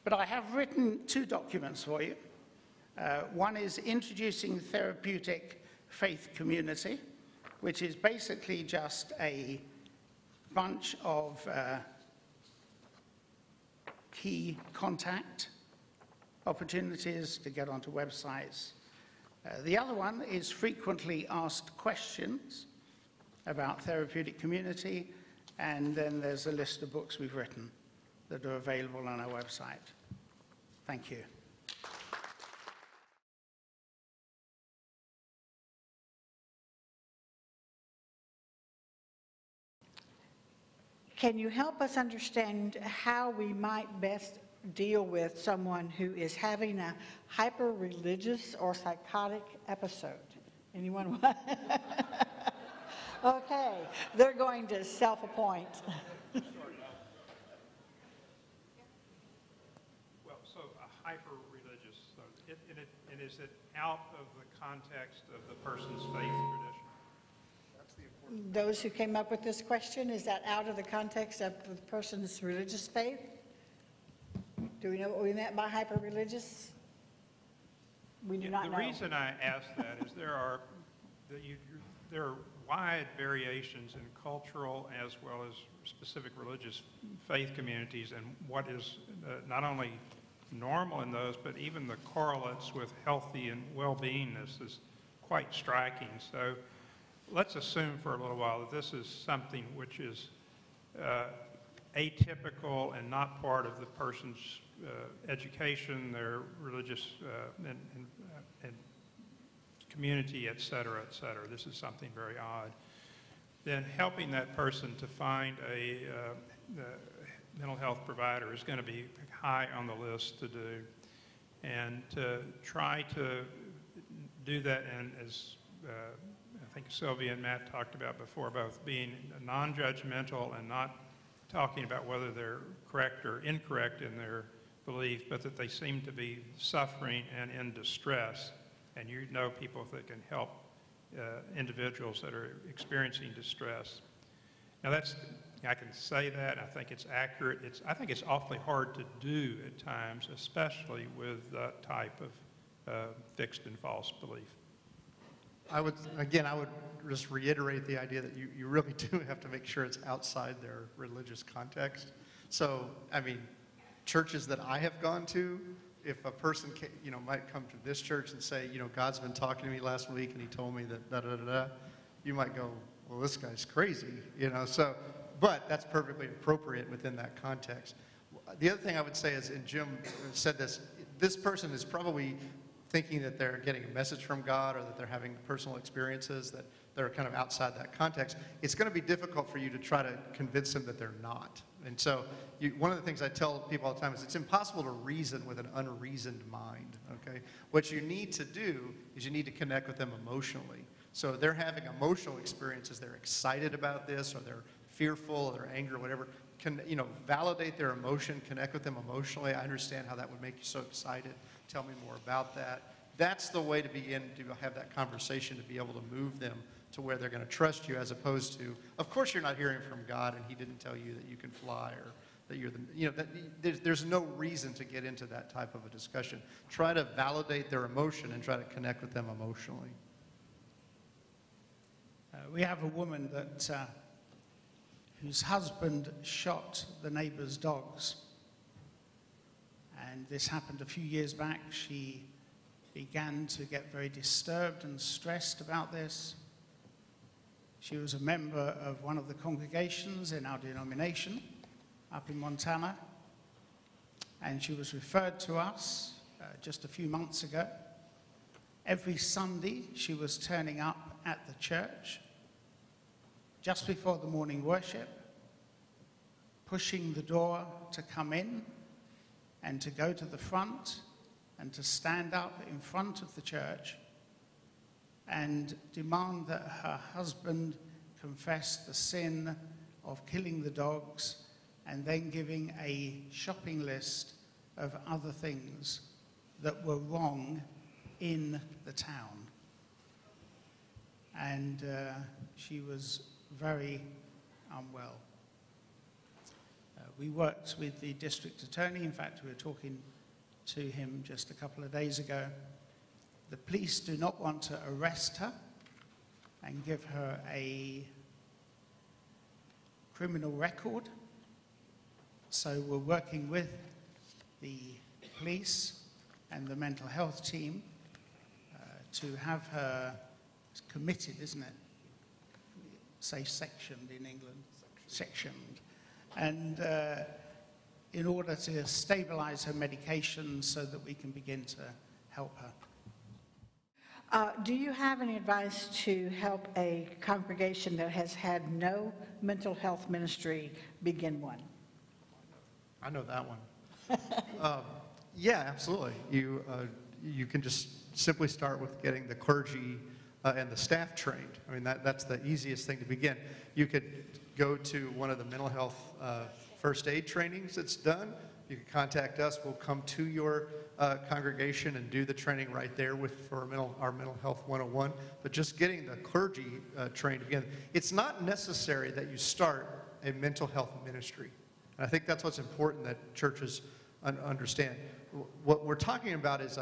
But I have written 2 documents for you. One is Introducing Therapeutic Faith Community, which is basically just a bunch of key contact opportunities to get onto websites. The other one is Frequently Asked Questions about therapeutic community, and then there's a list of books we've written that are available on our website. Thank you. Can you help us understand how we might best deal with someone who is having a hyper-religious or psychotic episode? Anyone? Okay, they're going to self-appoint. Well, so a hyper-religious, so and is it out of the context of the person's faith tradition? That's the important. Those who came up with this question, is that out of the context of the person's religious faith? Do we know what we meant by hyper-religious? We do not know. The reason I ask that is there are wide variations in cultural as well as specific religious faith communities, and what is not only normal in those, but even the correlates with healthy and well-beingness is quite striking. So let's assume for a little while that this is something which is atypical and not part of the person's education, their religious and community, et cetera, et cetera. This is something very odd. Then helping that person to find a mental health provider is going to be high on the list to do. And to try to do that, and as I think Sylvia and Matt talked about before, both being non-judgmental and not talking about whether they're correct or incorrect in their belief, but that they seem to be suffering and in distress. And you know people that can help individuals that are experiencing distress. Now I can say that, I think it's accurate. I think it's awfully hard to do at times, especially with that type of fixed and false belief. I would just reiterate the idea that you really do have to make sure it's outside their religious context. So, I mean, churches that I have gone to, if a person might come to this church and say, God's been talking to me last week and he told me that da-da-da-da, you might go, well, this guy's crazy, so, but that's perfectly appropriate within that context. The other thing I would say is, and Jim said this person is probably thinking that they're getting a message from God or that they're having personal experiences that are kind of outside that context. It's going to be difficult for you to try to convince them that they're not. And so one of the things I tell people all the time is it's impossible to reason with an unreasoned mind, okay? What you need to do is you need to connect with them emotionally. So they're having emotional experiences, they're excited about this, or they're fearful, or they're angry, or whatever. Validate their emotion, connect with them emotionally. I understand how that would make you so excited. Tell me more about that. That's the way to begin to have that conversation, to be able to move them to where they're going to trust you, as opposed to, of course you're not hearing from God and he didn't tell you that you can fly, or that you're there's no reason to get into that type of a discussion. Try to validate their emotion and try to connect with them emotionally. We have a woman that whose husband shot the neighbor's dogs. And this happened a few years back. She began to get very disturbed and stressed about this. She was a member of one of the congregations in our denomination up in Montana. And she was referred to us just a few months ago. Every Sunday, she was turning up at the church just before the morning worship, pushing the door to come in and to go to the front and to stand up in front of the church and demand that her husband confess the sin of killing the dogs, and then giving a shopping list of other things that were wrong in the town. And she was very unwell. We worked with the district attorney. In fact, we were talking to him just a couple of days ago. The police do not want to arrest her and give her a criminal record. So we're working with the police and the mental health team to have her committed, isn't it? Say sectioned in England. Sectioned. And in order to stabilize her medication so that we can begin to help her. Do you have any advice to help a congregation that has had no mental health ministry begin one? I know that one. Yeah, absolutely. You can just simply start with getting the clergy and the staff trained. I mean, that's the easiest thing to begin. You could go to one of the mental health first aid trainings that's done. You can contact us. We'll come to your congregation and do the training right there for our mental health 101. But just getting the clergy trained again, it's not necessary that you start a mental health ministry. And I think that's what's important that churches understand. What we're talking about is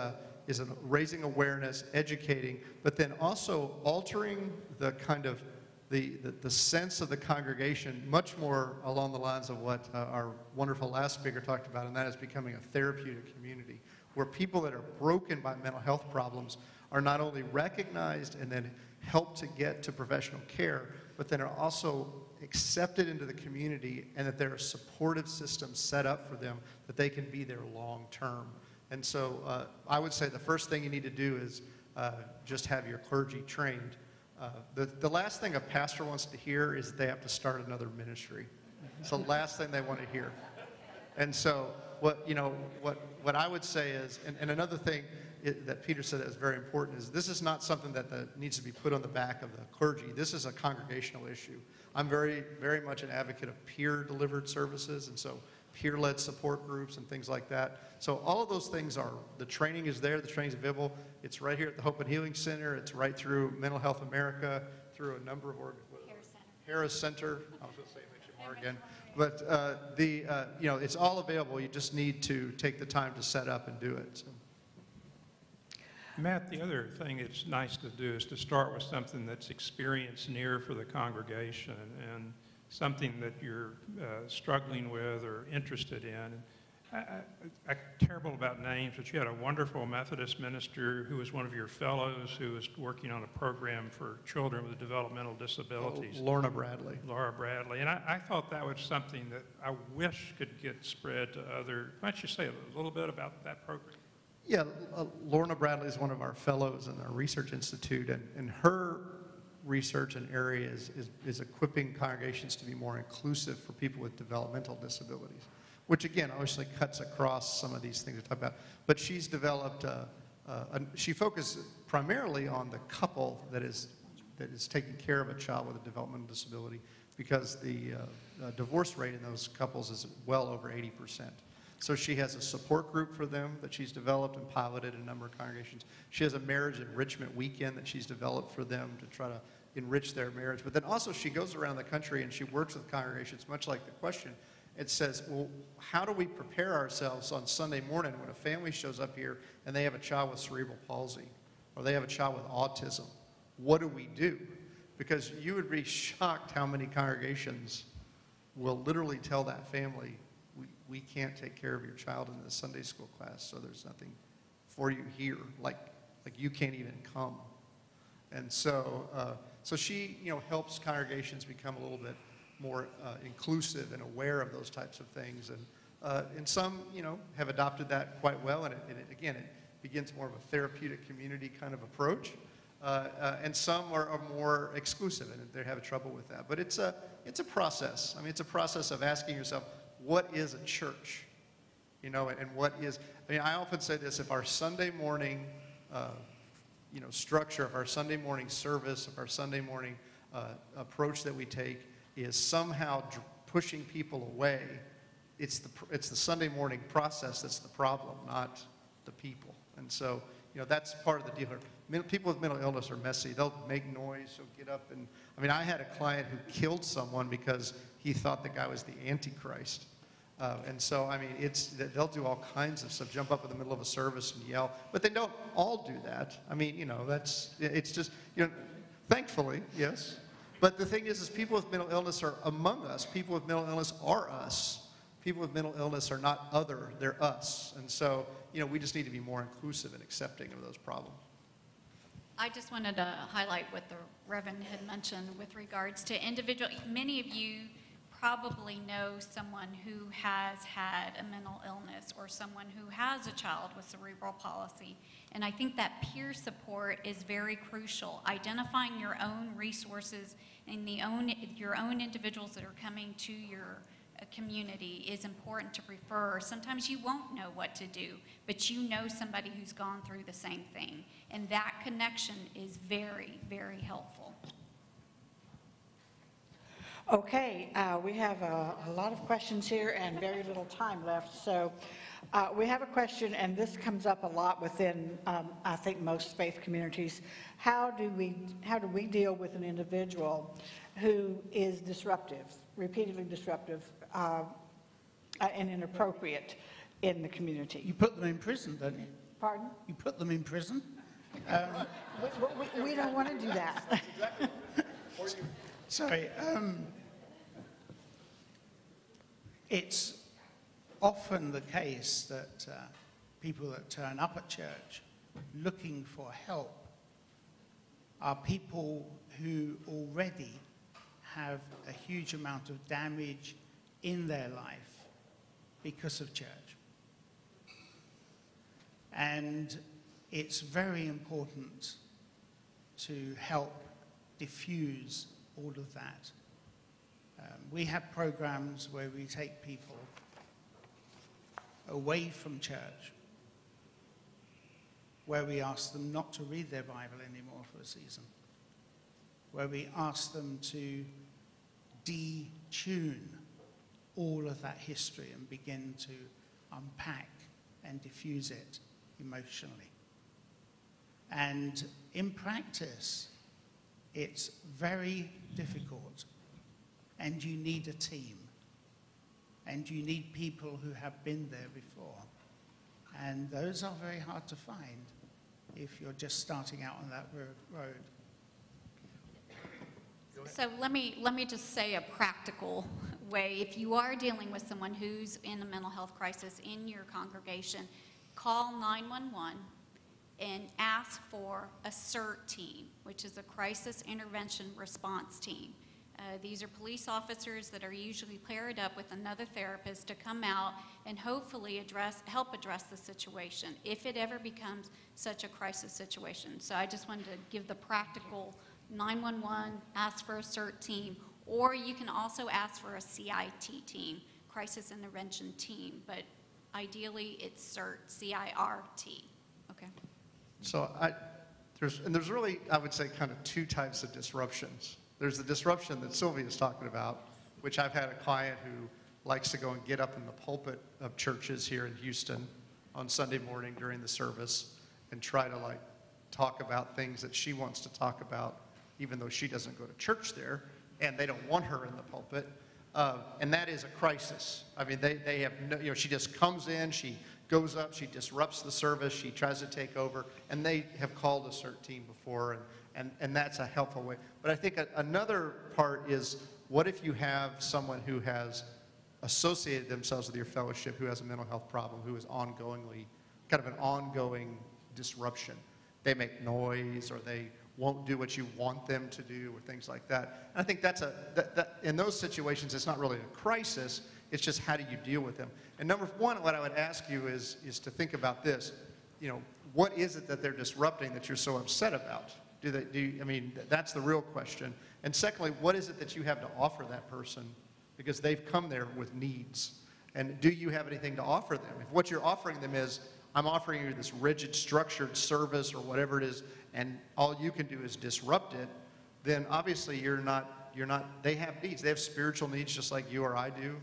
raising awareness, educating, but then also altering the kind of the sense of the congregation much more along the lines of what our wonderful last speaker talked about, and that is becoming a therapeutic community where people that are broken by mental health problems are not only recognized and then helped to get to professional care, but then are also accepted into the community and that there are supportive systems set up for them that they can be there long term. And so I would say the first thing you need to do is just have your clergy trained. The last thing a pastor wants to hear is that they have to start another ministry. It's the last thing they want to hear. And so what I would say is, and another thing that Peter said that is very important is this is not something that needs to be put on the back of the clergy. This is a congregational issue. I'm very, very much an advocate of peer-delivered services, and so peer-led support groups and things like that. So all of those things the training is there, the training is available. It's right here at the Hope and Healing Center. It's right through Mental Health America, through a number of Harris Center. I was going to say Mitchell again. But it's all available. You just need to take the time to set up and do it. So. Matt, the other thing it's nice to do is to start with something that's experience near for the congregation and something that you're struggling with or interested in. I'm terrible about names, but you had a wonderful Methodist minister who was one of your fellows who was working on a program for children with developmental disabilities. Laura Bradley. Laura Bradley. And I thought that was something that I wish could get spread to other. Why don't you say a little bit about that program? Yeah, Lorna Bradley is one of our fellows in our research institute, and her research and area is equipping congregations to be more inclusive for people with developmental disabilities, which again obviously cuts across some of these things we talk about. But she's developed, she focuses primarily on the couple that is taking care of a child with a developmental disability, because the divorce rate in those couples is well over 80%. So she has a support group for them that she's developed and piloted in a number of congregations. She has a marriage enrichment weekend that she's developed for them to try to enrich their marriage. But then also she goes around the country and she works with congregations, much like the question. It says, well, how do we prepare ourselves on Sunday morning when a family shows up here and they have a child with cerebral palsy or they have a child with autism? What do we do? Because you would be shocked how many congregations will literally tell that family, we can't take care of your child in the Sunday school class, so there's nothing for you here. Like you can't even come. And so, so she, helps congregations become a little bit more inclusive and aware of those types of things. And some, have adopted that quite well. And it begins more of a therapeutic community kind of approach. And some are more exclusive, and they have trouble with that. But it's a process. I mean, it's a process of asking yourself, what is a church? And what is, I often say this, if our Sunday morning, structure, if our Sunday morning service, if our Sunday morning approach that we take is somehow pushing people away, it's the Sunday morning process that's the problem, not the people. And so, that's part of the deal here. People with mental illness are messy. They'll make noise, they'll get up and, I had a client who killed someone because he thought the guy was the Antichrist. And so, they'll do all kinds of stuff, jump up in the middle of a service and yell, but they don't all do that. It's just, thankfully, yes. But the thing is people with mental illness are among us. People with mental illness are us. People with mental illness are not other, they're us. And so, we just need to be more inclusive and accepting of those problems. I just wanted to highlight what the Reverend had mentioned with regards to individual. Many of you probably know someone who has had a mental illness or someone who has a child with cerebral palsy. And I think that peer support is very crucial. Identifying your own resources and your own individuals that are coming to your community is important to refer. Sometimes you won't know what to do, but you know somebody who's gone through the same thing. And that connection is very, very helpful. Okay, we have a lot of questions here and very little time left. So we have a question, and this comes up a lot within, I think, most faith communities. How do we deal with an individual who is disruptive, repeatedly disruptive, and inappropriate in the community? You put them in prison, don't you? Pardon? You put them in prison? We don't want to do that. Sorry. It's often the case that people that turn up at church looking for help are people who already have a huge amount of damage in their life because of church. And it's very important to help diffuse all of that. We have programs where we take people away from church, where we ask them not to read their Bible anymore for a season, where we ask them to detune all of that history and begin to unpack and diffuse it emotionally. And in practice, it's very difficult, and you need a team, and you need people who have been there before. And those are very hard to find if you're just starting out on that road. So let me just say a practical way. If you are dealing with someone who's in a mental health crisis in your congregation, call 911 and ask for a CERT team, which is a crisis intervention response team. These are police officers that are usually paired up with another therapist to come out and hopefully help address the situation if it ever becomes such a crisis situation. So I just wanted to give the practical 911, ask for a CERT team, or you can also ask for a CIT team, crisis intervention team, but ideally it's CERT, C-I-R-T. Okay. So there's really, I would say, kind of two types of disruptions. There's the disruption that Sylvia's talking about, which I've had a client who likes to go and get up in the pulpit of churches here in Houston on Sunday morning during the service and try to talk about things that she wants to talk about, even though she doesn't go to church there, and they don't want her in the pulpit. And that is a crisis. I mean, they have no, she just comes in, she goes up, she disrupts the service, she tries to take over, and they have called a CERT team before, and that's a helpful way. But I think another part is, what if you have someone who has associated themselves with your fellowship, who has a mental health problem, who is ongoingly, kind of an ongoing disruption? They make noise, or they won't do what you want them to do, or things like that. And I think that's in those situations, it's not really a crisis, it's just how do you deal with them? And number one, what I would ask you is to think about this. What is it that they're disrupting that you're so upset about? I mean, that's the real question. And secondly, what is it that you have to offer that person? Because they've come there with needs. And do you have anything to offer them? If what you're offering them is, I'm offering you this rigid, structured service or whatever it is, and all you can do is disrupt it, then obviously they have needs. They have spiritual needs just like you or I do.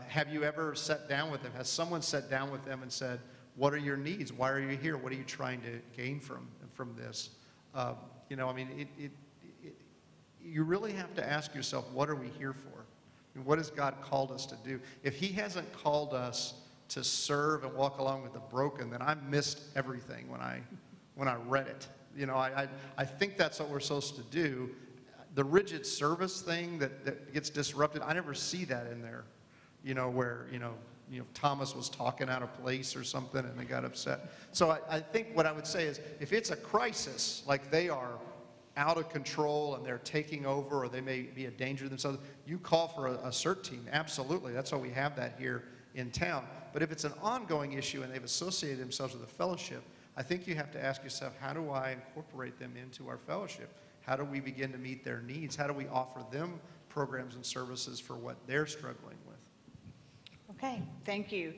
Have you ever sat down with them? Has someone sat down with them and said, what are your needs? Why are you here? What are you trying to gain from this? I mean, you really have to ask yourself, what are we here for? I mean, what has God called us to do? If he hasn't called us to serve and walk along with the broken, then I missed everything when I read it. I think that's what we're supposed to do. The rigid service thing that gets disrupted, I never see that in there. Where Thomas was talking out of place or something and they got upset. So I think what I would say is, if it's a crisis like they are out of control and they're taking over, or they may be a danger to themselves, you call for a CERT team. Absolutely. That's why we have that here in town. But if it's an ongoing issue and they've associated themselves with a fellowship, I think you have to ask yourself, how do I incorporate them into our fellowship? How do we begin to meet their needs? How do we offer them programs and services for what they're struggling with? Okay, thank you.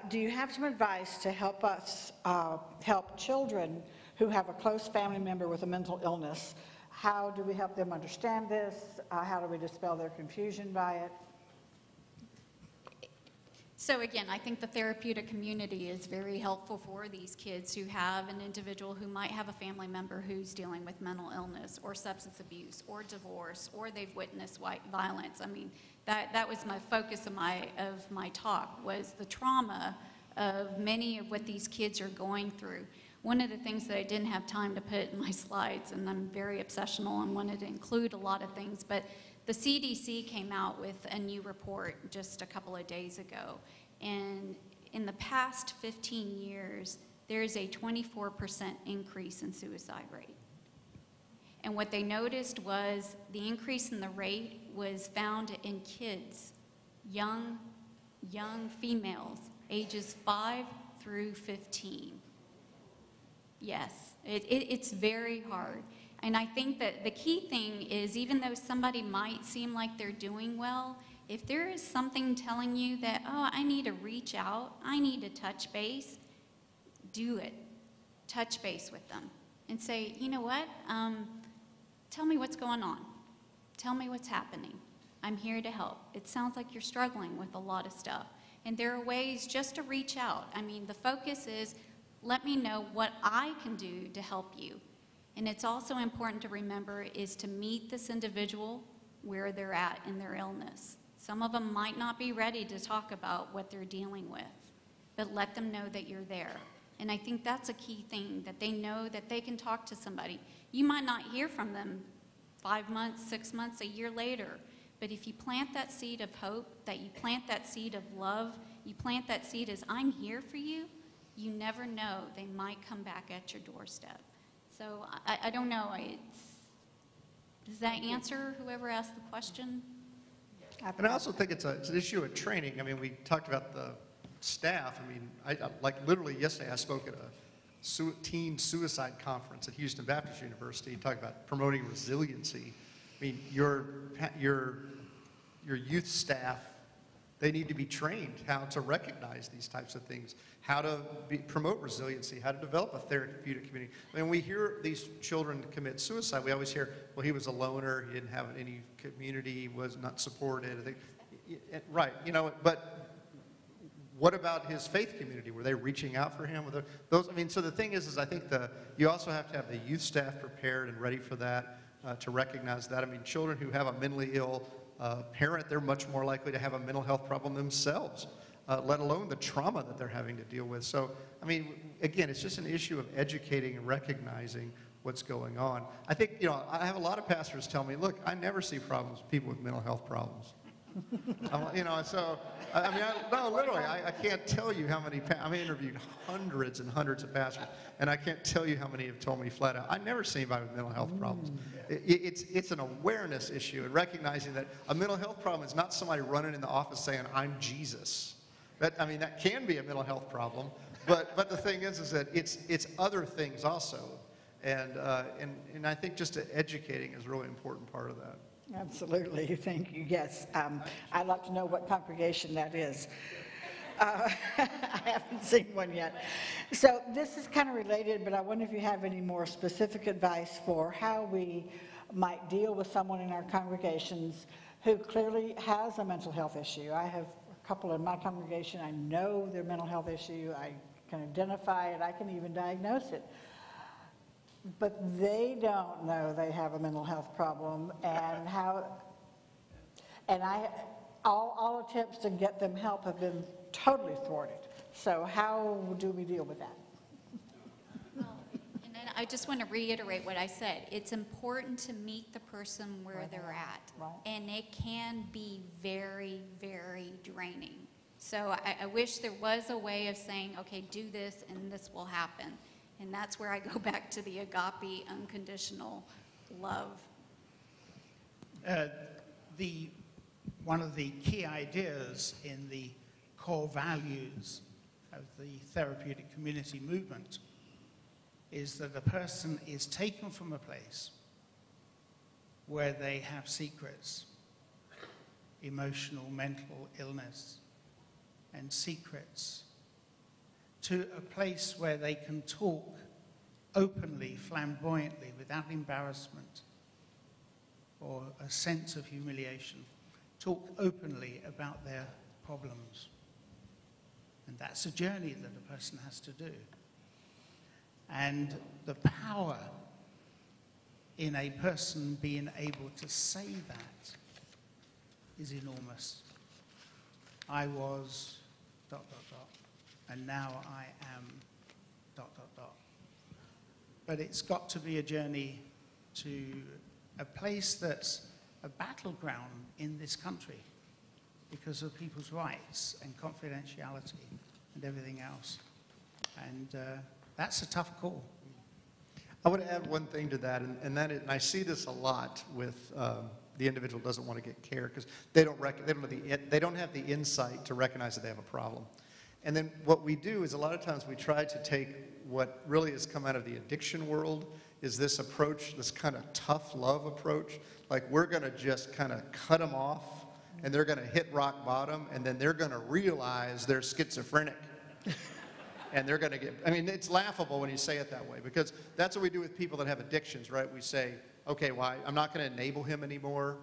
Do you have some advice to help us help children who have a close family member with a mental illness? How do we help them understand this? How do we dispel their confusion by it? So again, I think the therapeutic community is very helpful for these kids who have an individual who might have a family member who's dealing with mental illness or substance abuse or divorce, or they've witnessed violence. I mean, that was my focus of my talk, was the trauma of many of what these kids are going through. One of the things that I didn't have time to put in my slides, and I'm very obsessional and wanted to include a lot of things, but the CDC came out with a new report just a couple of days ago, and in the past 15 years, there's a 24% increase in suicide rate. And what they noticed was the increase in the rate was found in kids, young females, ages 5 through 15. Yes, it's very hard. And I think that the key thing is, even though somebody might seem like they're doing well, if there is something telling you that, oh, I need to reach out, I need to touch base, do it. Touch base with them and say, you know what, tell me what's going on. Tell me what's happening. I'm here to help. It sounds like you're struggling with a lot of stuff. And there are ways just to reach out. I mean, the focus is, let me know what I can do to help you. And it's also important to remember is to meet this individual where they're at in their illness. Some of them might not be ready to talk about what they're dealing with, but let them know that you're there. And I think that's a key thing, that they know that they can talk to somebody. You might not hear from them 5 months, 6 months, a year later, but if you plant that seed of hope, that you plant that seed of love, you plant that seed as I'm here for you, you never know, they might come back at your doorstep. So I don't know, does that answer whoever asked the question? And I also think it's an issue of training. I mean, we talked about the staff. I mean, like literally yesterday I spoke at a teen suicide conference at Houston Baptist University, talking about promoting resiliency. I mean, your youth staff, they need to be trained how to recognize these types of things, how to promote resiliency, how to develop a therapeutic community. When we hear these children commit suicide, we always hear, well, he was a loner, he didn't have any community, he was not supported. Right, you know, but what about his faith community? Were they reaching out for him? I mean, so the thing is I think you also have to have the youth staff prepared and ready for that, to recognize that. I mean, children who have a mentally ill parent, they're much more likely to have a mental health problem themselves, let alone the trauma that they're having to deal with. So, I mean, again, it's just an issue of educating and recognizing what's going on. I think, you know, I have a lot of pastors tell me, look, I never see problems with people with mental health problems. You know, so, I mean, no, literally, I can't tell you how many, I've interviewed hundreds and hundreds of pastors, and I can't tell you how many have told me flat out, I never see anybody with mental health problems. It's an awareness issue, and recognizing that a mental health problem is not somebody running in the office saying, I'm Jesus. I mean, that can be a mental health problem, but the thing is that it's other things also, and I think just educating is a really important part of that. Absolutely, thank you. Yes, I'd like to know what congregation that is. I haven't seen one yet. So this is kind of related, but I wonder if you have any more specific advice for how we might deal with someone in our congregations who clearly has a mental health issue. I have a couple in my congregation. I know their mental health issue. I can identify it. I can even diagnose it. But they don't know they have a mental health problem, and all attempts to get them help have been totally thwarted. So how do we deal with that? Well, and then I just want to reiterate what I said. It's important to meet the person where they're at, right. And it can be very, very draining. So I wish there was a way of saying, okay, do this and this will happen. And that's where I go back to the agape, unconditional love. One of the key ideas in the core values of the therapeutic community movement is that a person is taken from a place where they have secrets, emotional, mental illness, and secrets, to a place where they can talk openly, flamboyantly, without embarrassment or a sense of humiliation, talk openly about their problems. And that's a journey that a person has to do. And the power in a person being able to say that is enormous. I was ... and now I am ... But it's got to be a journey to a place that's a battleground in this country because of people's rights and confidentiality and everything else. And that's a tough call. I want to add one thing to that, and I see this a lot with the individual doesn't want to get care because they don't have the insight to recognize that they have a problem. And then what we do is a lot of times we try to take what really has come out of the addiction world is this approach, this kind of tough love approach. Like we're going to just kind of cut them off and they're going to hit rock bottom and then they're going to realize they're schizophrenic. And they're going to get, I mean, it's laughable when you say it that way because that's what we do with people that have addictions, right? We say, okay, well, I'm not going to enable him anymore.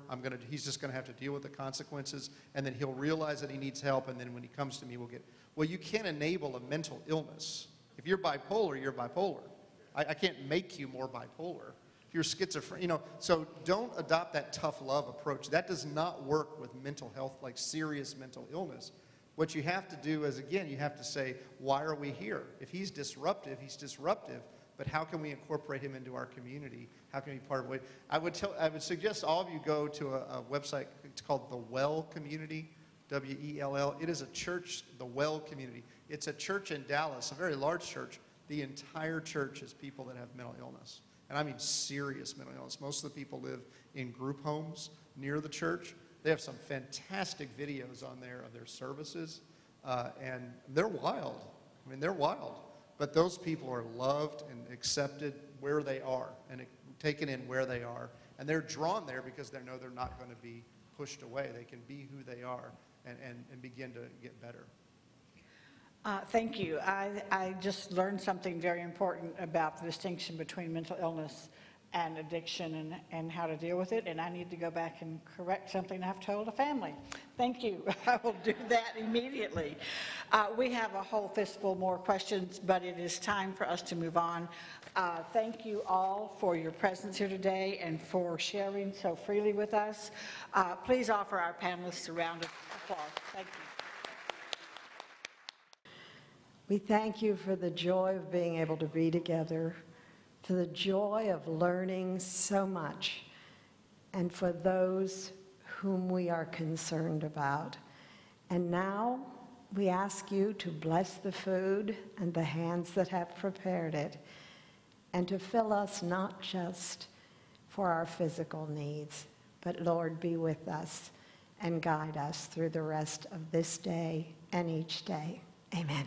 He's just going to have to deal with the consequences. And then he'll realize that he needs help. And then when he comes to me, we'll get, well, you can't enable a mental illness. If you're bipolar, you're bipolar. I can't make you more bipolar. If you're schizophrenic, so don't adopt that tough love approach. That does not work with mental health, like serious mental illness. What you have to do is, again, you have to say, why are we here? If he's disruptive, he's disruptive, but how can we incorporate him into our community? How can he be part of it? I would suggest all of you go to a website, it's called The Well Community, W-E-L-L. It is a church, The Well Community. It's a church in Dallas, a very large church. The entire church is people that have mental illness. And I mean serious mental illness. Most of the people live in group homes near the church. They have some fantastic videos on there of their services, and they're wild. I mean, they're wild. But those people are loved and accepted where they are and taken in where they are. And they're drawn there because they know they're not going to be pushed away. They can be who they are and begin to get better. Thank you. I just learned something very important about the distinction between mental illness and addiction and how to deal with it, and I need to go back and correct something I've told a family. Thank you. I will do that immediately. We have a whole fistful more questions, but it is time for us to move on. Thank you all for your presence here today and for sharing so freely with us. Please offer our panelists a round of applause. Thank you. We thank you for the joy of being able to be together, for the joy of learning so much, and for those whom we are concerned about. And now we ask you to bless the food and the hands that have prepared it, and to fill us not just for our physical needs, but Lord, be with us and guide us through the rest of this day and each day. Amen.